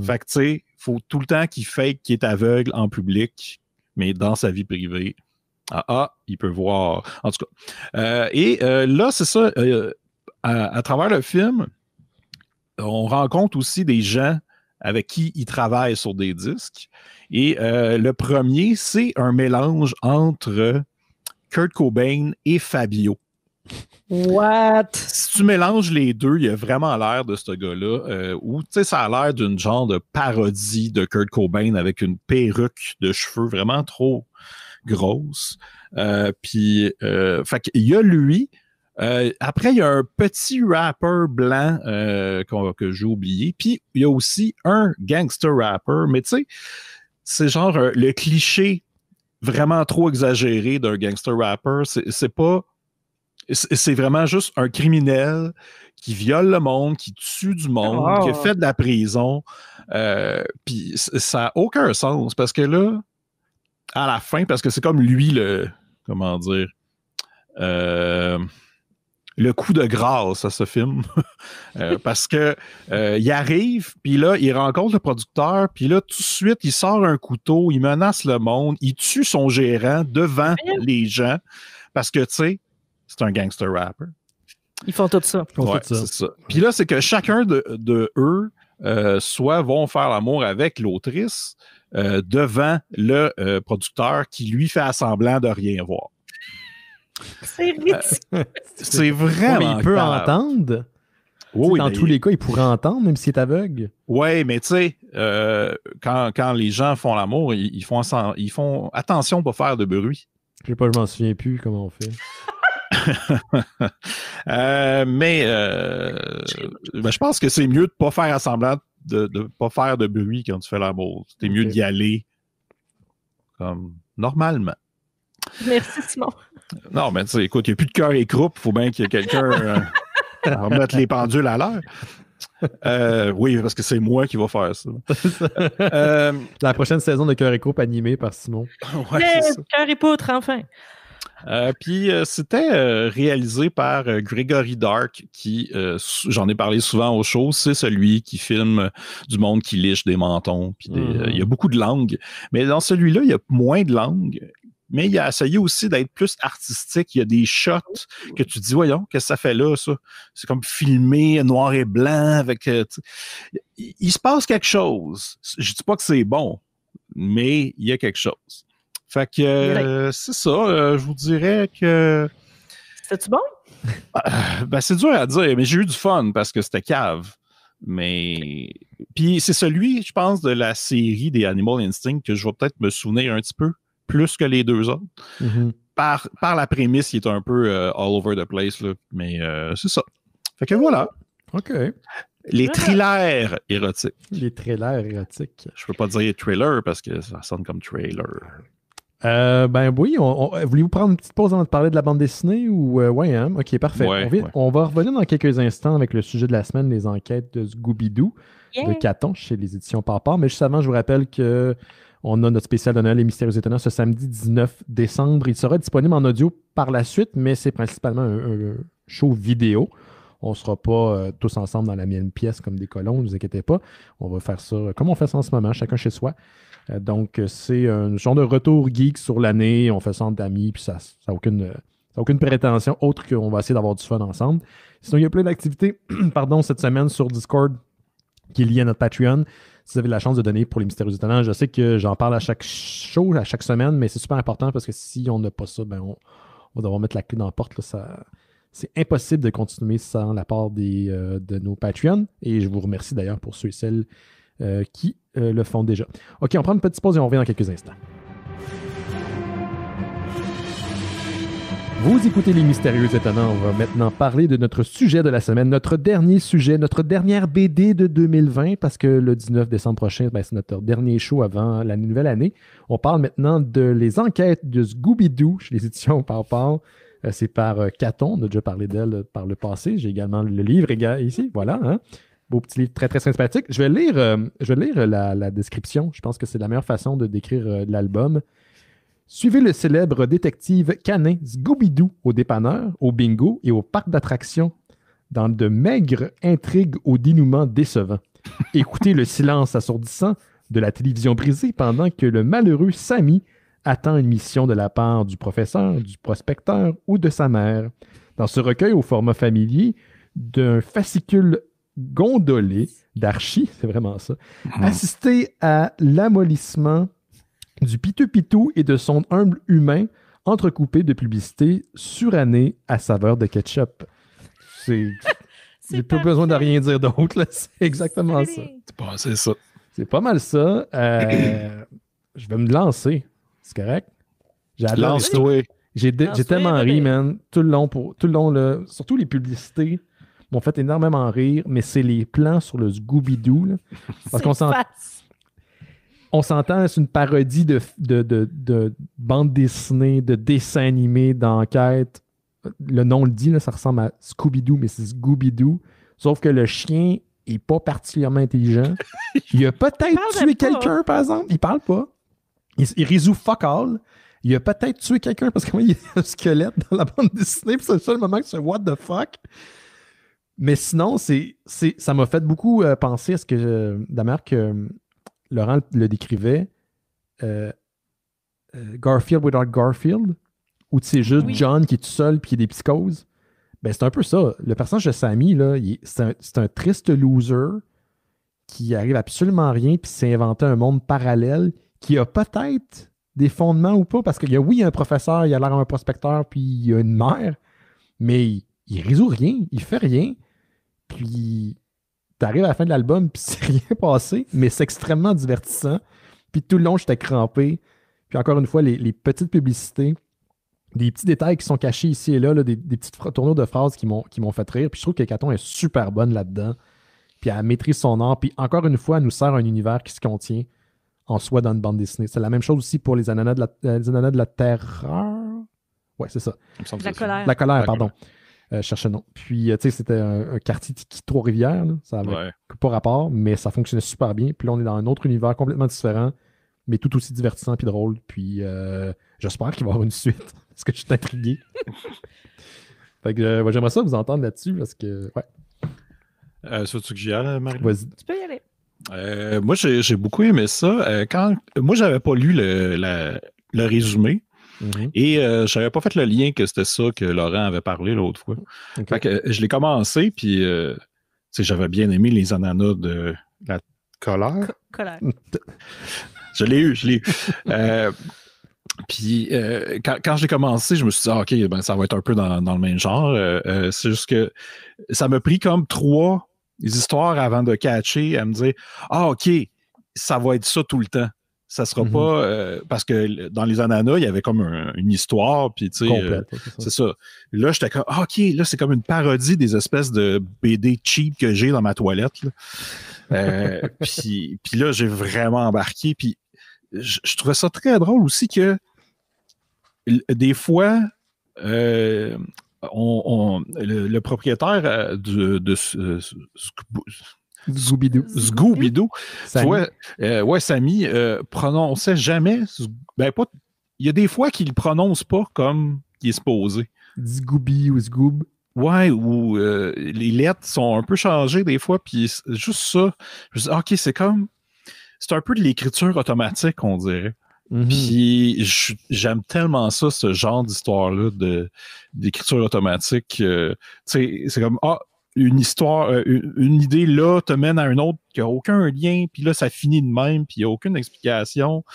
Speaker 2: Fait que, tu sais, il faut tout le temps qu'il fake qu'il est aveugle en public, mais dans sa vie privée, il peut voir. En tout cas. Là, c'est ça. À travers le film, on rencontre aussi des gens avec qui il travaille sur des disques. Et le premier, c'est un mélange entre Kurt Cobain et Fabio.
Speaker 3: What?
Speaker 2: Si tu mélanges les deux, il y a vraiment l'air de ce gars-là, où, tu sais, ça a l'air d'une genre de parodie de Kurt Cobain avec une perruque de cheveux vraiment trop grosse. Fait qu'il y a lui. Après, il y a un petit rapper blanc que j'ai oublié. Puis, il y a aussi un gangster rapper. Mais tu sais, c'est genre le cliché vraiment trop exagéré d'un gangster rapper. C'est vraiment juste un criminel qui viole le monde, qui tue du monde, qui a fait de la prison. Puis ça n'a aucun sens parce que là, à la fin, parce que c'est comme lui comment dire... le coup de grâce à ce film. Parce que il arrive, puis là, il rencontre le producteur, puis là, tout de suite, il sort un couteau, il menace le monde, il tue son gérant devant les gens, parce que, tu sais, c'est un gangster rapper.
Speaker 3: Ils font tout ça.
Speaker 2: C'est ça. Puis là, c'est que chacun de eux, soit vont faire l'amour avec l'autrice devant le producteur qui, lui, fait semblant de rien voir.
Speaker 3: C'est ridicule.
Speaker 2: C'est vraiment.
Speaker 1: Il peut entendre.
Speaker 2: Oui,
Speaker 1: dans tous les cas, il pourrait entendre, même s'il est aveugle.
Speaker 2: Oui, mais tu sais, quand les gens font l'amour, ils font attention de ne pas faire de bruit.
Speaker 1: Je sais pas, je m'en souviens plus comment on fait.
Speaker 2: Je pense que c'est mieux de ne pas faire semblant de ne pas faire de bruit quand tu fais l'amour. C'est mieux d'y aller comme normalement.
Speaker 3: Merci, Simon.
Speaker 2: Non, mais tu sais, écoute, il n'y a plus de cœur et croupe. Il faut bien qu'il y ait quelqu'un à remettre les pendules à l'heure. Oui, parce que c'est moi qui va faire ça.
Speaker 1: La prochaine saison de Cœur et Croupe animée par Simon.
Speaker 3: Cœur et poutre, enfin.
Speaker 2: Puis c'était réalisé par Gregory Dark, qui, j'en ai parlé souvent aux shows, c'est celui qui filme du monde qui liche des mentons. Puis il y a beaucoup de langues. Mais dans celui-là, il y a moins de langues. Mais il a essayé aussi d'être plus artistique. Il y a des shots que tu dis, voyons, qu'est-ce que ça fait là, ça? C'est comme filmé noir et blanc. Avec, il se passe quelque chose. Je dis pas que c'est bon, mais il y a quelque chose. Fait que c'est ça. Je vous dirais que...
Speaker 3: C'était-tu bon?
Speaker 2: C'est dur à dire, mais j'ai eu du fun parce que c'était cave. Mais... Puis c'est celui, je pense, de la série des Animal Instinct que je vais peut-être me souvenir un petit peu plus que les deux autres.
Speaker 1: Mm-hmm.
Speaker 2: Par la prémisse qui est un peu all over the place, là. Mais c'est ça. Fait que voilà.
Speaker 1: OK.
Speaker 2: Les thrillers érotiques.
Speaker 1: Les trailers érotiques.
Speaker 2: Je peux pas dire trailer parce que ça sonne comme trailer.
Speaker 1: Oui, voulez-vous prendre une petite pause avant de parler de la bande dessinée ou ouais, hein? OK, parfait. On va revenir dans quelques instants avec le sujet de la semaine, les enquêtes de Scooby-Doo de Caton chez les éditions Papa. Mais juste avant, je vous rappelle que on a notre spécial de Noël Les Mystérieux Étonnants ce samedi 19 décembre. Il sera disponible en audio par la suite, mais c'est principalement un show vidéo. On ne sera pas tous ensemble dans la même pièce comme des colons, ne vous inquiétez pas. On va faire ça comme on fait ça en ce moment, chacun chez soi. Donc, c'est un genre de retour geek sur l'année. On fait ça entre amis, puis ça n'a aucune prétention autre qu'on va essayer d'avoir du fun ensemble. Sinon, il y a plein d'activités cette semaine sur Discord qui est lié à notre Patreon. Si vous avez la chance de donner pour les Mystérieux Étonnants, je sais que j'en parle à chaque show, à chaque semaine, mais c'est super important parce que si on n'a pas ça, on va devoir mettre la clé dans la porte. Là, c'est impossible de continuer sans la part de nos Patreons. Et je vous remercie d'ailleurs pour ceux et celles qui le font déjà. OK, on prend une petite pause et on revient dans quelques instants. Vous écoutez Les Mystérieux Étonnants. On va maintenant parler de notre sujet de la semaine, notre dernier sujet, notre dernière BD de 2020, parce que le 19 décembre prochain, c'est notre dernier show avant la nouvelle année. On parle maintenant de les enquêtes de Scooby-Doo chez les éditions Pawpaw. C'est par Caton. On a déjà parlé d'elle par le passé. J'ai également le livre ici. Voilà, hein? Beau petit livre très, très sympathique. Je vais lire la description. Je pense que c'est la meilleure façon de décrire l'album. Suivez le célèbre détective canin Scooby-Doo au dépanneur, au bingo et au parc d'attractions dans de maigres intrigues au dénouement décevant. Écoutez le silence assourdissant de la télévision brisée pendant que le malheureux Sammy attend une mission de la part du professeur, du prospecteur ou de sa mère. Dans ce recueil au format familier d'un fascicule gondolé d'Archie, c'est vraiment ça, assistez à l'amollissement du pitou-pitou et de son humble humain entrecoupé de publicités surannées à saveur de ketchup. J'ai pas besoin de rien dire d'autre, là. C'est exactement ça.
Speaker 2: C'est ça.
Speaker 1: C'est pas mal ça. Je vais me lancer. C'est correct? J'ai tellement ri, man. Tout le long, là, surtout les publicités m'ont fait énormément rire, mais c'est les plans sur le Scooby-Doo. Là, parce qu'on on s'entend, c'est une parodie de bande dessinée, de dessin animé, d'enquête. Le nom le dit, là, ça ressemble à Scooby-Doo, mais c'est Scooby-Doo. Sauf que le chien n'est pas particulièrement intelligent. Il a peut-être tué quelqu'un, par exemple. Il parle pas. Il résout fuck all. Il a peut-être tué quelqu'un parce qu'il y a un squelette dans la bande dessinée, puis c'est le seul moment que tu fais what the fuck? Mais sinon, ça m'a fait beaucoup penser à ce que, d'ailleurs, que Laurent le décrivait, Garfield Without Garfield, où c'est juste John qui est tout seul puis il y a des psychoses. Ben, c'est un peu ça. Le personnage de Sammy, là, c'est un triste loser qui arrive absolument à rien puis s'est inventé un monde parallèle qui a peut-être des fondements ou pas, parce qu'il y a un professeur, il a l'air un prospecteur, puis il y a une mère, mais il résout rien, il fait rien, puis t'arrives à la fin de l'album, puis c'est rien passé, mais c'est extrêmement divertissant, puis tout le long, j'étais crampé, puis encore une fois, les petites publicités, des petits détails qui sont cachés ici et là, des petites tournures de phrases qui m'ont fait rire, puis je trouve que Caton est super bonne là-dedans, puis elle maîtrise son art, puis encore une fois, elle nous sert un univers qui se contient en soi dans une bande dessinée. C'est la même chose aussi pour les ananas de la terreur. Ouais, c'est ça.
Speaker 3: La colère.
Speaker 1: La colère, pardon. Cherche le nom. Puis, tu sais, c'était un quartier qui Trois-Rivières. Ça avait pas rapport, mais ça fonctionnait super bien. Puis là, on est dans un autre univers complètement différent, mais tout aussi divertissant puis drôle. Puis, j'espère qu'il va y avoir une suite, parce que je suis intrigué. Fait que j'aimerais ça vous entendre là-dessus, parce que, ouais.
Speaker 2: Surtout que j'y aille, Marie.
Speaker 1: Vas-y.
Speaker 3: Tu peux y aller.
Speaker 2: Moi, j'ai beaucoup aimé ça. Moi, j'avais pas lu le résumé et j'avais pas fait le lien que c'était ça que Laurent avait parlé l'autre fois.
Speaker 1: Okay.
Speaker 2: Fait que je l'ai commencé, puis j'avais bien aimé les ananas de la colère.
Speaker 3: Colère.
Speaker 2: Je l'ai eu. Puis quand je l'ai commencé, je me suis dit, OK, ben, ça va être un peu dans le même genre. C'est juste que ça m'a pris comme 3 histoires avant de catcher, à me dire, OK, ça va être ça tout le temps. Ça sera pas... parce que dans les ananas, il y avait comme une histoire, puis tu sais... c'est ça. Là, j'étais comme, OK, là, c'est comme une parodie des espèces de BD cheap que j'ai dans ma toilette. Puis là, j'ai vraiment embarqué, puis je trouvais ça très drôle aussi que des fois, le propriétaire de Scooby-Doo, Sammy, prononçait jamais. Ben, pas. Il y a des fois qu'il le prononce pas comme il est supposé.
Speaker 1: Scooby ou Scoob.
Speaker 2: Ouais, ou les lettres sont un peu changées des fois, puis juste ça. Je me dis, OK, c'est un peu de l'écriture automatique, on dirait. Puis j'aime tellement ça, ce genre d'histoire-là d'écriture automatique. C'est comme, une histoire, une idée là te mène à une autre qui n'a aucun lien, puis là, ça finit de même, puis il n'y a aucune explication.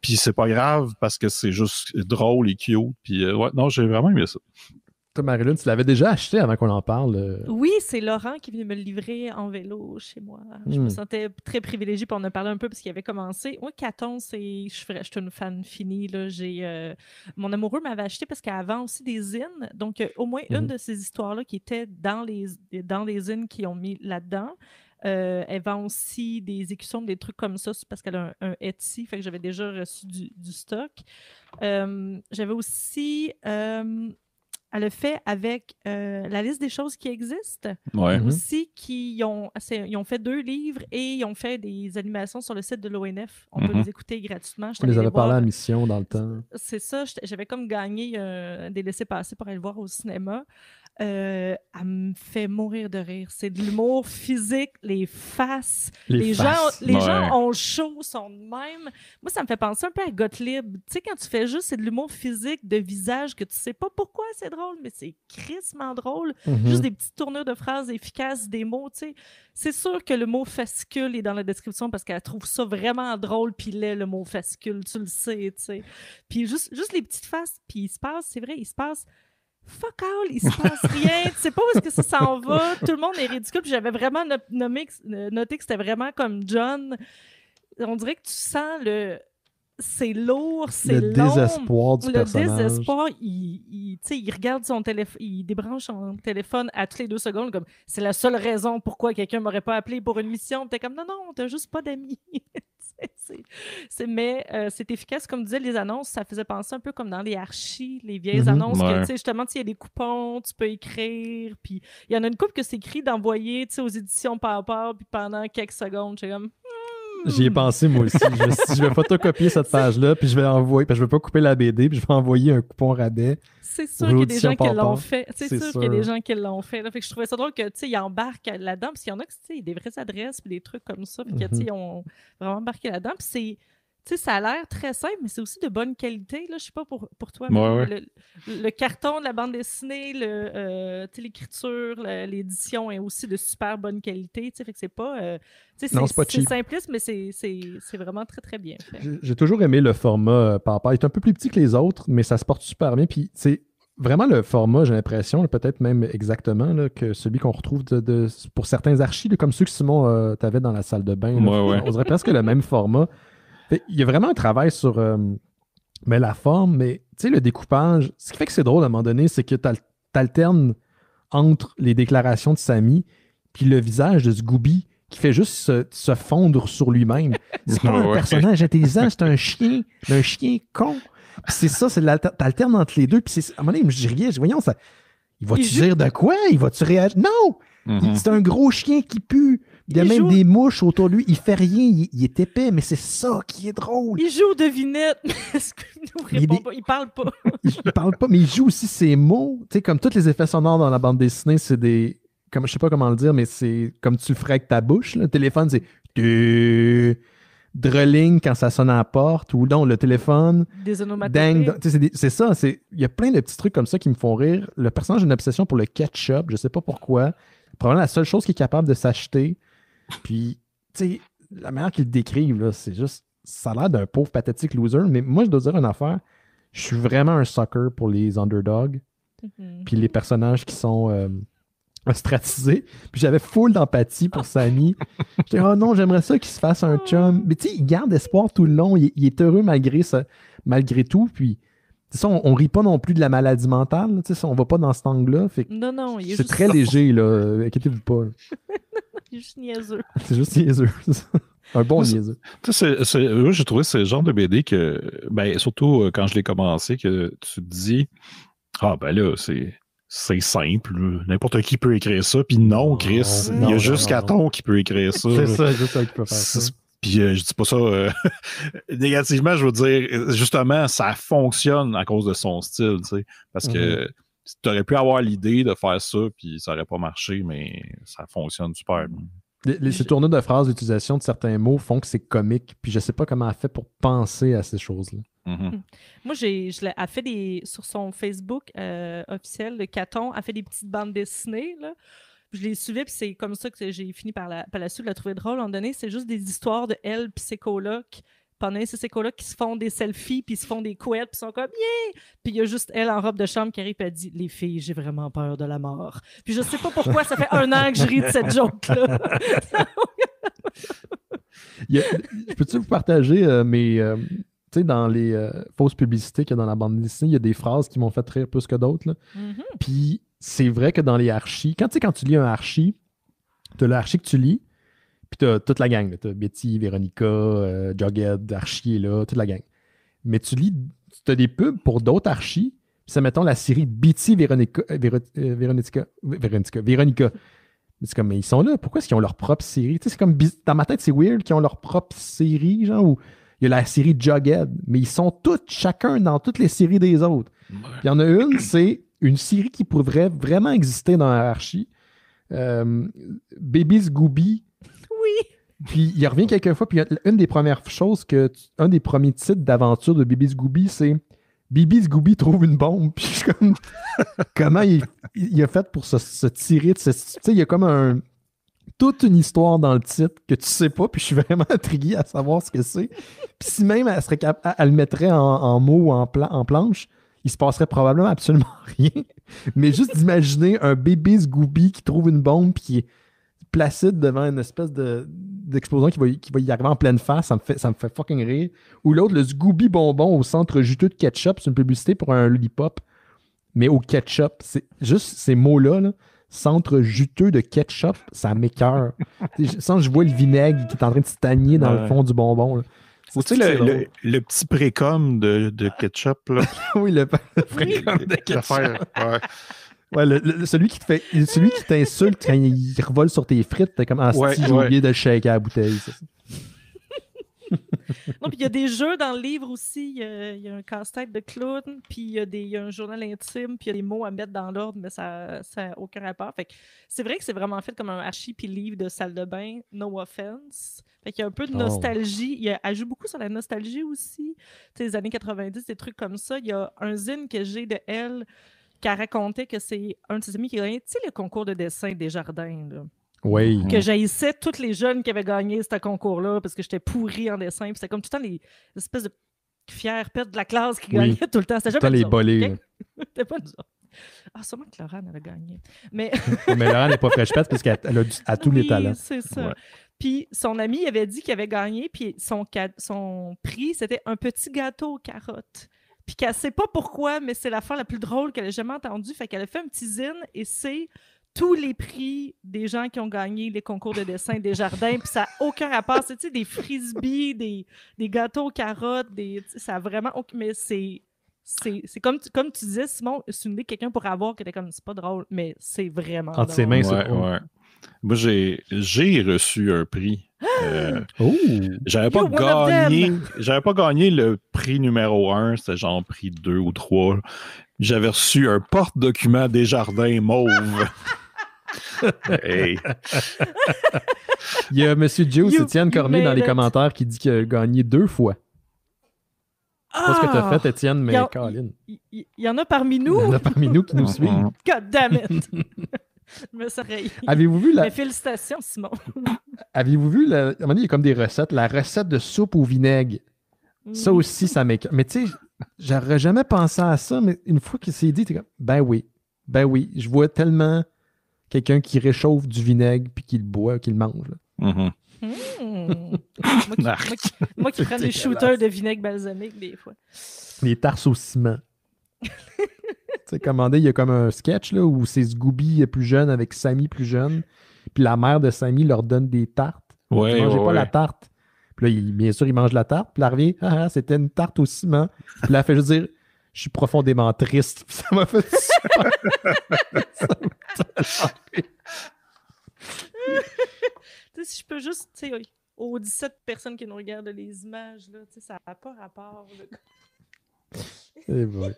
Speaker 2: Puis c'est pas grave parce que c'est juste drôle et cute. Puis non, j'ai vraiment aimé ça.
Speaker 1: Toi, Marie-Lune, tu l'avais déjà acheté avant qu'on en parle?
Speaker 3: Oui, c'est Laurent qui est venu me le livrer en vélo chez moi. Je me sentais très privilégiée, puis on en a parlé un peu parce qu'il avait commencé. Moi, Caton, je suis une fan finie. Là. Mon amoureux m'avait acheté parce qu'elle vend aussi des zines. Donc, au moins une de ces histoires-là qui était dans les zines qu'ils ont mis là-dedans. Elle vend aussi des écussons, des trucs comme ça, c'est parce qu'elle a un Etsy, fait que j'avais déjà reçu du stock. J'avais aussi... elle le fait avec la liste des choses qui existent.
Speaker 2: Ouais.
Speaker 3: Aussi, ils ont fait 2 livres et ils ont fait des animations sur le site de l'ONF. On peut les écouter gratuitement.
Speaker 1: On les avait parlé à la mission dans le temps.
Speaker 3: C'est ça. J'avais comme gagné des laissez-passer pour aller le voir au cinéma. Elle me fait mourir de rire. C'est de l'humour physique, les faces. Les gens ont chaud, sont de même. Moi, ça me fait penser un peu à Gottlieb. Tu sais, quand tu fais juste, c'est de l'humour physique, de visage, que tu sais pas pourquoi c'est drôle, mais c'est crissement drôle. Juste des petites tournures de phrases efficaces, des mots, tu sais. C'est sûr que le mot fascicule est dans la description parce qu'elle trouve ça vraiment drôle, puis le mot fascicule, tu le sais, tu sais. Puis juste les petites faces, puis il se passe fuck all, il se passe rien, tu sais pas où est-ce que ça s'en va, tout le monde est ridicule, puis j'avais vraiment noté que c'était vraiment comme John, on dirait que tu sens c'est lourd, c'est long.
Speaker 1: Le désespoir du personnage.
Speaker 3: Le désespoir, il regarde son téléphone, il débranche son téléphone à toutes les 2 secondes, comme c'est la seule raison pourquoi quelqu'un m'aurait pas appelé pour une mission, t'es comme non, t'as juste pas d'amis. Mais c'est efficace, comme disaient les annonces, ça faisait penser un peu comme dans les archis, les vieilles annonces, que justement, il y a des coupons, tu peux écrire, puis il y en a une couple que c'est écrit d'envoyer aux éditions Power, puis pendant quelques secondes, j'ai comme
Speaker 1: J'y ai pensé, moi aussi. Je vais photocopier cette page-là, puis je vais envoyer, parce que je ne veux pas couper la BD, puis je vais envoyer un coupon rabais.
Speaker 3: C'est sûr qu'il y a des gens qui l'ont fait. C'est sûr qu'il y a des gens qui l'ont fait. Là. Fait que je trouvais ça drôle que, tu sais, ils embarquent là-dedans, parce qu'il y en a qui, tu sais, des vraies adresses, puis des trucs comme ça, puis que, tu sais, ils ont vraiment embarqué là-dedans. Puis c'est, tu sais, ça a l'air très simple, mais c'est aussi de bonne qualité. Là. Je sais pas pour toi, mais le carton de la bande dessinée, l'écriture, l'édition est aussi de super bonne qualité. Fait que c'est pas... c'est simpliste, mais c'est vraiment très, très bien fait.
Speaker 1: J'ai toujours aimé le format Papa. Il est un peu plus petit que les autres, mais ça se porte super bien. Puis, c'est vraiment le format, j'ai l'impression, peut-être même exactement, là, que celui qu'on retrouve pour certains archis, là, comme ceux que Simon t'avait dans la salle de bain. Là, on dirait presque le même format. Il y a vraiment un travail sur la forme, mais le découpage. Ce qui fait que c'est drôle à un moment donné, c'est que tu alternes entre les déclarations de Sammy puis le visage de Scooby qui fait juste se fondre sur lui-même. C'est pas un personnage intelligent, c'est un chien con. Puis c'est ça, t'alternes entre les deux. Puis à un moment donné, je riais, voyons, ça, il va-tu dire de quoi? Il va-tu réagir? Non! C'est un gros chien qui pue. Il y a même des mouches autour de lui. Il fait rien. Il est épais, mais c'est ça qui est drôle.
Speaker 3: Il joue aux devinettes. Il parle pas.
Speaker 1: Il parle pas, mais il joue aussi ses mots. Tu sais, comme tous les effets sonores dans la bande dessinée, c'est des... Comme, je sais pas comment le dire, mais c'est comme tu le ferais avec ta bouche. Là. Le téléphone, c'est... Drilling quand ça sonne à la porte. Ou non, le téléphone...
Speaker 3: Des onomatopées.
Speaker 1: C'est ça. Il y a plein de petits trucs comme ça qui me font rire. Le personnage a une obsession pour le ketchup. Je sais pas pourquoi. Probablement la seule chose qu'il est capable de s'acheter. Puis, tu sais, la manière qu'ils le décrivent, là, c'est juste... Ça a l'air d'un pauvre pathétique loser, mais moi, je dois dire une affaire. Je suis vraiment un sucker pour les underdogs. Puis les personnages qui sont ostracisés. Puis j'avais full d'empathie pour Sammy. J'étais, oh non, j'aimerais ça qu'il se fasse un chum. Mais tu sais, il garde espoir tout le long. Il est heureux malgré tout. Puis, ça, on rit pas non plus de la maladie mentale. On va pas dans cet angle-là.
Speaker 3: Non, il est
Speaker 1: c'est très léger, là. Inquiétez-vous pas.
Speaker 3: Il est juste niaiseux.
Speaker 1: C'est juste niaiseux. Un bon niaiseux.
Speaker 2: Moi, j'ai trouvé ce genre de BD que, surtout quand je l'ai commencé, que tu te dis, ben là, c'est simple. N'importe qui peut écrire ça. Puis non, Chris, il y a juste Caton qui peut écrire ça.
Speaker 1: C'est ça, juste ça qui peut faire ça.
Speaker 2: Puis je dis pas ça négativement, je veux dire, justement, ça fonctionne à cause de son style, tu sais. Parce que tu aurais pu avoir l'idée de faire ça, puis ça aurait pas marché, mais ça fonctionne super bien.
Speaker 1: Ces tournures de phrases, l'utilisation de certains mots font que c'est comique, puis je sais pas comment elle fait pour penser à ces choses-là.
Speaker 3: Moi, elle fait sur son Facebook officiel, le Caton, elle fait des petites bandes dessinées, là. Je les suivais, puis c'est comme ça que j'ai fini par la suite de la trouver drôle. À un moment donné, c'est juste des histoires de elle puis ses colocs. Pendant c'est ses colocs qui se font des selfies, puis ils se font des couettes, puis ils sont comme « Yeah! » Puis il y a juste elle en robe de chambre qui arrive et elle dit « Les filles, j'ai vraiment peur de la mort. » Puis je sais pas pourquoi, ça fait 1 an que je ris de cette joke-là.
Speaker 1: Peux-tu vous partager tu sais, dans les fausses publicités qu'il y a dans la bande dessinée, il y a des phrases qui m'ont fait rire plus que d'autres. Puis c'est vrai que dans les archis, quand tu lis un archi, tu as le archi que tu lis, puis tu as toute la gang. Tu as Betty, Véronica, Jughead, Archie est là, toute la gang. Mais tu as des pubs pour d'autres archis, puis c'est, mettons, la série Betty, Véronica. C'est comme, mais ils sont là, pourquoi est-ce qu'ils ont leur propre série? Tu sais, c'est comme, dans ma tête, c'est weird qu'ils ont leur propre série, genre, où il y a la série Jughead, mais ils sont chacun dans toutes les séries des autres. Il y en a une, c'est une série qui pourrait vraiment exister dans l'archi. Baby Scooby.
Speaker 3: Oui.
Speaker 1: Puis il revient quelques fois, puis une des premières choses un des premiers titres d'aventure de Baby Scooby, c'est Baby Scooby trouve une bombe. Puis je suis comme, comment il a fait pour se tirer de ce... Tu sais, il y a comme toute une histoire dans le titre que tu sais pas, puis je suis vraiment intrigué à savoir ce que c'est. Puis si même elle le mettrait en mots ou en planche, il se passerait probablement absolument rien. Mais juste d'imaginer un bébé Scooby qui trouve une bombe puis qui est placide devant une espèce d'explosion qui va y arriver en pleine face, ça me fait fucking rire. Ou l'autre, le Scooby bonbon au centre juteux de ketchup, c'est une publicité pour un lollipop, mais au ketchup. C'est juste ces mots-là, là, centre juteux de ketchup, ça m'écoeure. Sans que je vois le vinaigre qui est en train de se tagner dans le fond du bonbon, là.
Speaker 2: Tu sais, le petit précom de ketchup, là.
Speaker 1: Oui, le précom de ketchup. Celui qui t'insulte quand il revole sur tes frites, t'es comme, j'ai oublié de le shaker à la bouteille.
Speaker 3: Non, puis il y a des jeux dans le livre aussi. Il y a un casse-tête de clown, puis il y a un journal intime, puis il y a des mots à mettre dans l'ordre, mais ça n'a aucun rapport. Fait que c'est vrai que c'est vraiment fait comme un archi puis livre de salle de bain, no offense. Fait qu'il y a un peu de nostalgie. Elle joue beaucoup sur la nostalgie aussi. Tu sais, les années 90, des trucs comme ça. Il y a un zine que j'ai de elle qui a raconté que c'est un de ses amis qui a gagné, tu sais, le concours de dessin des jardins, là.
Speaker 1: Oui.
Speaker 3: Que j'haïssais tous les jeunes qui avaient gagné ce concours-là parce que j'étais pourrie en dessin. Puis c'était comme tout le temps les espèces de fiers pètes de la classe qui gagnaient tout le temps. C'était jamais
Speaker 1: les bolés.
Speaker 3: Okay? C'était pas nous autres. Ah, sûrement que Laurent elle a gagné. Mais
Speaker 1: Laurent n'est pas fraîche pète parce qu'elle a tous les talents.
Speaker 3: C'est ça.
Speaker 2: Ouais.
Speaker 3: Puis son ami avait dit qu'il avait gagné, puis son prix, c'était un petit gâteau aux carottes. Puis qu'elle sait pas pourquoi, mais c'est l'affaire la plus drôle qu'elle ait jamais entendue. Fait qu'elle a fait un petit zine et c'est tous les prix des gens qui ont gagné les concours de dessin des jardins, puis ça n'a aucun rapport. C'est, tu sais, des frisbees, des gâteaux aux carottes, ça a vraiment... Mais c'est comme tu disais, Simon, c'est une idée que quelqu'un pourrait avoir qui était comme, c'est pas drôle, mais c'est vraiment
Speaker 1: entre ses mains, c'est
Speaker 2: drôle. Ouais. Moi, j'ai reçu un prix. J'avais pas gagné le prix numéro 1, c'était genre prix 2 ou 3. J'avais reçu un porte-document Desjardins mauve. Hey.
Speaker 1: Il y a M. Juice, Étienne Cormier, dans les commentaires qui dit qu'il a gagné 2 fois. C'est pas ce que tu as fait, Étienne, mais Colin.
Speaker 3: Il y en a parmi nous.
Speaker 1: Il y en a parmi nous qui nous suivent.
Speaker 3: God damn it! Mais ça
Speaker 1: Avez-vous vu
Speaker 3: Mais félicitations, Simon.
Speaker 1: Avez-vous vu, à un moment donné, il y a comme des recettes. La recette de soupe au vinaigre. Ça aussi, ça m'écoeure. Mais tu sais, j'aurais jamais pensé à ça, mais une fois qu'il s'est dit, t'es comme, ben oui, je vois tellement quelqu'un qui réchauffe du vinaigre puis qui le boit, qui le mange.
Speaker 3: Moi qui prends des shooters de vinaigre balsamique des fois.
Speaker 1: Les tarses au ciment. Tu sais, commandé, il y a comme un sketch là, où c'est Scooby plus jeune avec Sammy plus jeune, puis la mère de Sammy leur donne des tartes.
Speaker 2: Ouais,
Speaker 1: ils mangeaient pas la tarte. Puis là, bien sûr, il mange la tarte. Puis là, revient, c'était une tarte au ciment. Puis là, elle fait juste dire, je suis profondément triste. Ça m'a fait
Speaker 3: si je peux juste, tu sais, aux 17 personnes qui nous regardent les images, là, ça n'a pas rapport.
Speaker 1: C'est vrai.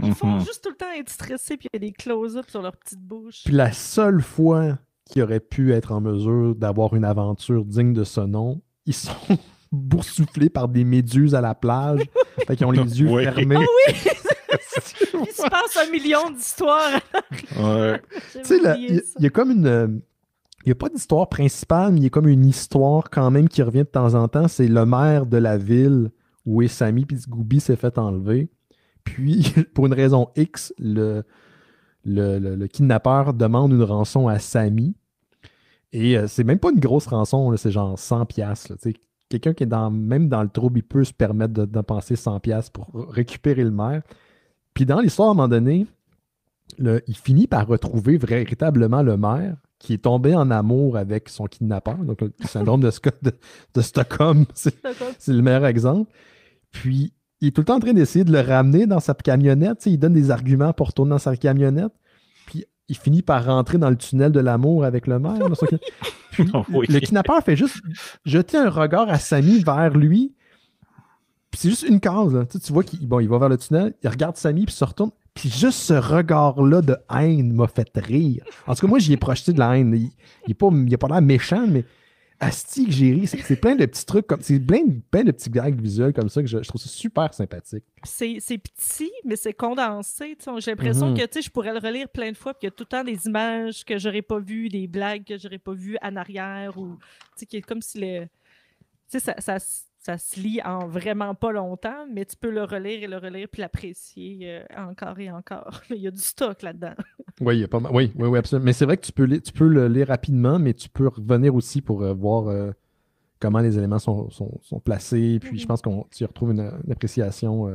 Speaker 3: Ils font juste tout le temps être stressés, puis il y a des close-ups sur leur petite bouche.
Speaker 1: Puis la seule fois qu'ils auraient pu être en mesure d'avoir une aventure digne de ce nom, ils sont boursouflés par des méduses à la plage. Fait qu'ils ont les yeux fermés.
Speaker 3: Ah oui! Il se passe 1 million d'histoires.
Speaker 2: Ouais.
Speaker 1: Tu sais, il y a comme une... Il n'y a pas d'histoire principale, mais il y a comme une histoire quand même qui revient de temps en temps. C'est le maire de la ville où est Sammy puis Scooby s'est fait enlever. Puis, pour une raison X, le kidnappeur demande une rançon à Sammy. Et c'est même pas une grosse rançon, là, c'est genre 100$. Quelqu'un qui est même dans le trouble, il peut se permettre de dépenser 100$ pour récupérer le maire. Puis dans l'histoire, à un moment donné, il finit par retrouver véritablement le maire qui est tombé en amour avec son kidnappeur. Donc, le syndrome de Stockholm, c'est le meilleur exemple. Puis, il est tout le temps en train d'essayer de le ramener dans sa camionnette. Il donne des arguments pour retourner dans sa camionnette. Puis, il finit par rentrer dans le tunnel de l'amour avec le maire. Puis, le kidnappeur fait juste jeter un regard à Sammy vers lui. Puis, c'est juste une case. Là. Tu vois qu'il va vers le tunnel, il regarde Sammy, puis se retourne. Puis juste ce regard-là de haine m'a fait rire. En tout cas, moi, j'y ai projeté de la haine. Il a pas l'air méchant, mais asti que j'ai ri. C'est plein de petits trucs, c'est plein de petits gags visuels comme ça que je trouve ça super sympathique.
Speaker 3: C'est petit, mais c'est condensé. J'ai l'impression que je pourrais le relire plein de fois, puis il y a tout le temps des images que j'aurais pas vues, des blagues que j'aurais pas vues en arrière, ou qui est comme si ça se lit en vraiment pas longtemps, mais tu peux le relire puis l'apprécier encore et encore. Il y a du stock là-dedans.
Speaker 1: Oui, il y a pas mal. Oui, absolument. Mais c'est vrai que tu peux le lire rapidement, mais tu peux revenir aussi pour voir comment les éléments sont placés. Puis je pense qu'on tu retrouves une appréciation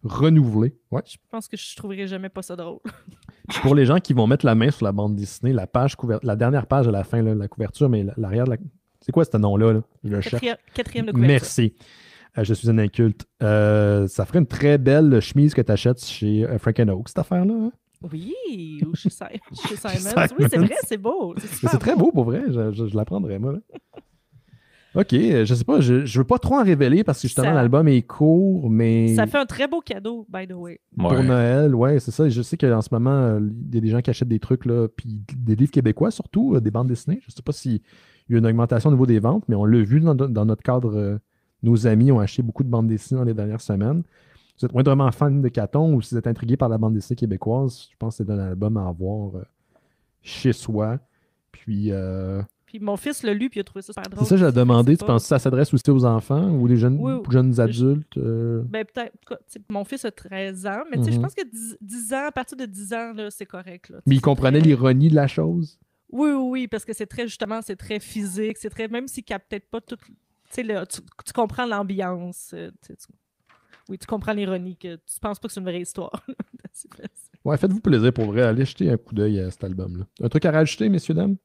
Speaker 1: renouvelée. Ouais.
Speaker 3: Je pense que je trouverai jamais pas ça drôle.
Speaker 1: Pour les gens qui vont mettre la main sur la bande dessinée, la dernière page à la fin, là, la couverture, mais l'arrière de la... C'est quoi ce nom-là?
Speaker 3: Quatrième de couverture.
Speaker 1: Merci. Je suis un inculte. Ça ferait une très belle chemise que tu achètes chez Frank & Oak, cette affaire-là. Hein?
Speaker 3: Oui, ou chez Simons. Oui, c'est vrai, c'est beau.
Speaker 1: C'est très beau pour vrai. Je la prendrais, moi. Là. OK, je sais pas, je veux pas trop en révéler parce que justement l'album est court, mais...
Speaker 3: Ça fait un très beau cadeau, by the way.
Speaker 1: Pour Noël, ouais, c'est ça. Je sais qu'en ce moment, il y a des gens qui achètent des trucs, là, puis des livres québécois surtout, des bandes dessinées. Je sais pas s'il y a une augmentation au niveau des ventes, mais on l'a vu dans notre cadre. Nos amis ont acheté beaucoup de bandes dessinées dans les dernières semaines. Si vous êtes moindrement fan de Caton ou si vous êtes intrigué par la bande dessinée québécoise, je pense que c'est un album à avoir chez soi. Puis
Speaker 3: mon fils l'a lu puis il a trouvé ça super drôle.
Speaker 1: C'est ça, j'ai demandé. Tu penses que ça s'adresse aussi aux enfants ou les jeunes adultes?
Speaker 3: Ben, peut-être. Mon fils a 13 ans, mais je pense que 10 ans, à partir de 10 ans, là, c'est correct. Là,
Speaker 1: mais il comprenait l'ironie de la chose?
Speaker 3: Oui, parce que c'est très physique. C'est très, même s'il ne capte peut-être pas tout. Tu comprends l'ambiance. Oui, tu comprends l'ironie, que tu penses pas que c'est une vraie histoire.
Speaker 1: Ouais, faites-vous plaisir pour vrai. Allez jeter un coup d'œil à cet album-là. Un truc à rajouter, messieurs, dames?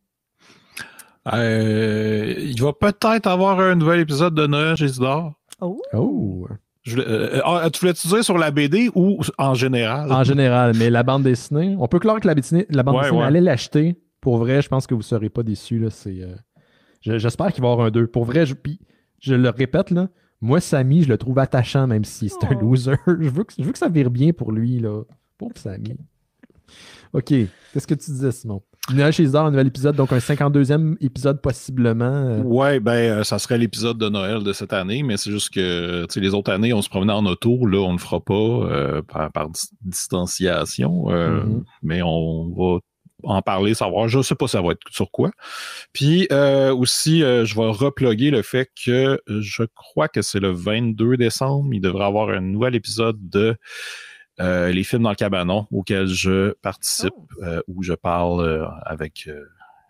Speaker 2: Il va peut-être avoir un nouvel épisode de Noël chez Isidore.
Speaker 1: Oh!
Speaker 2: Tu voulais-tu dire sur la BD ou en général?
Speaker 1: En général, mais la bande dessinée, on peut clore que la bande dessinée, allez l'acheter. Pour vrai, je pense que vous ne serez pas déçus. Là, j'espère qu'il va y avoir un 2. Pour vrai, je le répète, là, moi, Samy, je le trouve attachant, même si c'est un loser. Je veux que ça vire bien pour lui. Là. Pauvre Samy. OK. Qu'est-ce que tu disais, Simon? Noël chez Isidore, un nouvel épisode, donc un 52e épisode possiblement.
Speaker 2: Ouais, ça serait l'épisode de Noël de cette année, mais c'est juste que les autres années, on se promenait en auto, là, on ne le fera pas par distanciation, mais on va en parler, savoir, je ne sais pas ça va être sur quoi. Puis aussi, je vais reploguer le fait que je crois que c'est le 22 décembre, il devrait y avoir un nouvel épisode de les films dans le cabanon auquel je participe, où je parle avec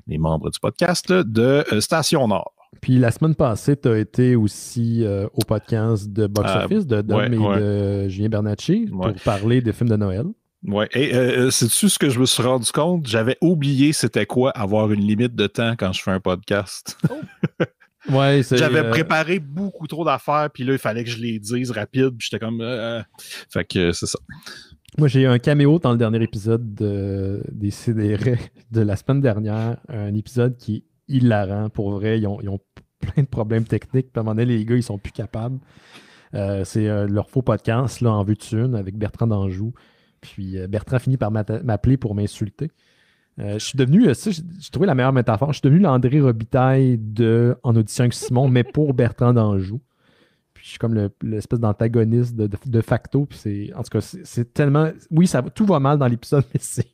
Speaker 2: les membres du podcast là, de Station Nord.
Speaker 1: Puis la semaine passée, tu as été aussi au podcast de Box Office de Dom et de Julien Bernatchez pour parler des films de Noël.
Speaker 2: Ouais. Et sais-tu ce que je me suis rendu compte? J'avais oublié c'était quoi avoir une limite de temps quand je fais un podcast.
Speaker 1: Ouais,
Speaker 2: j'avais préparé beaucoup trop d'affaires, puis là, il fallait que je les dise rapide, puis j'étais comme... Fait que c'est ça.
Speaker 1: Moi, j'ai eu un caméo dans le dernier épisode des CDR de la semaine dernière, un épisode qui est hilarant. Pour vrai, ils ont plein de problèmes techniques, puis à un moment donné, les gars, ils sont plus capables. C'est leur faux podcast, là, En veux-tu une, avec Bertrand d'Anjou. Puis Bertrand finit par m'appeler pour m'insulter. Je suis devenu, j'ai trouvé la meilleure métaphore, je suis devenu l'André Robitaille En audition avec Simon, mais pour Bertrand d'Anjou. Puis je suis comme l'espèce d'antagoniste de facto. Puis en tout cas, c'est tellement... Oui, tout va mal dans l'épisode, mais c'est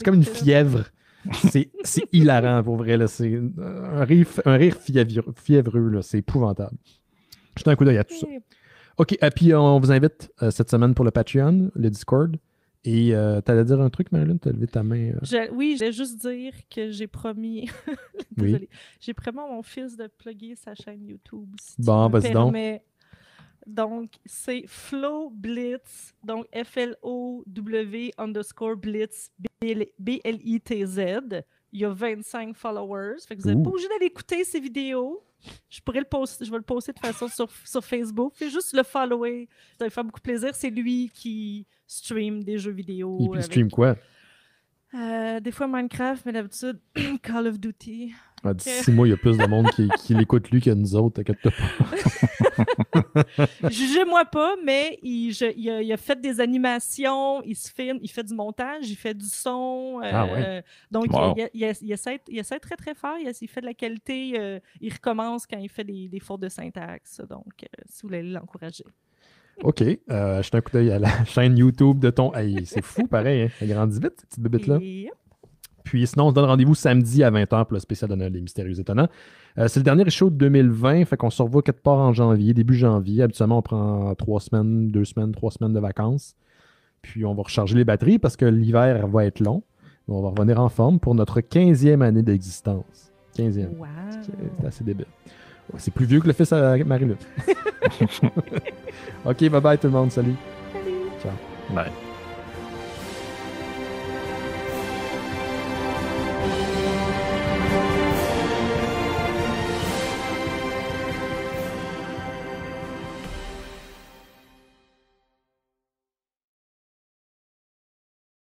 Speaker 1: comme une fièvre. C'est hilarant, pour vrai. Là. C'est un rire fiévreux. Là. C'est épouvantable. Jetez un coup d'œil à tout ça. OK, puis on vous invite cette semaine pour le Patreon, le Discord. Et t'allais dire un truc, Marilyn? T'as levé ta main.
Speaker 3: Oui, je voulais juste dire que j'ai promis... Désolée. J'ai promis à mon fils de plugger sa chaîne YouTube. Si
Speaker 1: bon, vas-y donc.
Speaker 3: Donc, c'est Flow Blitz, donc FLOW_Blitz, BLITZ. Il y a 25 followers. Fait que vous n'êtes pas obligé d'aller écouter ces vidéos. Je vais le poster de toute façon sur Facebook. Fais juste le follower. Ça va faire beaucoup plaisir. C'est lui qui stream des jeux vidéo.
Speaker 1: Il stream quoi?
Speaker 3: Des fois Minecraft, mais d'habitude Call of Duty.
Speaker 1: D'ici 6 mois, il y a plus de monde qui l'écoute lui que nous autres, t'inquiète pas.
Speaker 3: Jugez-moi pas, mais il a fait des animations, il se filme, il fait du montage, il fait du son. Donc, il essaie très, très fort. Il fait de la qualité. Il recommence quand il fait des fautes de syntaxe. Donc, si vous voulez l'encourager.
Speaker 1: OK. Jetez un coup d'œil à la chaîne YouTube de ton... Hey, c'est fou, pareil. Hein? Elle grandit vite, cette petite bébête-là. Puis sinon, on se donne rendez-vous samedi à 20h pour le spécial de Noël des Mystérieux Étonnants. C'est le dernier show de 2020, fait qu'on se revoit quelque part en janvier, début janvier. Habituellement, on prend 3 semaines, 2 semaines, 3 semaines de vacances. Puis on va recharger les batteries parce que l'hiver va être long. On va revenir en forme pour notre 15e année d'existence. 15e.
Speaker 3: Wow.
Speaker 1: C'est assez débile. C'est plus vieux que le fils à Marie-Luc. OK, bye-bye tout le monde. Salut.
Speaker 3: Salut.
Speaker 1: Ciao.
Speaker 2: Bye.